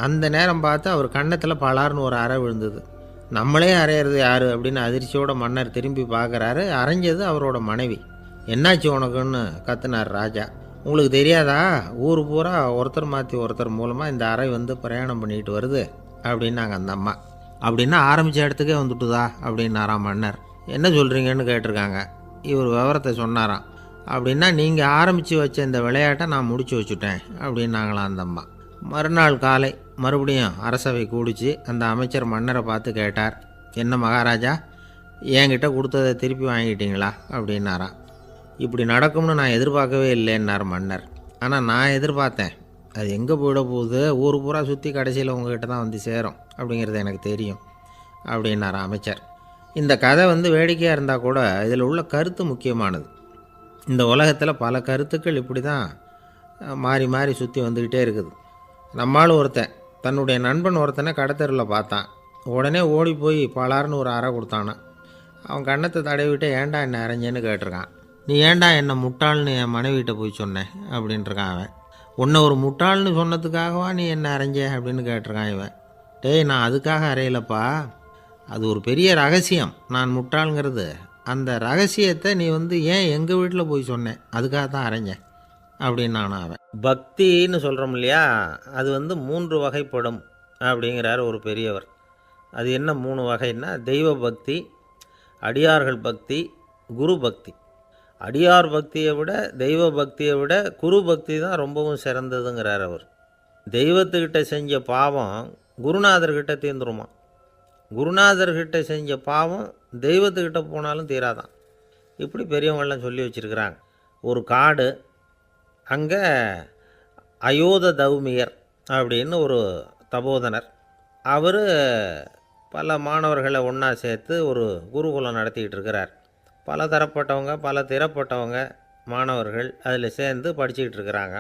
அந்த நேரம் பார்த்து அவர் கன்னத்தில் பலார்னு ஒரு அறை விழுந்தது. நம்மளே அரையிறது யார் அப்படின்னு அதிர்ச்சியோட மன்னர் திரும்பி பார்க்குறாரு. அரைஞ்சது அவரோட மனைவி. என்னாச்சு உனக்குன்னு கத்துனார் ராஜா. உங்களுக்கு தெரியாதா, ஊர் பூரா ஒருத்தர் மாற்றி ஒருத்தர் மூலமாக இந்த அறை வந்து பிரயாணம் பண்ணிட்டு வருது அப்படின்னாங்க அந்த அம்மா. அப்படின்னா ஆரம்பித்த இடத்துக்கே வந்துட்டுதா அப்படின்னாராம் மன்னர். என்ன சொல்கிறீங்கன்னு கேட்டிருக்காங்க. இவர் விவரத்தை சொன்னாராம். அப்படின்னா நீங்கள் ஆரம்பித்து வச்ச இந்த விளையாட்டை நான் முடிச்சு வச்சுட்டேன் அப்படின்னாங்களாம் அந்த அம்மா. மறுநாள் காலை மறுபடியும் அரசவை கூடிச்சு அந்த அமைச்சர் மன்னரை பார்த்து கேட்டார், என்ன மகாராஜா, என்கிட்ட கொடுத்ததை திருப்பி வாங்கிட்டீங்களா அப்படின்னாராம். இப்படி நடக்கும்னு நான் எதிர்பார்க்கவே இல்லைன்னார் மன்னர். ஆனால் நான் எதிர்பார்த்தேன், அது எங்கே போயிட போகுது, ஊர் பூரா சுற்றி கடைசியில் உங்ககிட்ட தான் வந்து சேரும் அப்படிங்கிறது எனக்கு தெரியும் அப்படின்னார் அமைச்சர். இந்த கதை வேடிக்கையாக இருந்தால் கூட இதில் உள்ள கருத்து முக்கியமானது. இந்த உலகத்தில் பல கருத்துக்கள் இப்படி தான் மாறி மாறி சுற்றி வந்துக்கிட்டே இருக்குது. நம்மால் ஒருத்தன் தன்னுடைய நண்பன் ஒருத்தனை கடத்தெருவில் பார்த்தான். உடனே ஓடி போய் பலார்னு ஒரு அறை கொடுத்தானான். அவன் கண்ணத்தை தடவிட்டு ஏன்டா என்ன அரைஞ்சேன்னு கேட்டிருக்கான். நீ ஏன்டா என்ன முட்டாள்னு என் மனைவிட்ட போய் சொன்னேன் அப்படின்ட்டுருக்கான் அவன். உன்னை ஒரு முட்டாள்னு சொன்னதுக்காகவா நீ என்ன அரைஞ்ச அப்படின்னு கேட்டிருக்கான் இவன். டேய், நான் அதுக்காக அறையலப்பா, அது ஒரு பெரிய ரகசியம் நான் முட்டாளுங்கிறது. அந்த ரகசியத்தை நீ ஏன் எங்கள் வீட்டில் போய் சொன்னேன், அதுக்காக தான் அரைஞ்சேன் அப்படின்னு நானும் அவன். பக்தின்னு சொல்கிறோம் இல்லையா, அது 3 வகைப்படும் அப்படிங்கிறார் ஒரு பெரியவர். அது என்ன 3 வகைன்னா, தெய்வ பக்தி, அடியார்கள் பக்தி, குரு பக்தி. அடியார் பக்தியை விட தெய்வ பக்தியை விட குரு பக்தி தான் ரொம்பவும் சிறந்ததுங்கிறார் அவர். தெய்வத்துக்கிட்ட செஞ்ச பாவம் குருநாதர்கிட்ட தீர்ந்துருமா, குருநாதர்கிட்ட செஞ்ச பாவம் தெய்வத்துக்கிட்ட போனாலும் தீராதான். இப்படி பெரியவங்களாம் சொல்லி வச்சுருக்கிறாங்க. ஒரு காடு, அங்கே அயோத தௌமியர் அப்படின்னு ஒரு தபோதனர். அவர் பல மாணவர்களை ஒன்றா சேர்த்து ஒரு குருகுலம் நடத்திக்கிட்டு இருக்கிறார். பல தரப்பட்டவங்க பல திறப்பட்டவங்க மாணவர்கள் அதில் சேர்ந்து படிச்சுக்கிட்டு இருக்கிறாங்க.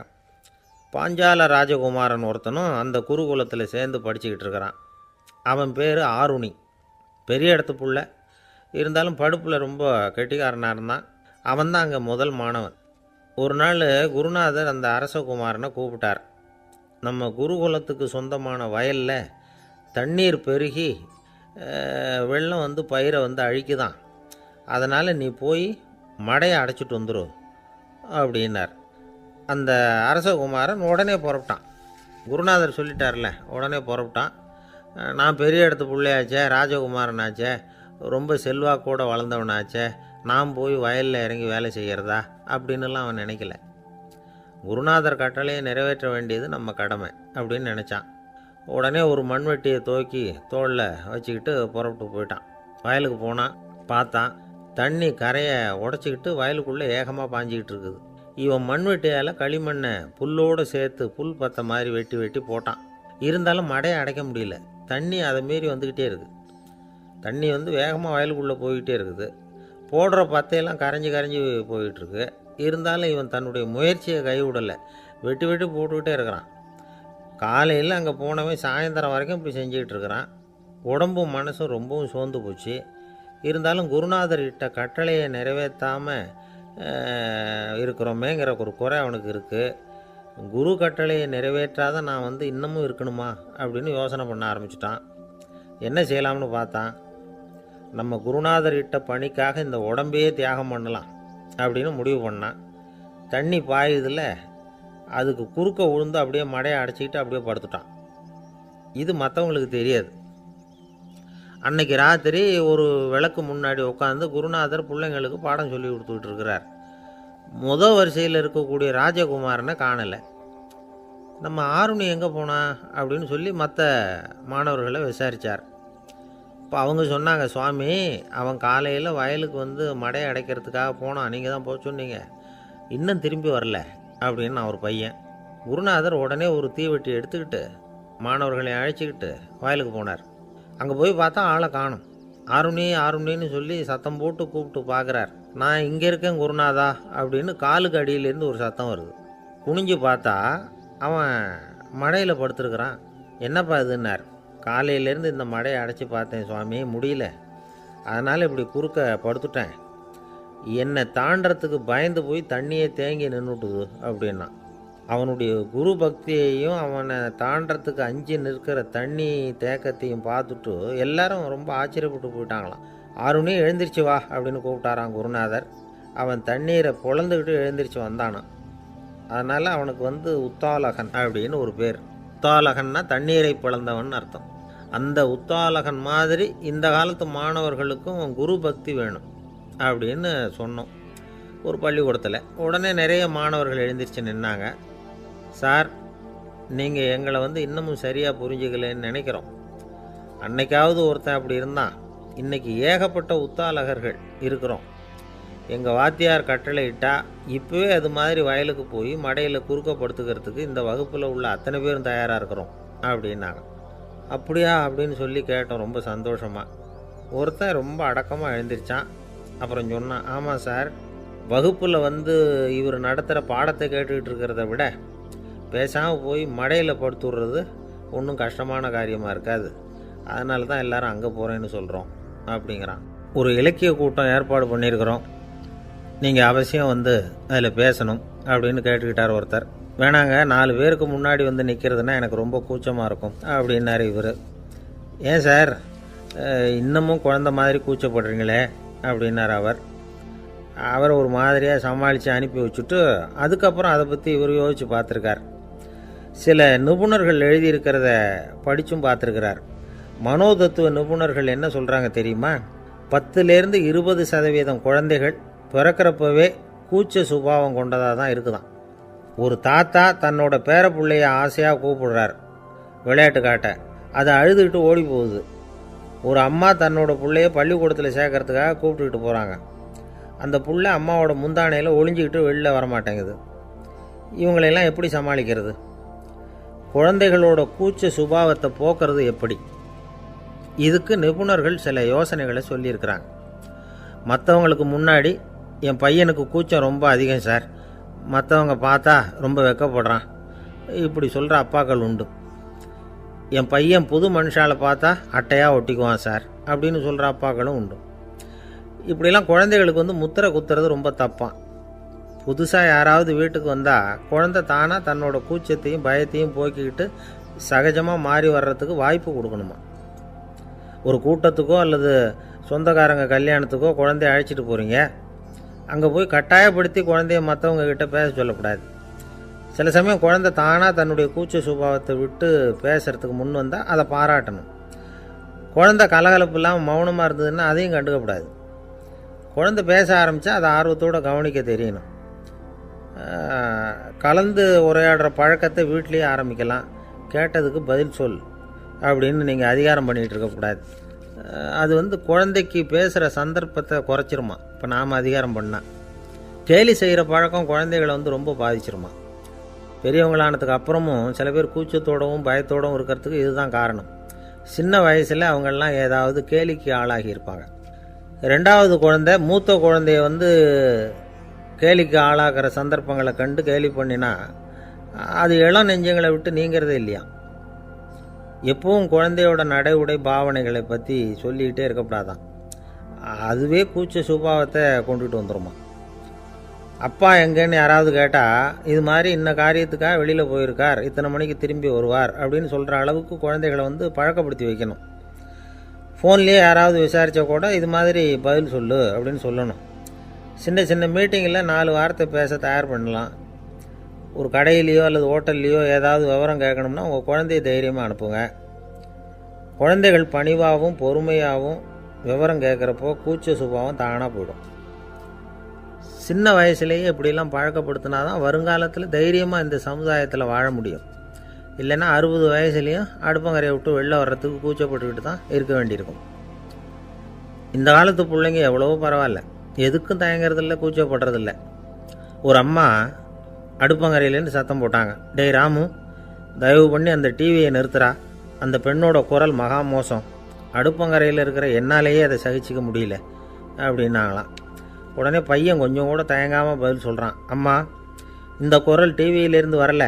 பாஞ்சால ராஜகுமாரன் ஒருத்தனும் அந்த குருகுலத்தில் சேர்ந்து படிச்சுக்கிட்டு இருக்கிறான். அவன் பேர் ஆருணி. பெரிய இடத்து புள்ள, இருந்தாலும் படுப்பில் ரொம்ப கெட்டிக்காரனாக இருந்தான். அவன் தான் அங்கே முதல் மாணவன். ஒரு நாள் குருநாதர் அந்த அரசகுமாரனை கூப்பிட்டார். நம்ம குருகுலத்துக்கு சொந்தமான வயலில் தண்ணீர் பெருகி வெள்ளம் பயிரை அழிக்குதான், அதனால் நீ போய் மடையை அடைச்சிட்டு வந்துடும் அப்படின்னார். அந்த அரசகுமாரன் உடனே புறப்பட்டான். குருநாதர் சொல்லிட்டார்ல, உடனே புறப்பட்டான். நான் பெரிய இடத்து பிள்ளையாச்சே, ராஜகுமாரனாச்சே, ரொம்ப செல்வாக்கூட வளர்ந்தவனாச்சே, நான் போய் வயலில் இறங்கி வேலை செய்கிறதா அப்படின்னுலாம் அவன் நினைக்கல. குருநாதர் கட்டளையை நிறைவேற்ற வேண்டியது நம்ம கடமை அப்படின்னு நினச்சான். உடனே ஒரு மண்வெட்டியை தூக்கி தோளில் வச்சுக்கிட்டு புறப்பட்டு போயிட்டான். வயலுக்கு போனான். பார்த்தான், தண்ணி கரையை உடச்சிக்கிட்டு வயலுக்குள்ளே ஏகமாக பாஞ்சிக்கிட்டு இருக்குது. இவன் மண்வெட்டியால் களிமண்ணை புல்லோடு சேர்த்து புல் பற்ற மாதிரி வெட்டி வெட்டி போட்டான். இருந்தாலும் மடையை அடைக்க முடியல. தண்ணி அதை மீறி வந்துக்கிட்டே இருக்குது. தண்ணி வேகமாக வயலுக்குள்ளே போய்கிட்டே இருக்குது. போடுற பத்தையெல்லாம் கரைஞ்சி கரைஞ்சி போயிட்டுருக்கு. இருந்தாலும் இவன் தன்னுடைய முயற்சியை கைவிடலை. வெட்டி வெட்டி போட்டுக்கிட்டே இருக்கிறான். காலையில் அங்கே போனவன் சாயந்தரம் வரைக்கும் இப்படி செஞ்சுக்கிட்டு இருக்கிறான். உடம்பும் மனசும் ரொம்பவும் சோர்ந்து போச்சு. இருந்தாலும் குருநாதர் இட்ட கட்டளையை நிறைவேற்றாமல் இருக்கிறோமேங்கிற ஒரு குறை அவனுக்கு இருக்குது. குரு கட்டளையை நிறைவேற்றாத நான் இன்னமும் இருக்கணுமா அப்படின்னு யோசனை பண்ண ஆரம்பிச்சிட்டான். என்ன செய்யலாம்னு பார்த்தான். நம்ம குருநாதர் இட்ட பணிக்காக இந்த உடம்பையே தியாகம் பண்ணலாம் அப்படின்னு முடிவு பண்ணான். தண்ணி பாயுதில் அதுக்கு குறுக்க விழுந்து அப்படியே மடையை அடைச்சிக்கிட்டு அப்படியே படுத்துட்டான். இது மற்றவங்களுக்கு தெரியாது. அன்னைக்கு ராத்திரி ஒரு விளக்கு முன்னாடி உட்காந்து குருநாதர் பிள்ளைங்களுக்கு பாடம் சொல்லி கொடுத்துக்கிட்டு இருக்கிறார். வரிசையில் இருக்கக்கூடிய ராஜகுமாரனை காணலை. நம்ம ஆருணி எங்கே போனா அப்படின்னு சொல்லி மற்ற மாணவர்களை விசாரித்தார். இப்போ அவங்க சொன்னாங்க, சுவாமி, அவன் காலையில் வயலுக்கு மடையை அடைக்கிறதுக்காக போனான், நீங்கள் தான் போக சொன்னீங்க, இன்னும் திரும்பி வரல அப்படின்னு அவர் பையன். குருநாதர் உடனே ஒரு தீவெட்டி எடுத்துக்கிட்டு மாணவர்களை அழைச்சிக்கிட்டு வயலுக்கு போனார். அங்கே போய் பார்த்தா ஆளை காணும். ஆருணி ஆருணின்னு சொல்லி சத்தம் போட்டு கூப்பிட்டு பார்க்குறார். நான் இங்கே இருக்கேன் குருநாதா அப்படின்னு காலுக்கு அடியிலேருந்து ஒரு சத்தம் வருது. குனிஞ்சு பார்த்தா அவன் மடையில் படுத்துருக்குறான். என்னப்பா இதுன்னார். காலையிலேருந்து இந்த மடையை அடைச்சி பார்த்தேன் சுவாமி, முடியல, அதனால் இப்படி குறுக்க படுத்துட்டேன். என்னை தாண்டறதுக்கு பயந்து போய் தண்ணியை தேங்கி நின்றுட்டுது அப்படின்னா. அவனுடைய குரு பக்தியையும் அவனை தாண்டறதுக்கு அஞ்சு நிற்கிற தண்ணி தேக்கத்தையும் பார்த்துட்டு எல்லாரும் ரொம்ப ஆச்சரியப்பட்டு போயிட்டாங்களாம். ஆருணி எழுந்திரிச்சு வா அப்படின்னு கூப்பிட்டாரான் குருநாதர். அவன் தண்ணீரை பொழந்துக்கிட்டு எழுந்திரிச்சு வந்தானான். அதனால் அவனுக்கு உத்தாலகன் அப்படின்னு ஒரு பேர். உத்தாலகன்னா தண்ணீரை பிளந்தவன் அர்த்தம். அந்த உத்தாலகன் மாதிரி இந்த காலத்து மாணவர்களுக்கும் குரு பக்தி வேணும் அப்படின்னு சொன்னோம் ஒரு பள்ளிக்கூடத்தில். உடனே நிறைய மாணவர்கள் எழுந்திரிச்சு நின்னாங்க. சார், நீங்கள் எங்களை இன்னமும் சரியாக புரிஞ்சுக்கலன்னு நினைக்கிறோம். அன்னைக்காவது ஒருத்தன் அப்படி இருந்தான், இன்றைக்கி ஏகப்பட்ட உத்தாலகர்கள் இருக்கிறோம். எங்கள் வாத்தியார் கட்டளை இட்டால் இப்போவே அது மாதிரி வயலுக்கு போய் மடையில் குறுக்கப்படுத்துக்கிறதுக்கு இந்த வகுப்பில் உள்ள அத்தனை பேரும் தயாராக இருக்கிறோம் அப்படின்னாங்க. அப்படியா அப்படின்னு சொல்லி கேட்டோம் ரொம்ப சந்தோஷமாக. ஒருத்தன் ரொம்ப அடக்கமாக எழுந்திரிச்சான். அப்புறம் சொன்னான், ஆமாம் சார், வகுப்பில் இவர் நடத்துகிற பாடத்தை கேட்டுக்கிட்டு இருக்கிறத விட பேசாமல் போய் மடையில் படுத்து விடுறது ஒன்றும் கஷ்டமான காரியமாக இருக்காது. அதனால தான் எல்லாரும் அங்கே போகிறேன்னு சொல்கிறோம் அப்படிங்கிறான். ஒரு இலக்கிய கூட்டம் ஏற்பாடு பண்ணியிருக்கிறோம், நீங்கள் அவசியம் அதில் பேசணும் அப்படின்னு கேட்டுக்கிட்டார் ஒருத்தர். வேணாங்க, 4 பேருக்கு முன்னாடி நிற்கிறதுனா எனக்கு ரொம்ப கூச்சமாக இருக்கும் அப்படின்னாரு இவர். ஏன் சார் இன்னமும் குழந்த மாதிரி கூச்சப்படுறீங்களே அப்படின்னார் அவர் ஒரு மாதிரியாக சமாளித்து அனுப்பி வச்சுட்டு அதுக்கப்புறம் அதை பற்றி இவர் யோசித்து பார்த்துருக்கார். சில நிபுணர்கள் எழுதியிருக்கிறத படித்தும் பார்த்துருக்கிறார். மனோதத்துவ நிபுணர்கள் என்ன சொல்கிறாங்க தெரியுமா? 10லேருந்து 20% குழந்தைகள் பிறக்கிறப்பவே கூச்ச சுபாவம் கொண்டதாக தான் இருக்குதான். ஒரு தாத்தா தன்னோட பேர பிள்ளைய ஆசையாக கூப்பிடுறார் விளையாட்டு காட்ட, அதை அழுதுகிட்டு ஓடி போகுது. ஒரு அம்மா தன்னோட பிள்ளைய பள்ளிக்கூடத்தில் சேர்க்கறதுக்காக கூப்பிட்டுக்கிட்டு போகிறாங்க. அந்த பிள்ளை அம்மாவோட முந்தானையில் ஒளிஞ்சிக்கிட்டு வெளில வரமாட்டேங்குது. இவங்களெல்லாம் எப்படி சமாளிக்கிறது? குழந்தைகளோட கூச்ச சுபாவத்தை போக்குறது எப்படி? இதுக்கு நிபுணர்கள் சில யோசனைகளை சொல்லியிருக்கிறாங்க. மற்றவங்களுக்கு முன்னாடி என் பையனுக்கு கூச்சம் ரொம்ப அதிகம் சார், மற்றவங்க பார்த்தா ரொம்ப வெக்கப்படுறான், இப்படி சொல்கிற அப்பாக்கள் உண்டு. என் பையன் புது மனுஷாலை பார்த்தா அட்டையாக ஒட்டிக்குவான் சார் அப்படின்னு சொல்கிற அப்பாக்களும் உண்டு. இப்படிலாம் குழந்தைகளுக்கு முத்திரை குத்துறது ரொம்ப தப்பான். புதுசாக யாராவது வீட்டுக்கு வந்தால் குழந்தை தானாக தன்னோட கூச்சத்தையும் பயத்தையும் போக்கிக்கிட்டு சகஜமாக மாறி வர்றதுக்கு வாய்ப்பு கொடுக்கணுமா. ஒரு கூட்டத்துக்கோ அல்லது சொந்தக்காரங்க கல்யாணத்துக்கோ குழந்தைய அழைச்சிட்டு போகிறீங்க, அங்கே போய் கட்டாயப்படுத்தி குழந்தைய மற்றவங்க கிட்ட பேச சொல்லக்கூடாது. சில சமயம் குழந்தை தானாக தன்னுடைய கூச்ச சுபாவத்தை விட்டு பேசுகிறதுக்கு முன் வந்தால் அதை பாராட்டணும். குழந்தை கலகலப்பு இல்லாமல் மௌனமாக இருந்ததுன்னா அதையும் கண்டுக்கக்கூடாது. குழந்தை பேச ஆரம்பித்தா அதை ஆர்வத்தோடு கவனிக்க தெரியணும். கலந்து உரையாடுற பழக்கத்தை வீட்லேயே ஆரம்பிக்கலாம். கேட்டதுக்கு பதில் சொல் அப்படின்னு நீங்கள் அதிகாரம் பண்ணிகிட்டு இருக்கக்கூடாது. அது குழந்தைக்கு பேசுகிற சந்தர்ப்பத்தை குறைச்சிருமா. இப்போ நாம் அதிகாரம் பண்ணால் கேலி செய்கிற பழக்கம் குழந்தைகளை ரொம்ப பாதிச்சிருமா. பெரியவங்களானதுக்கு அப்புறமும் சில பேர் கூச்சத்தோடவும் பயத்தோடவும் இருக்கிறதுக்கு இதுதான் காரணம். சின்ன வயசில் அவங்கெல்லாம் ஏதாவது கேலிக்கு ஆளாகி இருப்பாங்க. 2வது குழந்தை மூத்த குழந்தைய கேலிக்கு ஆளாகிற சந்தர்ப்பங்களை கண்டு கேலி பண்ணினா அது இளம் நெஞ்சங்களை விட்டு நீங்கிறதே இல்லையா. எப்பவும் குழந்தையோட நடை உடை பாவனைகளை பற்றி சொல்லிக்கிட்டே இருக்கக்கூடாதான். அதுவே கூச்ச சுபாவத்தை கொண்டுட்டு வந்துடுமா. அப்பா எங்கேன்னு யாராவது கேட்டால் இது மாதிரி இன்ன காரியத்துக்காக வெளியில் போயிருக்கார், இத்தனை மணிக்கு திரும்பி வருவார் அப்படின்னு சொல்கிற அளவுக்கு குழந்தைகளை பழக்கப்படுத்தி வைக்கணும். ஃபோன்லேயே யாராவது விசாரித்தா கூட இது மாதிரி பதில் சொல்லு அப்படின்னு சொல்லணும். சின்ன சின்ன மீட்டிங்கில் 4 வார்த்தை பேச தயார் பண்ணலாம். ஒரு கடையிலையோ அல்லது ஹோட்டல்லையோ ஏதாவது விவரம் கேட்கணும்னா உங்கள் குழந்தைய தைரியமாக அனுப்புங்க. குழந்தைகள் பணிவாகவும் பொறுமையாகவும் விவரம் கேட்குறப்போ கூச்ச சுபாவம் தானாக போயிடும். சின்ன வயசுலேயே இப்படிலாம் பழக்கப்படுத்தினா தான் வருங்காலத்தில் தைரியமாக இந்த சமுதாயத்தில் வாழ முடியும். இல்லைன்னா 60 வயசுலேயும் அடுப்பங்கரையை விட்டு வெளில வர்றதுக்கு கூச்சப்பட்டுக்கிட்டு தான் இருக்க வேண்டியிருக்கும். இந்த காலத்து பிள்ளைங்க எவ்வளவோ பரவாயில்ல, எதுக்கும் தயங்குறதில்ல, கூச்சப்படுறதில்ல. ஒரு அம்மா அடுப்பங்கரையிலேருந்து சத்தம் போட்டாங்க, டேய் ராமு, தயவு பண்ணி அந்த டிவியை நிறுத்துறா, அந்த பெண்ணோட குரல் மகா மோசம், அடுப்பங்கரையில் இருக்கிற என்னாலேயே அதை சகிச்சிக்க முடியல அப்படின்னாங்களாம். உடனே பையன் கொஞ்சம் கூட தயங்காமல் பதில் சொல்கிறான், அம்மா, இந்த குரல் டிவியிலேருந்து வரல,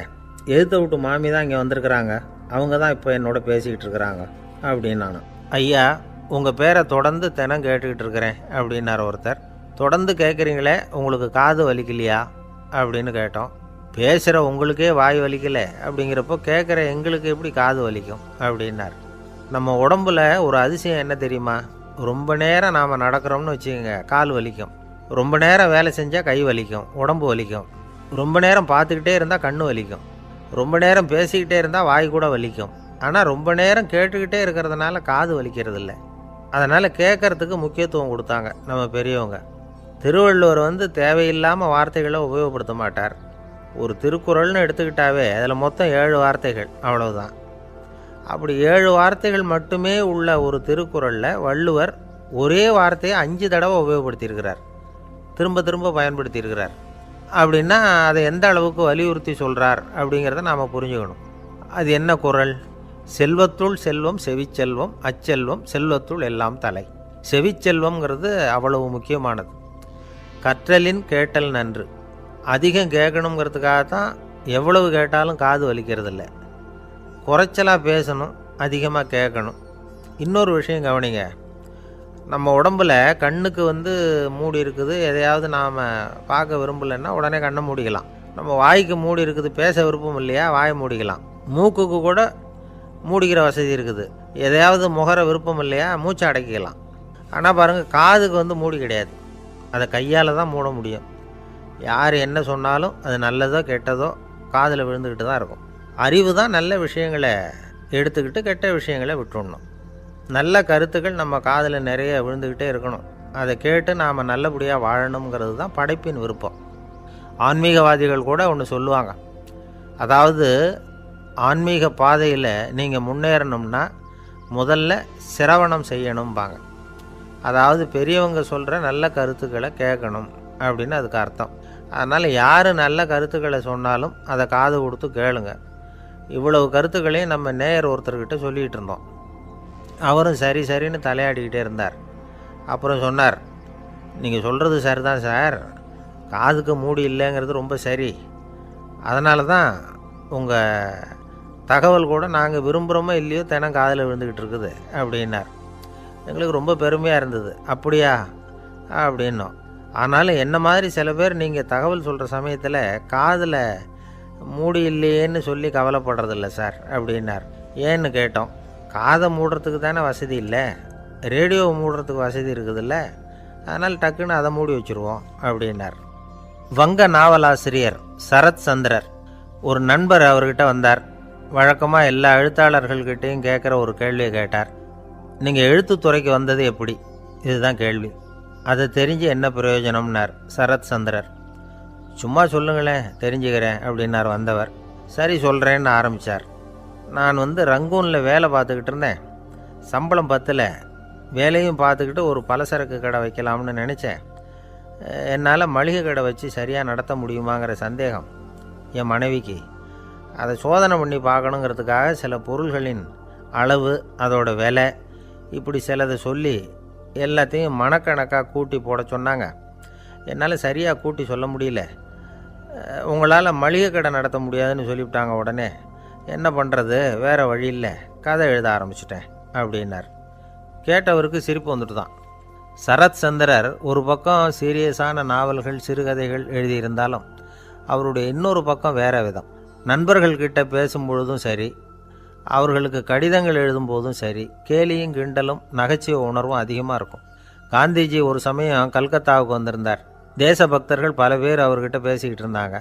எதிர்த்த விட்டு மாமி தான் இங்கே வந்திருக்கிறாங்க, அவங்க தான் இப்போ என்னோட பேசிக்கிட்டு இருக்கிறாங்க அப்படின்னு நான். ஐயா, உங்கள் பேரை தொடர்ந்து தினம் கேட்டுக்கிட்டு இருக்கிறேன் அப்படின்னார் ஒருத்தர். தொடர்ந்து கேட்குறீங்களே, உங்களுக்கு காது வலிக்கலையா அப்படின்னு கேட்டோம். பேசுகிற உங்களுக்கே வாய் வலிக்கலை அப்படிங்கிறப்போ கேட்குற எங்களுக்கு எப்படி காது வலிக்கும் அப்படின்னார். நம்ம உடம்புல ஒரு அதிசயம் என்ன தெரியுமா? ரொம்ப நேரம் நாம் நடக்கிறோம்னு வச்சுக்கோங்க, கால் வலிக்கும். ரொம்ப நேரம் வேலை செஞ்சால் கை வலிக்கும், உடம்பு வலிக்கும். ரொம்ப நேரம் பார்த்துக்கிட்டே இருந்தால் கண்ணு வலிக்கும். ரொம்ப நேரம் பேசிக்கிட்டே இருந்தால் வாய் கூட வலிக்கும். ஆனால் ரொம்ப நேரம் கேட்டுக்கிட்டே இருக்கிறதுனால காது வலிக்கிறது இல்லை. அதனால் கேட்கறதுக்கு முக்கியத்துவம் கொடுத்தாங்க நம்ம பெரியவங்க. திருவள்ளுவர் தேவையில்லாமல் வார்த்தைகளை உபயோகப்படுத்த மாட்டார். ஒரு திருக்குறள்னு எடுத்துக்கிட்டாவே அதில் மொத்தம் 7 வார்த்தைகள், அவ்வளவுதான். அப்படி 7 வார்த்தைகள் மட்டுமே உள்ள ஒரு திருக்குறளில் வள்ளுவர் ஒரே வார்த்தையை 5 தடவை உபயோகப்படுத்தியிருக்கிறார், திரும்ப திரும்ப பயன்படுத்தியிருக்கிறார். அப்படின்னா அதை எந்த அளவுக்கு வலியுறுத்தி சொல்கிறார் அப்படிங்கிறத நாம் புரிஞ்சுக்கணும். அது என்ன குறள்? செல்வத்துள் செல்வம் செவிச்செல்வம், அச்செல்வம் செல்வத்துள் எல்லாம் தலை. செவிச்செல்வம்ங்கிறது அவ்வளவு முக்கியமானது. கற்றலின் கேட்டல் நன்று. அதிகம் கேட்கணுங்கிறதுக்காக தான் எவ்வளவு கேட்டாலும் காது வலிக்கிறதில்ல. குறைச்சலாக பேசணும், அதிகமாக கேட்கணும். இன்னொரு விஷயம் கவனிங்க, நம்ம உடம்பில் கண்ணுக்கு மூடி இருக்குது, எதையாவது நாம் பார்க்க விரும்பலைன்னா உடனே கண்ணை மூடிக்கலாம். நம்ம வாய்க்கு மூடி இருக்குது, பேச விருப்பம் இல்லையா, வாயை மூடிக்கலாம். மூக்குக்கு கூட மூடிக்கிற வசதி இருக்குது, எதையாவது முகர விருப்பம் இல்லையா, மூச்சை அடக்கிக்கலாம். ஆனால் பாருங்கள், காதுக்கு மூடி கிடையாது, அதை கையால் தான் மூட முடியும். யார் என்ன சொன்னாலும் அது நல்லதோ கெட்டதோ காதில் விழுந்துக்கிட்டு தான் இருக்கும். அறிவு தான் நல்ல விஷயங்களை எடுத்துக்கிட்டு கெட்ட விஷயங்களை விட்டுடணும். நல்ல கருத்துக்கள் நம்ம காதில் நிறைய விழுந்துக்கிட்டே இருக்கணும். அதை கேட்டு நாம் நல்லபடியாக வாழணுங்கிறது தான் படைப்பின் விருப்பம். ஆன்மீகவாதிகள் கூட ஒன்று சொல்லுவாங்க, அதாவது ஆன்மீக பாதையில் நீங்கள் முன்னேறணும்னா முதல்ல சிரவணம் செய்யணும்பாங்க. அதாவது பெரியவங்க சொல்கிற நல்ல கருத்துக்களை கேட்கணும் அப்படின்னு அதுக்கு அர்த்தம். அதனால் யார் நல்ல கருத்துக்களை சொன்னாலும் அதை காது கொடுத்து கேளுங்க. இவ்வளவு கருத்துக்களையும் நம்ம நேயர் ஒருத்தர்கிட்ட சொல்லிகிட்டு இருந்தோம். அவரும் சரி சரின்னு தலையாடிக்கிட்டே இருந்தார். அப்புறம் சொன்னார், நீங்கள் சொல்கிறது சரி தான் சார், காதுக்கு மூடி இல்லைங்கிறது ரொம்ப சரி. அதனால தான் உங்கள் தகவல் கூட நாங்கள் விரும்புகிறோமோ இல்லையோ தினம் காதில் விழுந்துக்கிட்டு இருக்குது அப்படின்னார். எங்களுக்கு ரொம்ப பெருமையாக இருந்தது. அப்படியா அப்படின்னோம். ஆனாலும் என்ன மாதிரி சில பேர் நீங்கள் தகவல் சொல்கிற சமயத்தில் காதில் மூடி இல்லையேன்னு சொல்லி கவலைப்படுறதில்ல சார் அப்படின்னார். ஏன்னு கேட்டோம். காதை மூடுறதுக்கு தானே வசதி இல்லை, ரேடியோவை மூடுறதுக்கு வசதி இருக்குதுல்ல, அதனால் டக்குன்னு அதை மூடி வச்சுருவோம் அப்படின்னார். வங்க நாவலாசிரியர் சரத் சந்திரர் ஒரு நண்பர் அவர்கிட்ட வந்தார். வழக்கமாக எல்லா எழுத்தாளர்கள்கிட்டையும் கேட்குற ஒரு கேள்வியை கேட்டார். நீங்கள் எழுத்துத்துறைக்கு வந்தது எப்படி? இதுதான் கேள்வி. அதை தெரிஞ்சு என்ன பிரயோஜனம்னார் சரத் சந்திரர். சும்மா சொல்லுங்களேன், தெரிஞ்சுக்கிறேன் அப்படின்னார் வந்தவர். சரி சொல்கிறேன்னு ஆரம்பித்தார். நான் ரங்கூனில் வேலை பார்த்துக்கிட்டு இருந்தேன். சம்பளம் பத்தில், வேலையும் பார்த்துக்கிட்டு ஒரு பலசரக்கு கடை வைக்கலாம்னு நினச்சேன். என்னால் மளிகை கடை வச்சு சரியாக நடத்த முடியுமாங்கிற சந்தேகம் என் மனைவிக்கு. அதை சோதனை பண்ணி பார்க்கணுங்கிறதுக்காக சில பொருள்களின் அளவு, அதோட விலை, இப்படி சிலதை சொல்லி எல்லாத்தையும் மனக்கணக்காக கூட்டி போட சொன்னாங்க. என்னால் சரியாக கூட்டி சொல்ல முடியல. உங்களால் மளிகை கடை நடத்த முடியாதுன்னு சொல்லிவிட்டாங்க. உடனே என்ன பண்ணுறது, வேறு வழி இல்லை, கதை எழுத ஆரம்பிச்சிட்டேன் அப்படின்னார். கேட்டவருக்கு சிரிப்பு வந்துட்டு தான். சரத் சந்திரர் ஒரு பக்கம் சீரியஸான நாவல்கள், சிறுகதைகள் எழுதியிருந்தாலும் அவருடைய இன்னொரு பக்கம் வேறு விதம். நண்பர்கள்கிட்ட பேசும்பொழுதும் சரி, அவர்களுக்கு கடிதங்கள் எழுதும்போதும் சரி, கேலியும் கிண்டலும் நகைச்சுவை உணர்வும் அதிகமாக இருக்கும். காந்திஜி ஒரு சமயம் கல்கத்தாவுக்கு வந்திருந்தார். தேசபக்தர்கள் பல பேர் அவர்கிட்ட பேசிக்கிட்டு இருந்தாங்க.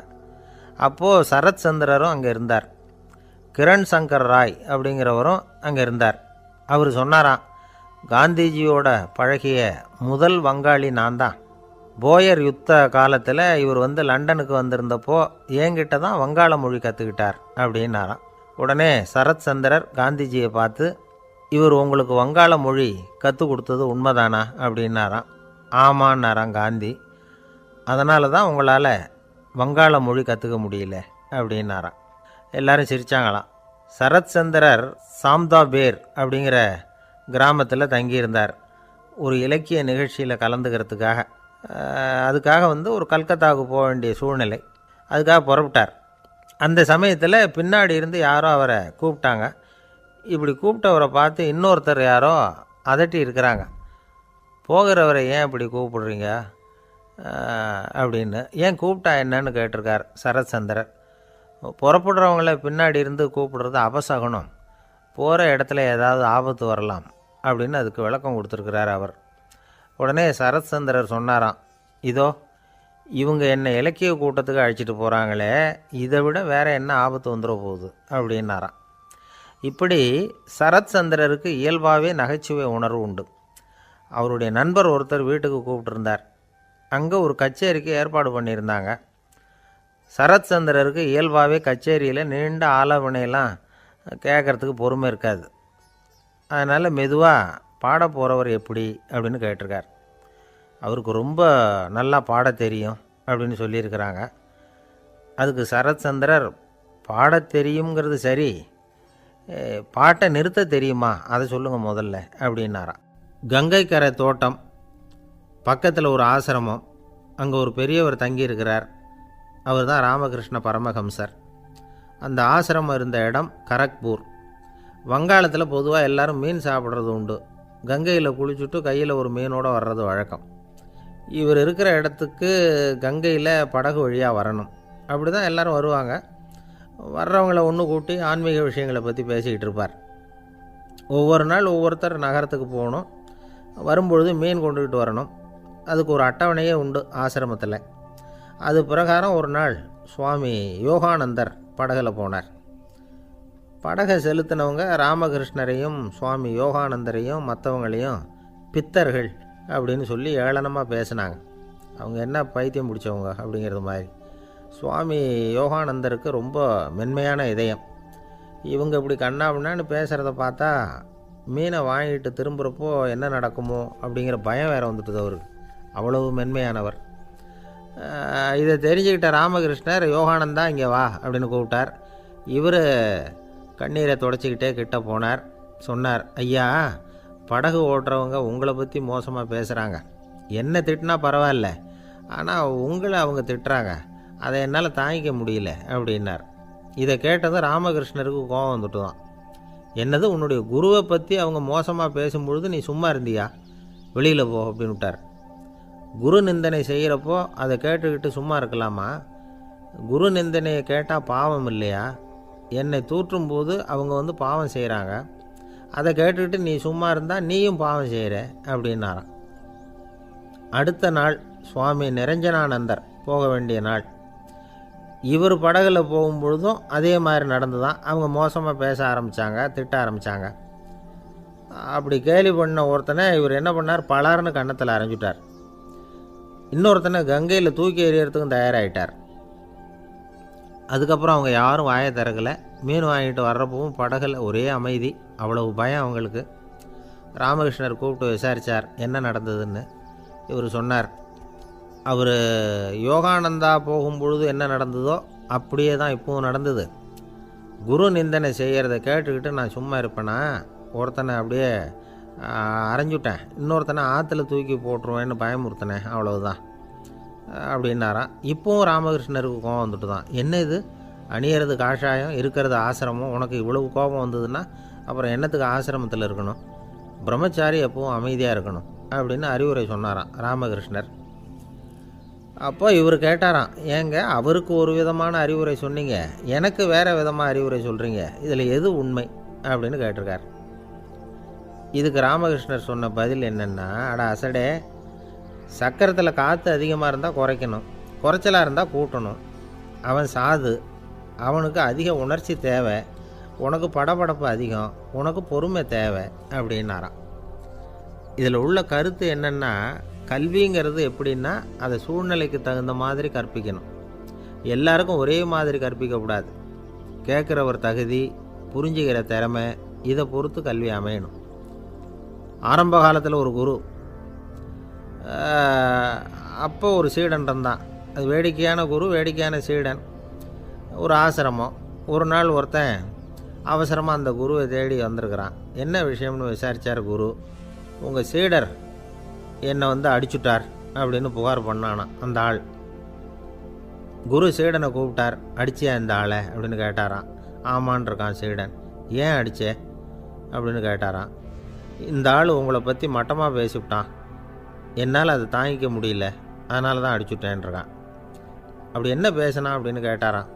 அப்போது சரத் சந்திரரும் அங்கே இருந்தார். கிரண் சங்கர் ராய் அப்படிங்கிறவரும் அங்கே இருந்தார். அவர் சொன்னாராம், காந்திஜியோட பழகிய முதல் வங்காளி நான் தான். போயர் யுத்த காலத்தில் இவர் லண்டனுக்கு வந்திருந்தப்போ என்கிட்ட தான் வங்காள மொழி கற்றுக்கிட்டார் அப்படின்னாராம். உடனே சரத் சந்திரர் காந்திஜியை பார்த்து, இவர் உங்களுக்கு வங்காள மொழி கற்றுக் கொடுத்தது உண்மைதானா அப்படின்னாராம். ஆமான்னாராம் காந்தி. அதனால தான் உங்களால் வங்காள மொழி கற்றுக்க முடியல அப்படின்னாராம். எல்லாரும் சிரித்தாங்களாம். சரத் சந்திரர் சாம்தாபேர் அப்படிங்கிற கிராமத்தில் தங்கியிருந்தார். ஒரு இலக்கிய நிகழ்ச்சியில் கலந்துக்கிறதுக்காக. அதுக்காக ஒரு கல்கத்தாவுக்கு போக வேண்டிய சூழ்நிலை. அதுக்காக புறப்பட்டார். அந்த சமயத்தில் பின்னாடி இருந்து யாரோ அவரை கூப்பிட்டாங்க. இப்படி கூப்பிட்டவரை பார்த்து இன்னொருத்தர் யாரோ அதட்டி இருக்கிறாங்க. போகிறவரை ஏன் இப்படி கூப்பிடுறீங்க அப்படின்னு. ஏன் கூப்பிட்டா என்னன்னு கேட்டிருக்கார் சரத் சந்திரர். புறப்படுறவங்கள பின்னாடி இருந்து கூப்பிடுறது அபசகுனம், போகிற இடத்துல ஏதாவது ஆபத்து வரலாம் அப்படின்னு அதுக்கு விளக்கம் கொடுத்துருக்கிறார் அவர். உடனே சரத் சந்திரர் சொன்னாராம், இதோ இவங்க என்னை இலக்கிய கூட்டத்துக்கு அழைச்சிட்டு போகிறாங்களே, இதை விட வேறு என்ன ஆபத்து வந்துட போகுது அப்படின்னாராம். இப்படி சரத் சந்திரருக்கு இயல்பாகவே நகைச்சுவை உணர்வு உண்டு. அவருடைய நண்பர் ஒருத்தர் வீட்டுக்கு கூப்பிட்டுருந்தார். அங்கே ஒரு கச்சேரிக்கு ஏற்பாடு பண்ணியிருந்தாங்க. சரத் சந்திரருக்கு இயல்பாகவே கச்சேரியில் நீண்ட ஆலோசனையெல்லாம் கேட்குறதுக்கு பொறுமை இருக்காது. அதனால் மெதுவாக பாட போகிறவர் எப்படி அப்படின்னு கேட்டிருக்கார். அவருக்கு ரொம்ப நல்லா பாட தெரியும் அப்படின்னு சொல்லியிருக்கிறாங்க. அதுக்கு சரத் சந்திரர், பாட தெரியுங்கிறது சரி, பாட்டை நிறுத்த தெரியுமா அதை சொல்லுங்கள் முதல்ல அப்படின்னாராம். கங்கை கரை தோட்டம், பக்கத்தில் ஒரு ஆசிரமம், அங்கே ஒரு பெரியவர் தங்கியிருக்கிறார். அவர் தான் ராமகிருஷ்ண பரமஹம்சர். அந்த ஆசிரமம் இருந்த இடம் கரக்பூர். வங்காளத்தில் பொதுவாக எல்லோரும் மீன் சாப்பிட்றது உண்டு. கங்கையில் குளிச்சுட்டு கையில் ஒரு மீனோடு வர்றது வழக்கம். இவர் இருக்கிற இடத்துக்கு கங்கையில் படகு வழியாக வரணும். அப்படி தான் எல்லோரும் வருவாங்க. வர்றவங்கள ஒன்று கூட்டி ஆன்மீக விஷயங்களை பற்றி பேசிக்கிட்டு இருப்பார். ஒவ்வொரு நாள் ஒவ்வொருத்தர் நகரத்துக்கு போகணும். வரும்பொழுது மீன் கொண்டுக்கிட்டு வரணும். அதுக்கு ஒரு அட்டவணையே உண்டு ஆசிரமத்தில். அது பிரகாரம் ஒரு நாள் சுவாமி யோகானந்தர் படகில் போனார். படகை செலுத்தினவங்க ராமகிருஷ்ணரையும் சுவாமி யோகானந்தரையும் மற்றவங்களையும் பித்தர்கள் அப்படின்னு சொல்லி ஏளனமாக பேசினாங்க. அவங்க என்ன பைத்தியம் பிடிச்சவங்க அப்படிங்கிறது மாதிரி. சுவாமி யோகானந்தருக்கு ரொம்ப மென்மையான இதயம். இவங்க இப்படி கண்ணாபின்னான்னு பேசுகிறத பார்த்தா மீனை வாங்கிட்டு திரும்புகிறப்போ என்ன நடக்குமோ அப்படிங்கிற பயம் வேறு வந்துட்டுது அவருக்கு. அவ்வளவு மென்மையானவர். இதை தெரிஞ்சுக்கிட்ட ராமகிருஷ்ணர், யோகானந்தா இங்கே வா அப்படின்னு கூப்பிட்டார். இவர் கண்ணீரை தொடச்சிக்கிட்டே கிட்ட போனார். சொன்னார், ஐயா, படகு ஓட்டுறவங்க உங்களை பற்றி மோசமாக பேசுகிறாங்க. என்ன திட்டினா பரவாயில்ல, ஆனால் உங்களை அவங்க திட்டுறாங்க. அதை என்னால் தாங்கிக்க முடியல அப்படின்னார். இதை கேட்டதும் ராமகிருஷ்ணருக்கு கோபம் வந்துட்டு தான். என்னது, உன்னுடைய குருவை பற்றி அவங்க மோசமாக பேசும்பொழுது நீ சும்மா இருந்தியா? வெளியில் போ அப்படின்னு விட்டார். குரு நிந்தனை செய்கிறப்போ அதை கேட்டுக்கிட்டு சும்மா இருக்கலாமா? குரு நிந்தனையை கேட்டால் பாவம் இல்லையா? என்னை தூற்றும் போது அவங்க பாவம் செய்கிறாங்க. அதை கேட்டுக்கிட்டு நீ சும்மா இருந்தால் நீயும் பாவம் செய்கிற அப்படின்னாராம். அடுத்த நாள் சுவாமி நிரஞ்சனானந்தர் போக வேண்டிய நாள். இவர் படகுல போகும்பொழுதும் அதே மாதிரி நடந்து தான். அவங்க மோசமாக பேச ஆரம்பித்தாங்க, திட்ட ஆரம்பித்தாங்க. அப்படி கேலி பண்ண ஒருத்தனை இவர் என்ன பண்ணார், பலார்னு கன்னத்தில் அரைஞ்சிட்டார். இன்னொருத்தனை கங்கையில் தூக்கி எறியறதுக்கும் தயாராகிட்டார். அதுக்கப்புறம் அவங்க யாரும் வாயை திறக்கலை. மீன் வாங்கிட்டு வர்றப்பவும் படகுல ஒரே அமைதி. அவ்வளவு பயம் அவங்களுக்கு. ராமகிருஷ்ணர் கூப்பிட்டு விசாரித்தார் என்ன நடந்ததுன்னு. இவர் சொன்னார், அவர் யோகானந்தா போகும்பொழுது என்ன நடந்ததோ அப்படியே தான் இப்போவும் நடந்தது. குரு நிந்தனை செய்கிறத கேட்டுக்கிட்டு நான் சும்மா இருப்பேனா? ஒருத்தனை அப்படியே அரைஞ்சுட்டேன், இன்னொருத்தனை ஆற்றுல தூக்கி போட்டுருவேன்னு பயமுறுத்தினேன், அவ்வளவுதான் அப்படின்னாராம். இப்போவும் ராமகிருஷ்ணருக்கு கோபம் வந்துட்டு தான். என்ன இது, அணியறது காஷாயம், இருக்கிறது ஆசிரமம், உனக்கு இவ்வளவு கோபம் வந்ததுன்னா அப்புறம் என்னத்துக்கு ஆசிரமத்தில் இருக்கணும்? பிரம்மச்சாரி எப்பவும் அமைதியாக இருக்கணும் அப்படின்னு அறிவுரை சொன்னாராம் ராமகிருஷ்ணர். அப்போ இவர் கேட்டாராம், ஏங்க அவருக்கு ஒரு விதமான அறிவுரை சொன்னீங்க, எனக்கு வேறு விதமாக அறிவுரை சொல்கிறீங்க, இதில் எது உண்மை அப்படின்னு கேட்டிருக்கார். இதுக்கு ராமகிருஷ்ணர் சொன்ன பதில் என்னென்னா, அட அசடே, சக்கரத்தில் காற்று அதிகமாக இருந்தால் குறைக்கணும், குறைச்சலாக இருந்தால் கூட்டணும். அவன் சாது, அவனுக்கு அதிக உணர்ச்சி தேவை, உனக்கு படபடப்பு அதிகம், உனக்கு பொறுமை தேவை அப்படின்னாராம். இதில் உள்ள கருத்து என்னென்னா, கல்விங்கிறது எப்படின்னா அதை சூழ்நிலைக்கு தகுந்த மாதிரி கற்பிக்கணும். எல்லாருக்கும் ஒரே மாதிரி கற்பிக்கக்கூடாது. கேட்குற ஒரு தகுதி, புரிஞ்சுக்கிற திறமை, இதை பொறுத்து கல்வி அமையணும். ஆரம்ப காலத்தில் ஒரு குரு, அப்போ ஒரு சீடன் இருந்தான். அது வேடிக்கையான குரு, வேடிக்கையான சீடன். ஒரு ஆசிரமம். ஒரு நாள் ஒருத்தன் அவசரமாக அந்த குருவை தேடி வந்திருக்கிறான். என்ன விஷயம்னு விசாரித்தார் குரு. உங்கள் சீடர் என்னை அடிச்சுட்டார் அப்படின்னு புகார் பண்ணானா அந்த ஆள். குரு சீடனை கூப்பிட்டார். அடிச்சியா இந்த ஆளை அப்படின்னு கேட்டாரான். ஆமான் இருக்கான் சீடன். ஏன் அடிச்சே அப்படின்னு கேட்டாரான். இந்த ஆள் உங்களை பற்றி மட்டமாக பேசிவிட்டான், என்னால் அதை தாங்கிக்க முடியல, அதனால தான் அடிச்சுட்டேன்ருக்கான். அப்படி என்ன பேசினான் அப்படின்னு கேட்டாரான்.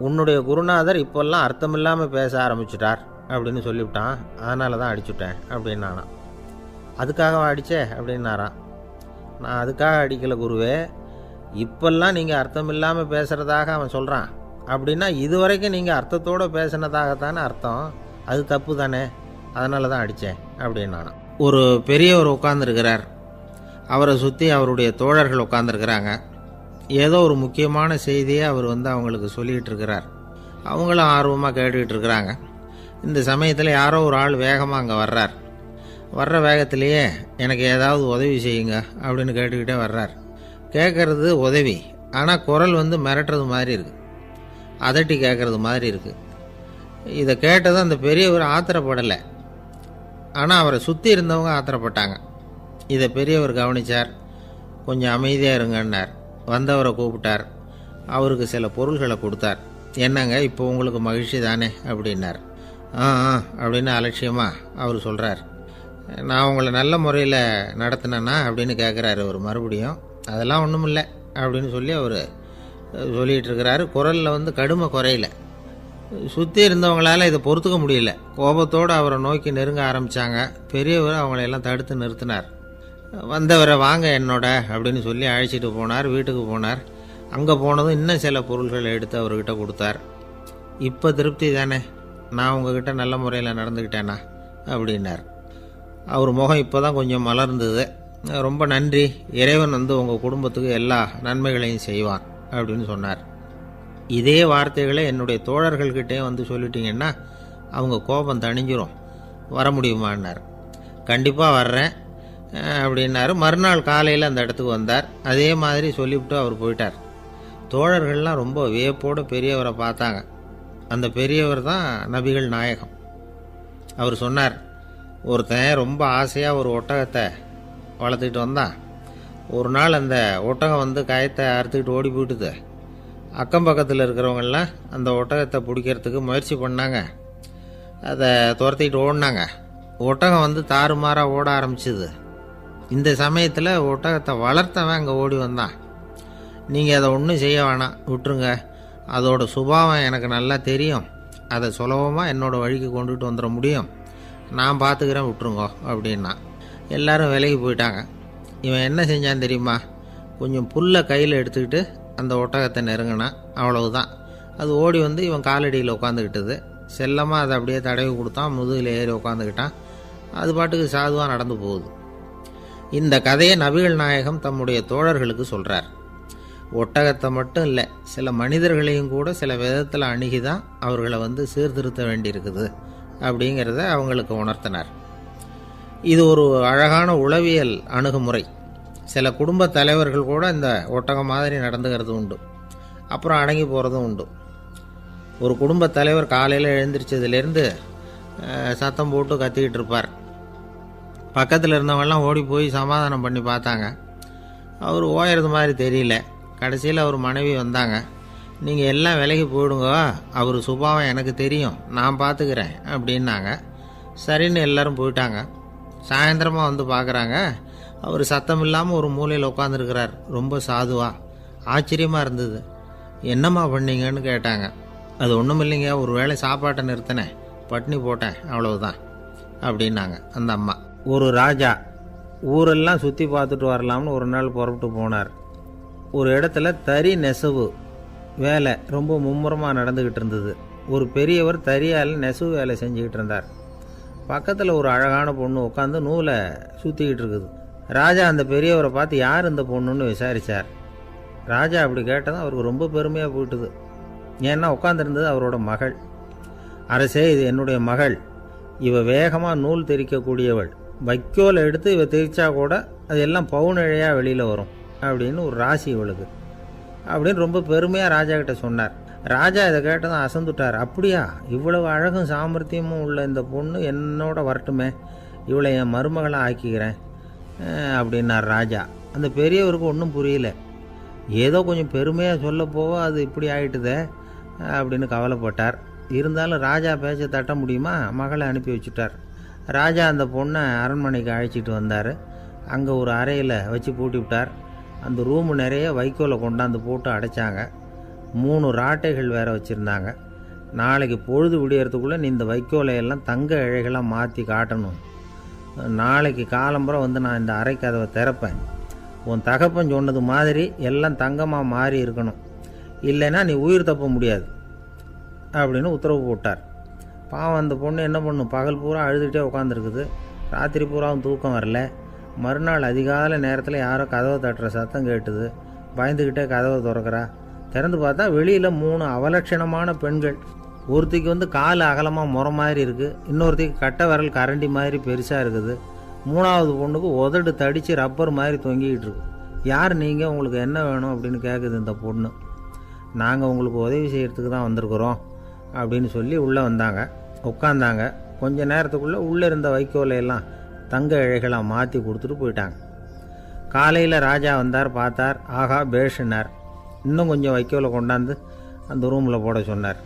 உன்னுடைய குருநாதர் இப்போல்லாம் அர்த்தமில்லாமல் பேச ஆரம்பிச்சுட்டார் அப்படின்னு சொல்லிவிட்டான், அதனால தான் அடிச்சுட்டேன் அப்படின்னானா. அதுக்காக அடித்தே அப்படின்னாரான். நான் அதுக்காக அடிக்கலை குருவே, இப்போல்லாம் நீங்கள் அர்த்தம் இல்லாமல் பேசுகிறதாக அவன் சொல்கிறான், அப்படின்னா இதுவரைக்கும் நீங்கள் அர்த்தத்தோடு பேசினதாகத்தானே அர்த்தம், அது தப்பு தானே, அதனால தான் அடித்தேன் அப்படின்னானா. ஒரு பெரியவர் உட்கார்ந்துருக்கிறார். அவரை சுற்றி அவருடைய தோழர்கள் உட்காந்துருக்கிறாங்க. ஏதோ ஒரு முக்கியமான செய்தியை அவர் அவங்களுக்கு சொல்லிகிட்டு இருக்கிறார். அவங்களும் ஆர்வமாக கேட்டுக்கிட்டு இருக்கிறாங்க. இந்த சமயத்தில் யாரோ ஒரு ஆள் வேகமாக அங்கே வர்றார். வர்ற வேகத்திலேயே எனக்கு ஏதாவது உதவி செய்யுங்க அப்படின்னு கேட்டுக்கிட்டே வர்றார். கேட்குறது உதவி, ஆனால் குரல் மிரட்டுறது மாதிரி இருக்குது, அதட்டி கேட்குறது மாதிரி இருக்குது. இதை கேட்டதும் அந்த பெரியவர் ஆத்திரப்படலை. ஆனால் அவரை சுற்றி இருந்தவங்க ஆத்திரப்பட்டாங்க. இதை பெரியவர் கவனித்தார். கொஞ்சம் அமைதியாக இருங்கன்னார். வந்தவரை கூப்பிட்டார். அவருக்கு சில பொருள்களை கொடுத்தார். என்னங்க இப்போ உங்களுக்கு மகிழ்ச்சி தானே அப்படின்னார். ஆ அப்படின்னு அலட்சியமாக அவர் சொல்கிறார். நான் உங்களை நல்ல முறையில் நடத்தினேன்னா அப்படின்னு கேட்குறாரு அவர் மறுபடியும். அதெல்லாம் ஒன்றும் இல்லை அப்படின்னு சொல்லி அவர் சொல்லிகிட்டு இருக்கிறாரு. குரலில் கடுமை குறையில. சுற்றி இருந்தவங்களால் இதை பொறுத்துக்க முடியல. கோபத்தோடு அவரை நோக்கி நெருங்க ஆரம்பித்தாங்க. பெரியவர் அவங்களையெல்லாம் தடுத்து நிறுத்தினார். வந்தவரை வாங்க என்னோட அப்படின்னு சொல்லி அழைச்சிட்டு போனார். வீட்டுக்கு போனார். அங்கே போனதும் இன்னும் சில பொருள்களை எடுத்து அவர்கிட்ட கொடுத்தார். இப்போ திருப்தி தானே, நான் உங்ககிட்ட நல்ல முறையில் நடந்துக்கிட்டேனா அப்படின்னார். அவர் முகம் இப்போ தான் கொஞ்சம் மலர்ந்தது. ரொம்ப நன்றி, இறைவன் உங்கள் குடும்பத்துக்கு எல்லா நன்மைகளையும் செய்வான் அப்படின்னு சொன்னார். இதே வார்த்தைகளை என்னுடைய தோழர்கள்கிட்டே சொல்லிட்டீங்கன்னா அவங்க கோபம் தணிஞ்சிரும், வர முடியுமான்னார். கண்டிப்பாக வர்றேன் அப்படின்னாரு. மறுநாள் காலையில் அந்த இடத்துக்கு வந்தார். அதே மாதிரி சொல்லிவிட்டு அவர் போயிட்டார். தோழர்கள்லாம் ரொம்ப வியப்போடு பெரியவரை பார்த்தாங்க. அந்த பெரியவர் தான் நபிகள் நாயகம். அவர் சொன்னார், ஒருத்தன் ரொம்ப ஆசையாக ஒரு ஒட்டகத்தை வளர்த்துக்கிட்டு வந்தான். ஒரு நாள் அந்த ஒட்டகம் கயத்தை அறுத்துக்கிட்டு ஓடி போயிட்டுது. அக்கம் பக்கத்தில் இருக்கிறவங்கெல்லாம் அந்த ஒட்டகத்தை பிடிக்கிறதுக்கு முயற்சி பண்ணாங்க. அதை துரத்திக்கிட்டு ஓடினாங்க. ஒட்டகம் தாறுமாறாக ஓட ஆரம்பிச்சுது. இந்த சமயத்தில் ஒட்டகத்தை வளர்த்தவன் அங்கே ஓடி வந்தான். நீங்கள் அதை ஒன்றும் செய்ய வேணாம், விட்டுருங்க. அதோட சுபாவம் எனக்கு நல்லா தெரியும். அதை சுலபமாக என்னோடய வழிக்கு கொண்டுகிட்டு வந்துட முடியும். நான் பார்த்துக்கிறேன், விட்டுருங்கோ அப்படின்னா. எல்லாரும் விலகி போயிட்டாங்க. இவன் என்ன செஞ்சான் தெரியுமா? கொஞ்சம் புல்லை கையில் எடுத்துக்கிட்டு அந்த ஒட்டகத்தை நெருங்கினான். அவ்வளவுதான். அது ஓடி இவன் காலடியில் உட்காந்துக்கிட்டது. செல்லமாக அதை அப்படியே தடவி கொடுத்தான். முதுகில் ஏறி உட்காந்துக்கிட்டான். அது பாட்டுக்கு சாதுவாக நடந்து போகுது. இந்த கதையை நபிகள் நாயகம் தம்முடைய தோழர்களுக்கு சொல்கிறார். ஒட்டகத்தை மட்டும் இல்லை, சில மனிதர்களையும் கூட சில விதத்தில் அணுகி தான் அவர்களை சீர்திருத்த வேண்டியிருக்குது அப்படிங்கிறத அவங்களுக்கு உணர்த்தினார். இது ஒரு அழகான உளவியல் அணுகுமுறை. சில குடும்ப தலைவர்கள் கூட இந்த ஒட்டகம் மாதிரி நடந்துக்கிறது உண்டு. அப்புறம் அடங்கி போகிறதும் உண்டு. ஒரு குடும்ப தலைவர் காலையில் எழுந்திரிச்சதுலேருந்து சத்தம் போட்டு கத்திக்கிட்டு இருப்பார். பக்கத்தில் இருந்தவங்கெல்லாம் ஓடி போய் சமாதானம் பண்ணி பார்த்தாங்க. அவர் ஓயறது மாதிரி தெரியல. கடைசியில் அவர் மனைவி வந்தாங்க. நீங்கள் எல்லாம் விலகி போயிடுங்க, அவர் சுபாவம் எனக்கு தெரியும், நான் பார்த்துக்கிறேன் அப்படின்னாங்க. சரின்னு எல்லோரும் போயிட்டாங்க. சாயந்தரமாக பார்க்குறாங்க, அவர் சத்தம் இல்லாமல் ஒரு மூலையில் உட்காந்துருக்கிறார். ரொம்ப சாதுவா. ஆச்சரியமாக இருந்தது. என்னம்மா பண்ணீங்கன்னு கேட்டாங்க. அது ஒன்றும் இல்லைங்க, ஒரு வேளை சாப்பாட்டை நிறுத்தினேன், பட்னி போட்டேன், அவ்வளவுதான் அப்படின்னாங்க அந்த அம்மா. ஒரு ராஜா ஊரெல்லாம் சுற்றி பார்த்துட்டு வரலாம்னு ஒரு நாள் புறப்பட்டு போனார். ஒரு இடத்துல தறி நெசவு வேலை ரொம்ப மும்முரமாக நடந்துக்கிட்டு இருந்தது. ஒரு பெரியவர் தறியால் நெசவு வேலை செஞ்சுக்கிட்டு இருந்தார். பக்கத்தில் ஒரு அழகான பொண்ணு உட்காந்து நூலை சுற்றிக்கிட்டு இருக்குது. ராஜா அந்த பெரியவரை பார்த்து யார் இந்த பொண்ணுன்னு விசாரித்தார். ராஜா அப்படி கேட்டதும் அவருக்கு ரொம்ப பெருமையாக போயிட்டுது. ஏன்னா உட்காந்துருந்தது அவரோட மகள். அரசே, இது என்னுடைய மகள். இவ வேகமாக நூல் தெரிக்கக்கூடியவள். வைக்கோலை எடுத்து இவ தெரிச்சா கூட அது எல்லாம் பவுனிழையாக வெளியில் வரும் அப்படின்னு ஒரு ராசி இவளுக்கு அப்படின்னு ரொம்ப பெருமையாக ராஜா கிட்ட சொன்னார். ராஜா இதை கேட்டதும் அசந்துட்டார். அப்படியா, இவ்வளவு அழகும் சாமர்த்தியமும் உள்ள இந்த பொண்ணு என்னோட வரட்டுமே, இவளை என் மருமகளை ஆக்கிக்கிறேன் அப்படின்னார் ராஜா. அந்த பெரியவருக்கு ஒன்றும் புரியல. ஏதோ கொஞ்சம் பெருமையாக சொல்ல போவ அது இப்படி ஆயிட்டுதே அப்படின்னு கவலைப்பட்டார். இருந்தாலும் ராஜா பேச்ச தட்ட முடியுமா? மகளை அனுப்பி வச்சுட்டார். ராஜா அந்த பொண்ணை அரண்மனைக்கு அழைச்சிட்டு வந்தார். அங்கே ஒரு அறையில் வச்சு பூட்டி விட்டார். அந்த ரூமு நிறைய வைக்கோலை கொண்டாந்து போட்டு அடைச்சாங்க. 3 ராட்டைகள் வேறு வச்சுருந்தாங்க. நாளைக்கு பொழுது விடியறதுக்குள்ளே நீ இந்த வைக்கோலையெல்லாம் தங்க இழைகளாக மாற்றி காட்டணும். நாளைக்கு காலம்புற நான் இந்த அறை கதவை திறப்பேன். உன் தகப்பன் சொன்னது மாதிரி எல்லாம் தங்கமாக மாறி இருக்கணும், இல்லைன்னா நீ உயிர் தப்ப முடியாது அப்படின்னு உத்தரவு போட்டார். பாவம் அந்த பொண்ணு என்ன பண்ணும், பகல் பூரா அழுதுகிட்டே உட்காந்துருக்குது. ராத்திரி பூராவும் தூக்கம் வரல. மறுநாள் அதிகாலை நேரத்தில் யாரோ கதவை தட்டுற சத்தம் கேட்டுது. பயந்துக்கிட்டே கதவை திறக்கிறா. திறந்து பார்த்தா வெளியில் 3 அவலட்சணமான பெண்கள். ஒருத்திக்கு கால் அகலமாக முறை மாதிரி இருக்குது, இன்னொருத்திக்கு கட்டை விரல் கரண்டி மாதிரி பெருசாக இருக்குது, 3ஆவது பொண்ணுக்கு உதடு தடித்து ரப்பர் மாதிரி தொங்கிக்கிட்டு இருக்கு. யார் நீங்கள், உங்களுக்கு என்ன வேணும் அப்படின்னு கேட்குது இந்த பொண்ணு. நாங்கள் உங்களுக்கு உதவி செய்கிறதுக்கு தான் வந்திருக்கிறோம் அப்படின்னு சொல்லி உள்ளே வந்தாங்க. உட்காந்தாங்க. கொஞ்ச நேரத்துக்குள்ளே உள்ளே இருந்த வைக்கோலையெல்லாம் தங்க இழைகளாக மாற்றி கொடுத்துட்டு போயிட்டாங்க. காலையில் ராஜா வந்தார், பார்த்தார். ஆகா பேஷுனார். இன்னும் கொஞ்சம் வைக்கோலை கொண்டாந்து அந்த ரூமில் போட சொன்னார்.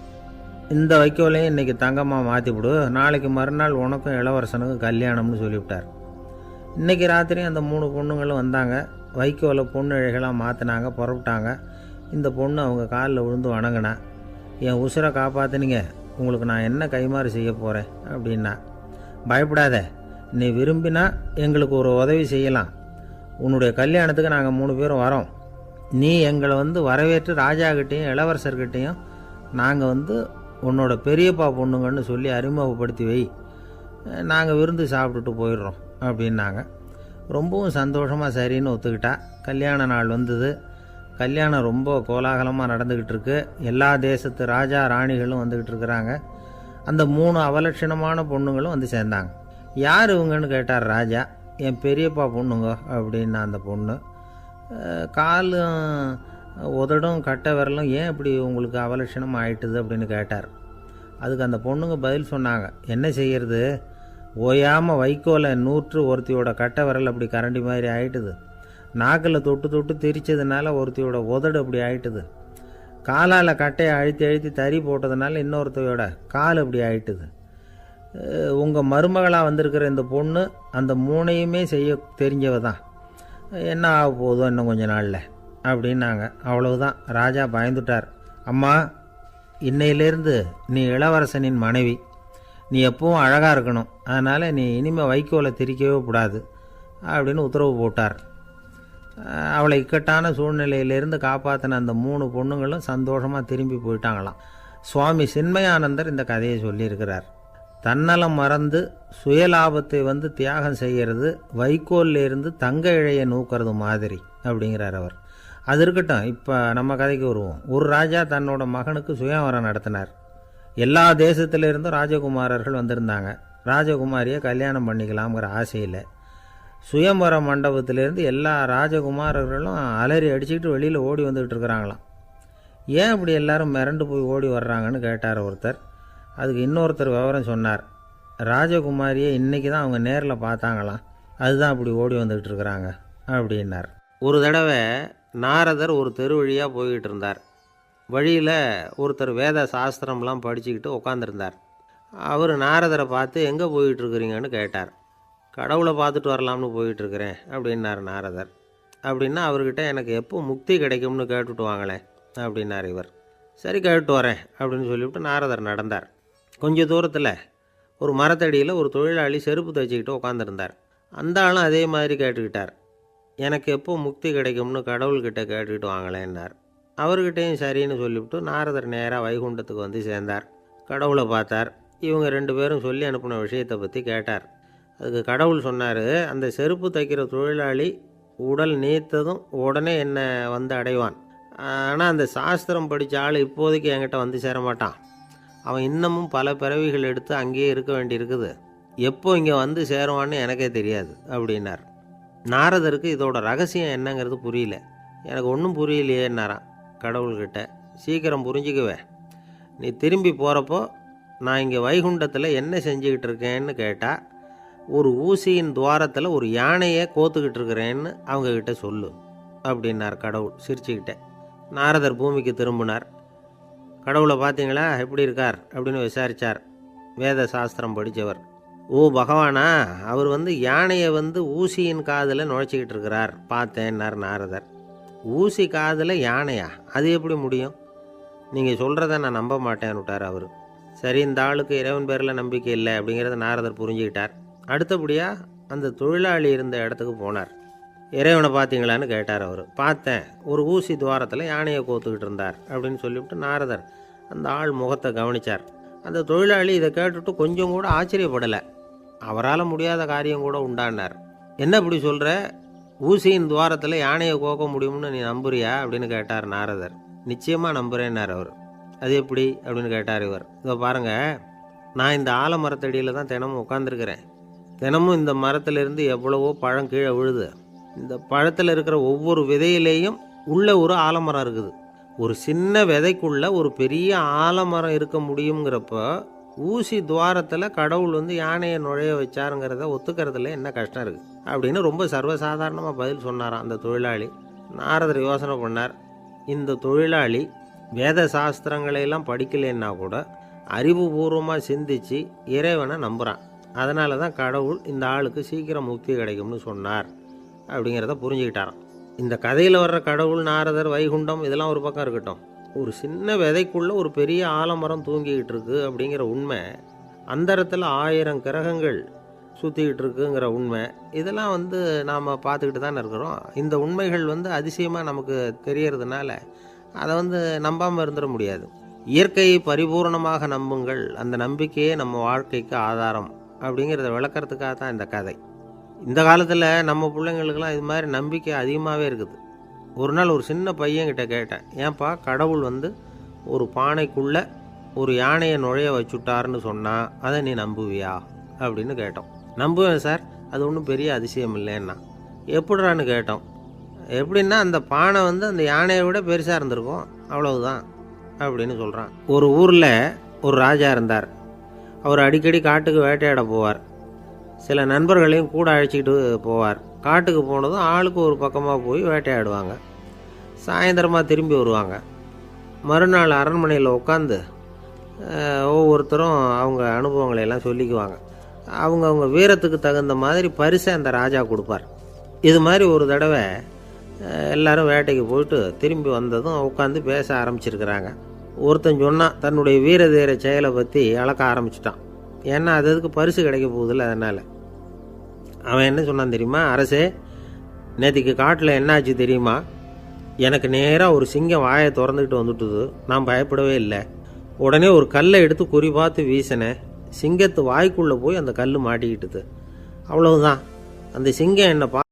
இந்த வைக்கோலையும் இன்றைக்கி தங்கமாக மாற்றிவிடு, நாளைக்கு மறுநாள் உனக்கும் இளவரசனுக்கும் கல்யாணம்னு சொல்லிவிட்டார். இன்றைக்கி ராத்திரி அந்த 3 பொண்ணுங்களும் வந்தாங்க. வைக்கோலை பொண்ணு இழைகளாக மாற்றினாங்க, புறப்பட்டாங்க. இந்த பொண்ணு அவங்க காலில் விழுந்து வணங்கினா. என் உசுரை காப்பாற்றினீங்க, உங்களுக்கு நான் என்ன கைமாறு செய்ய போகிறேன் அப்படின்னா. பயப்படாத, நீ விரும்பினா எங்களுக்கு ஒரு உதவி செய்யலாம். உன்னுடைய கல்யாணத்துக்கு நாங்கள் 3 பேரும் வரோம். நீ எங்களை வரவேற்று ராஜாக்கிட்டேயும் இளவரசர்கிட்டையும் நாங்கள் உன்னோட பெரியப்பா பொண்ணுங்கன்னு சொல்லி அறிமுகப்படுத்தி வை, நாங்கள் விருந்து சாப்பிட்டுட்டு போயிடுறோம் அப்படின்னாங்க. ரொம்பவும் சந்தோஷமாக சரின்னு ஒத்துக்கிட்டா. கல்யாண நாள் வந்தது. கல்யாணம் ரொம்ப கோலாகலமாக நடந்துக்கிட்டு இருக்கு. எல்லா தேசத்து ராஜா ராணிகளும் வந்துக்கிட்டு இருக்கிறாங்க. அந்த 3 அவலட்சணமான பொண்ணுங்களும் வந்து சேர்ந்தாங்க. யார் இவங்கன்னு கேட்டார் ராஜா. என் பெரியப்பா பொண்ணுங்க அப்படின்னா அந்த பொண்ணு. காலும் உதடும் கட்டை விரலும் ஏன் இப்படி உங்களுக்கு அவலட்சணம் ஆயிட்டுது அப்படின்னு கேட்டார். அதுக்கு அந்த பொண்ணுங்க பதில் சொன்னாங்க. என்ன செய்கிறது, ஓயாமல் வைக்கோலை நூற்று ஒருத்தியோட கட்டை விரல் அப்படி கரண்டி மாதிரி ஆயிட்டுது. நாக்கில் தொட்டு தொட்டு திரிச்சதுனால ஒருத்தியோட உதடு அப்படி ஆயிட்டுது. காலால் கட்டையை அழுத்தி அழுத்தி தறி போட்டதுனால இன்னொருத்தையோட கால் அப்படி ஆயிட்டுது. உங்கள் மருமகளாக வந்திருக்கிற இந்த பொண்ணு அந்த 3ஐயுமே செய்ய தெரிஞ்சவ தான். என்ன ஆக போதும் இன்னும் கொஞ்ச நாளில் அப்படின்னாங்க. அவ்வளவுதான். ராஜா பயந்துட்டார். அம்மா, இன்னையிலேருந்து நீ இளவரசனின் மனைவி. நீ எப்பவும் அழகாக இருக்கணும். அதனால் நீ இனிமேல் வைக்கோலை திரிக்கவே கூடாது அப்படின்னு உத்தரவு போட்டார். அவளை இக்கட்டான சூழ்நிலையிலேருந்து காப்பாற்றின அந்த 3 பொண்ணுங்களும் சந்தோஷமாக திரும்பி போயிட்டாங்களாம். சுவாமி சின்மயானந்தர் இந்த கதையை சொல்லியிருக்கிறார். தன்னலம் மறந்து சுயலாபத்தை தியாகம் செய்கிறது வைக்கோல்லேருந்து தங்க இழையை நூக்கிறது மாதிரி அப்படிங்கிறார் அவர். அது இருக்கட்டும், இப்போ நம்ம கதைக்கு வருவோம். ஒரு ராஜா தன்னோட மகனுக்கு சுயவரம் நடத்தினார். எல்லா தேசத்திலிருந்தும் ராஜகுமாரர்கள் வந்திருந்தாங்க. ராஜகுமாரியை கல்யாணம் பண்ணிக்கலாம்ங்கிற ஆசையில் சுயம்பர மண்டபத்திலேருந்து எல்லா ராஜகுமாரர்களும் அலறி அடிச்சுக்கிட்டு வெளியில் ஓடி வந்துக்கிட்டு இருக்கிறாங்களாம். ஏன் இப்படி எல்லாரும் மிரண்டு போய் ஓடி வர்றாங்கன்னு கேட்டார் ஒருத்தர். அதுக்கு இன்னொருத்தர் விவரம் சொன்னார். ராஜகுமாரியை இன்றைக்கி தான் அவங்க நேரில் பார்த்தாங்களாம், அதுதான் இப்படி ஓடி வந்துக்கிட்டு இருக்கிறாங்க அப்படின்னார். ஒரு தடவை நாரதர் ஒரு தெரு வழியாக போய்கிட்டு இருந்தார். வழியில் ஒருத்தர் வேத சாஸ்திரம்லாம் படிச்சுக்கிட்டு உட்காந்துருந்தார். அவர் நாரதரை பார்த்து எங்கே போயிட்டுருக்குறீங்கன்னு கேட்டார். கடவுளை பார்த்துட்டு வரலாம்னு போயிட்டுருக்கிறேன் அப்படின்னார் நாரதர். அப்படின்னா அவர்கிட்ட எனக்கு எப்போ முக்தி கிடைக்கும்னு கேட்டுட்டு வாங்களேன் அப்படின்னார் இவர். சரி, கேட்டு வரேன் அப்படின்னு சொல்லிவிட்டு நாரதர் நடந்தார். கொஞ்சம் தூரத்தில் ஒரு மரத்தடியில் ஒரு தொழிலாளி செருப்பு தைச்சிக்கிட்டு உட்காந்துருந்தார். அந்த ஆளும் அதே மாதிரி கேட்டுக்கிட்டார். எனக்கு எப்போ முக்தி கிடைக்கும்னு கடவுள்கிட்ட கேட்டுக்கிட்டு வாங்களேன்னார். அவர்கிட்டையும் சரின்னு சொல்லிவிட்டு நாரதர் நேராக வைகுண்டத்துக்கு வந்து சேர்ந்தார். கடவுளை பார்த்தார். இவங்க 2 பேரும் சொல்லி அனுப்பின விஷயத்தை பற்றி கேட்டார். அதுக்கு கடவுள் சொன்னார், அந்த செருப்பு தைக்கிற தொழிலாளி உடல் நீத்ததும் உடனே என்னை அடைவான். ஆனால் அந்த சாஸ்திரம் படித்த ஆள் இப்போதைக்கு என்கிட்ட வந்து சேர மாட்டான். அவன் இன்னமும் பல பிறவிகள் எடுத்து அங்கேயே இருக்க வேண்டியிருக்குது. எப்போ இங்கே வந்து சேருவான்னு எனக்கே தெரியாது அப்படின்னார். நாரதருக்கு இதோட ரகசியம் என்னங்கிறது புரியல. எனக்கு ஒன்றும் புரியலையேன்னாரான் கடவுள்கிட்ட. சீக்கிரம் புரிஞ்சுக்குவேன், நீ திரும்பி போகிறப்போ நான் இங்கே வைகுண்டத்தில் என்ன செஞ்சுக்கிட்டு இருக்கேன்னு கேட்டால் ஒரு ஊசியின் துவாரத்தில் ஒரு யானையை கோத்துக்கிட்டு இருக்கிறேன்னு அவங்கக்கிட்ட சொல்லு அப்படின்னார் கடவுள் சிரிச்சுக்கிட்டே. நாரதர் பூமிக்கு திரும்பினார். கடவுளை பார்த்தீங்களா, எப்படி இருக்கார் அப்படின்னு விசாரித்தார் வேத சாஸ்திரம் படித்தவர். ஓ பகவானா, அவர் யானையை ஊசியின் காதில் நுழைச்சிக்கிட்டு இருக்கிறார் பார்த்தேன்னார் நாரதர். ஊசி காதில் யானையா, அது எப்படி முடியும்? நீங்கள் சொல்கிறத நான் நம்ப மாட்டேன்னு விட்டார் அவர். சரி, இந்த ஆளுக்கு இறைவன் பேரில் நம்பிக்கை இல்லை அப்படிங்கிறத நாரதர் புரிஞ்சுக்கிட்டார். அடுத்தபடியாக அந்த தொழிலாளி இருந்த இடத்துக்கு போனார். இறைவனை பார்த்தீங்களான்னு கேட்டார் அவர். பார்த்தேன், ஒரு ஊசி துவாரத்தில் யானையை கோத்துக்கிட்டு இருந்தார் அப்படின்னு சொல்லிவிட்டு நாரதர் அந்த ஆள் முகத்தை கவனித்தார். அந்த தொழிலாளி இதை கேட்டுட்டு கொஞ்சம் கூட ஆச்சரியப்படலை. அவரால் முடியாத காரியம் கூட உண்டானார். என்ன இப்படி சொல்கிற, ஊசியின் துவாரத்தில் யானையை கோக்க முடியும்னு நீ நம்புறியா அப்படின்னு கேட்டார் நாரதர். நிச்சயமாக நம்புகிறேன்னார் அவர். அது எப்படி அப்படின்னு கேட்டார் இவர். இதோ பாருங்கள், நான் இந்த ஆலமரத்தடியில் தான் தினமும் உட்காந்துருக்கிறேன். தினமும் இந்த மரத்திலிருந்து எவ்வளவோ பழம் கீழே விழுது. இந்த பழத்தில் இருக்கிற ஒவ்வொரு விதையிலேயும் உள்ள ஒரு ஆலமரம் இருக்குது. ஒரு சின்ன விதைக்குள்ள ஒரு பெரிய ஆலமரம் இருக்க முடியுங்கிறப்ப ஊசி துவாரத்தில் கடவுள் வந்து யானையை நுழைய வச்சாருங்கிறத ஒத்துக்கிறதுல என்ன கஷ்டம் இருக்குது அப்படின்னு ரொம்ப சர்வசாதாரணமாக பதில் சொன்னாராம் அந்த தொழிலாளி. நாரதர் யோசனை பண்ணார், இந்த தொழிலாளி வேத சாஸ்திரங்களையெல்லாம் படிக்கலைன்னா கூட அறிவுபூர்வமாக சிந்திச்சு இறைவனை நம்புகிறான். அதனால தான் கடவுள் இந்த ஆளுக்கு சீக்கிரம் முக்தி கிடைக்கும்னு சொன்னார் அப்படிங்கிறத புரிஞ்சுக்கிட்டாராம். இந்த கதையில் வர்ற கடவுள், நாரதர், வைகுண்டம் இதெல்லாம் ஒரு பக்கம் இருக்கட்டும், ஒரு சின்ன விதைக்குள்ளே ஒரு பெரிய ஆலமரம் தூங்கிக்கிட்டு இருக்கு அப்படிங்கிற உண்மை, அந்தரத்தில் 1000 கிரகங்கள் சுற்றிக்கிட்டு இருக்குங்கிற உண்மை, இதெல்லாம் வந்து நாம் பார்த்துக்கிட்டு தானே இருக்கிறோம். இந்த உண்மைகள் வந்து அதிசயமாக நமக்கு தெரியறதுனால அதை வந்து நம்பாமல் இருந்துட முடியாது. இயற்கையை பரிபூர்ணமாக நம்புங்கள், அந்த நம்பிக்கையே நம்ம வாழ்க்கைக்கு ஆதாரம் அப்படிங்கிறத விளக்கறதுக்காக தான் இந்த கதை. இந்த காலத்தில் நம்ம பிள்ளைங்களுக்கெல்லாம் இது மாதிரி நம்பிக்கை அதிகமாகவே இருக்குது. ஒரு நாள் ஒரு சின்ன பையன்கிட்ட கேட்டேன், ஏன்பா கடவுள் வந்து ஒரு பானைக்குள்ளே ஒரு யானையை நுழைய வச்சுட்டாருன்னு சொன்னால் அதை நீ நம்புவியா அப்படின்னு கேட்டோம். நம்புவேன் சார், அது ஒன்றும் பெரிய அதிசயம் இல்லைன்னா. எப்படிறான்னு கேட்டோம். எப்படின்னா அந்த பானை வந்து அந்த யானையை விட பெருசாக இருந்திருக்கும், அவ்வளவுதான் அப்படின்னு சொல்கிறான். ஒரு ஊரில் ஒரு ராஜா இருந்தார். அவர் அடிக்கடி காட்டுக்கு வேட்டையாட போவார். சில நண்பர்களையும் கூட அழைச்சிக்கிட்டு போவார். காட்டுக்கு போனதும் ஆளுக்கு ஒரு பக்கமாக போய் வேட்டையாடுவாங்க. சாயந்தரமாக திரும்பி வருவாங்க. மறுநாள் அரண்மனையில் உட்காந்து ஒவ்வொருத்தரும் அவங்க அனுபவங்களை எல்லாம் சொல்லிக்குவாங்க. அவங்க வீரத்துக்கு தகுந்த மாதிரி பரிசை அந்த ராஜா கொடுப்பார். இது மாதிரி ஒரு தடவை எல்லாரும் வேட்டைக்கு போயிட்டு திரும்பி வந்ததும் உட்காந்து பேச ஆரம்பிச்சிருக்கிறாங்க. ஒருத்தன் சொன்னான், தன்னுடைய வீர தீர செயலை பற்றி அளக்க ஆரம்பிச்சிட்டான். ஏன்னா அதுக்கு பரிசு கிடைக்க போகுதில்ல, அதனால். அவன் என்ன சொன்னான் தெரியுமா? அரசே, நேற்றுக்கு காட்டில் என்னாச்சு தெரியுமா? எனக்கு நேராக ஒரு சிங்கம் வாயை திறந்துக்கிட்டு வந்துட்டுது. நான் பயப்படவே இல்லை. உடனே ஒரு கல்லை எடுத்து குறி பார்த்து வீசினேன். சிங்கத்து வாய்க்குள்ளே போய் அந்த கல் மாட்டிக்கிட்டுது. அவ்வளவுதான். அந்த சிங்கம் என்னை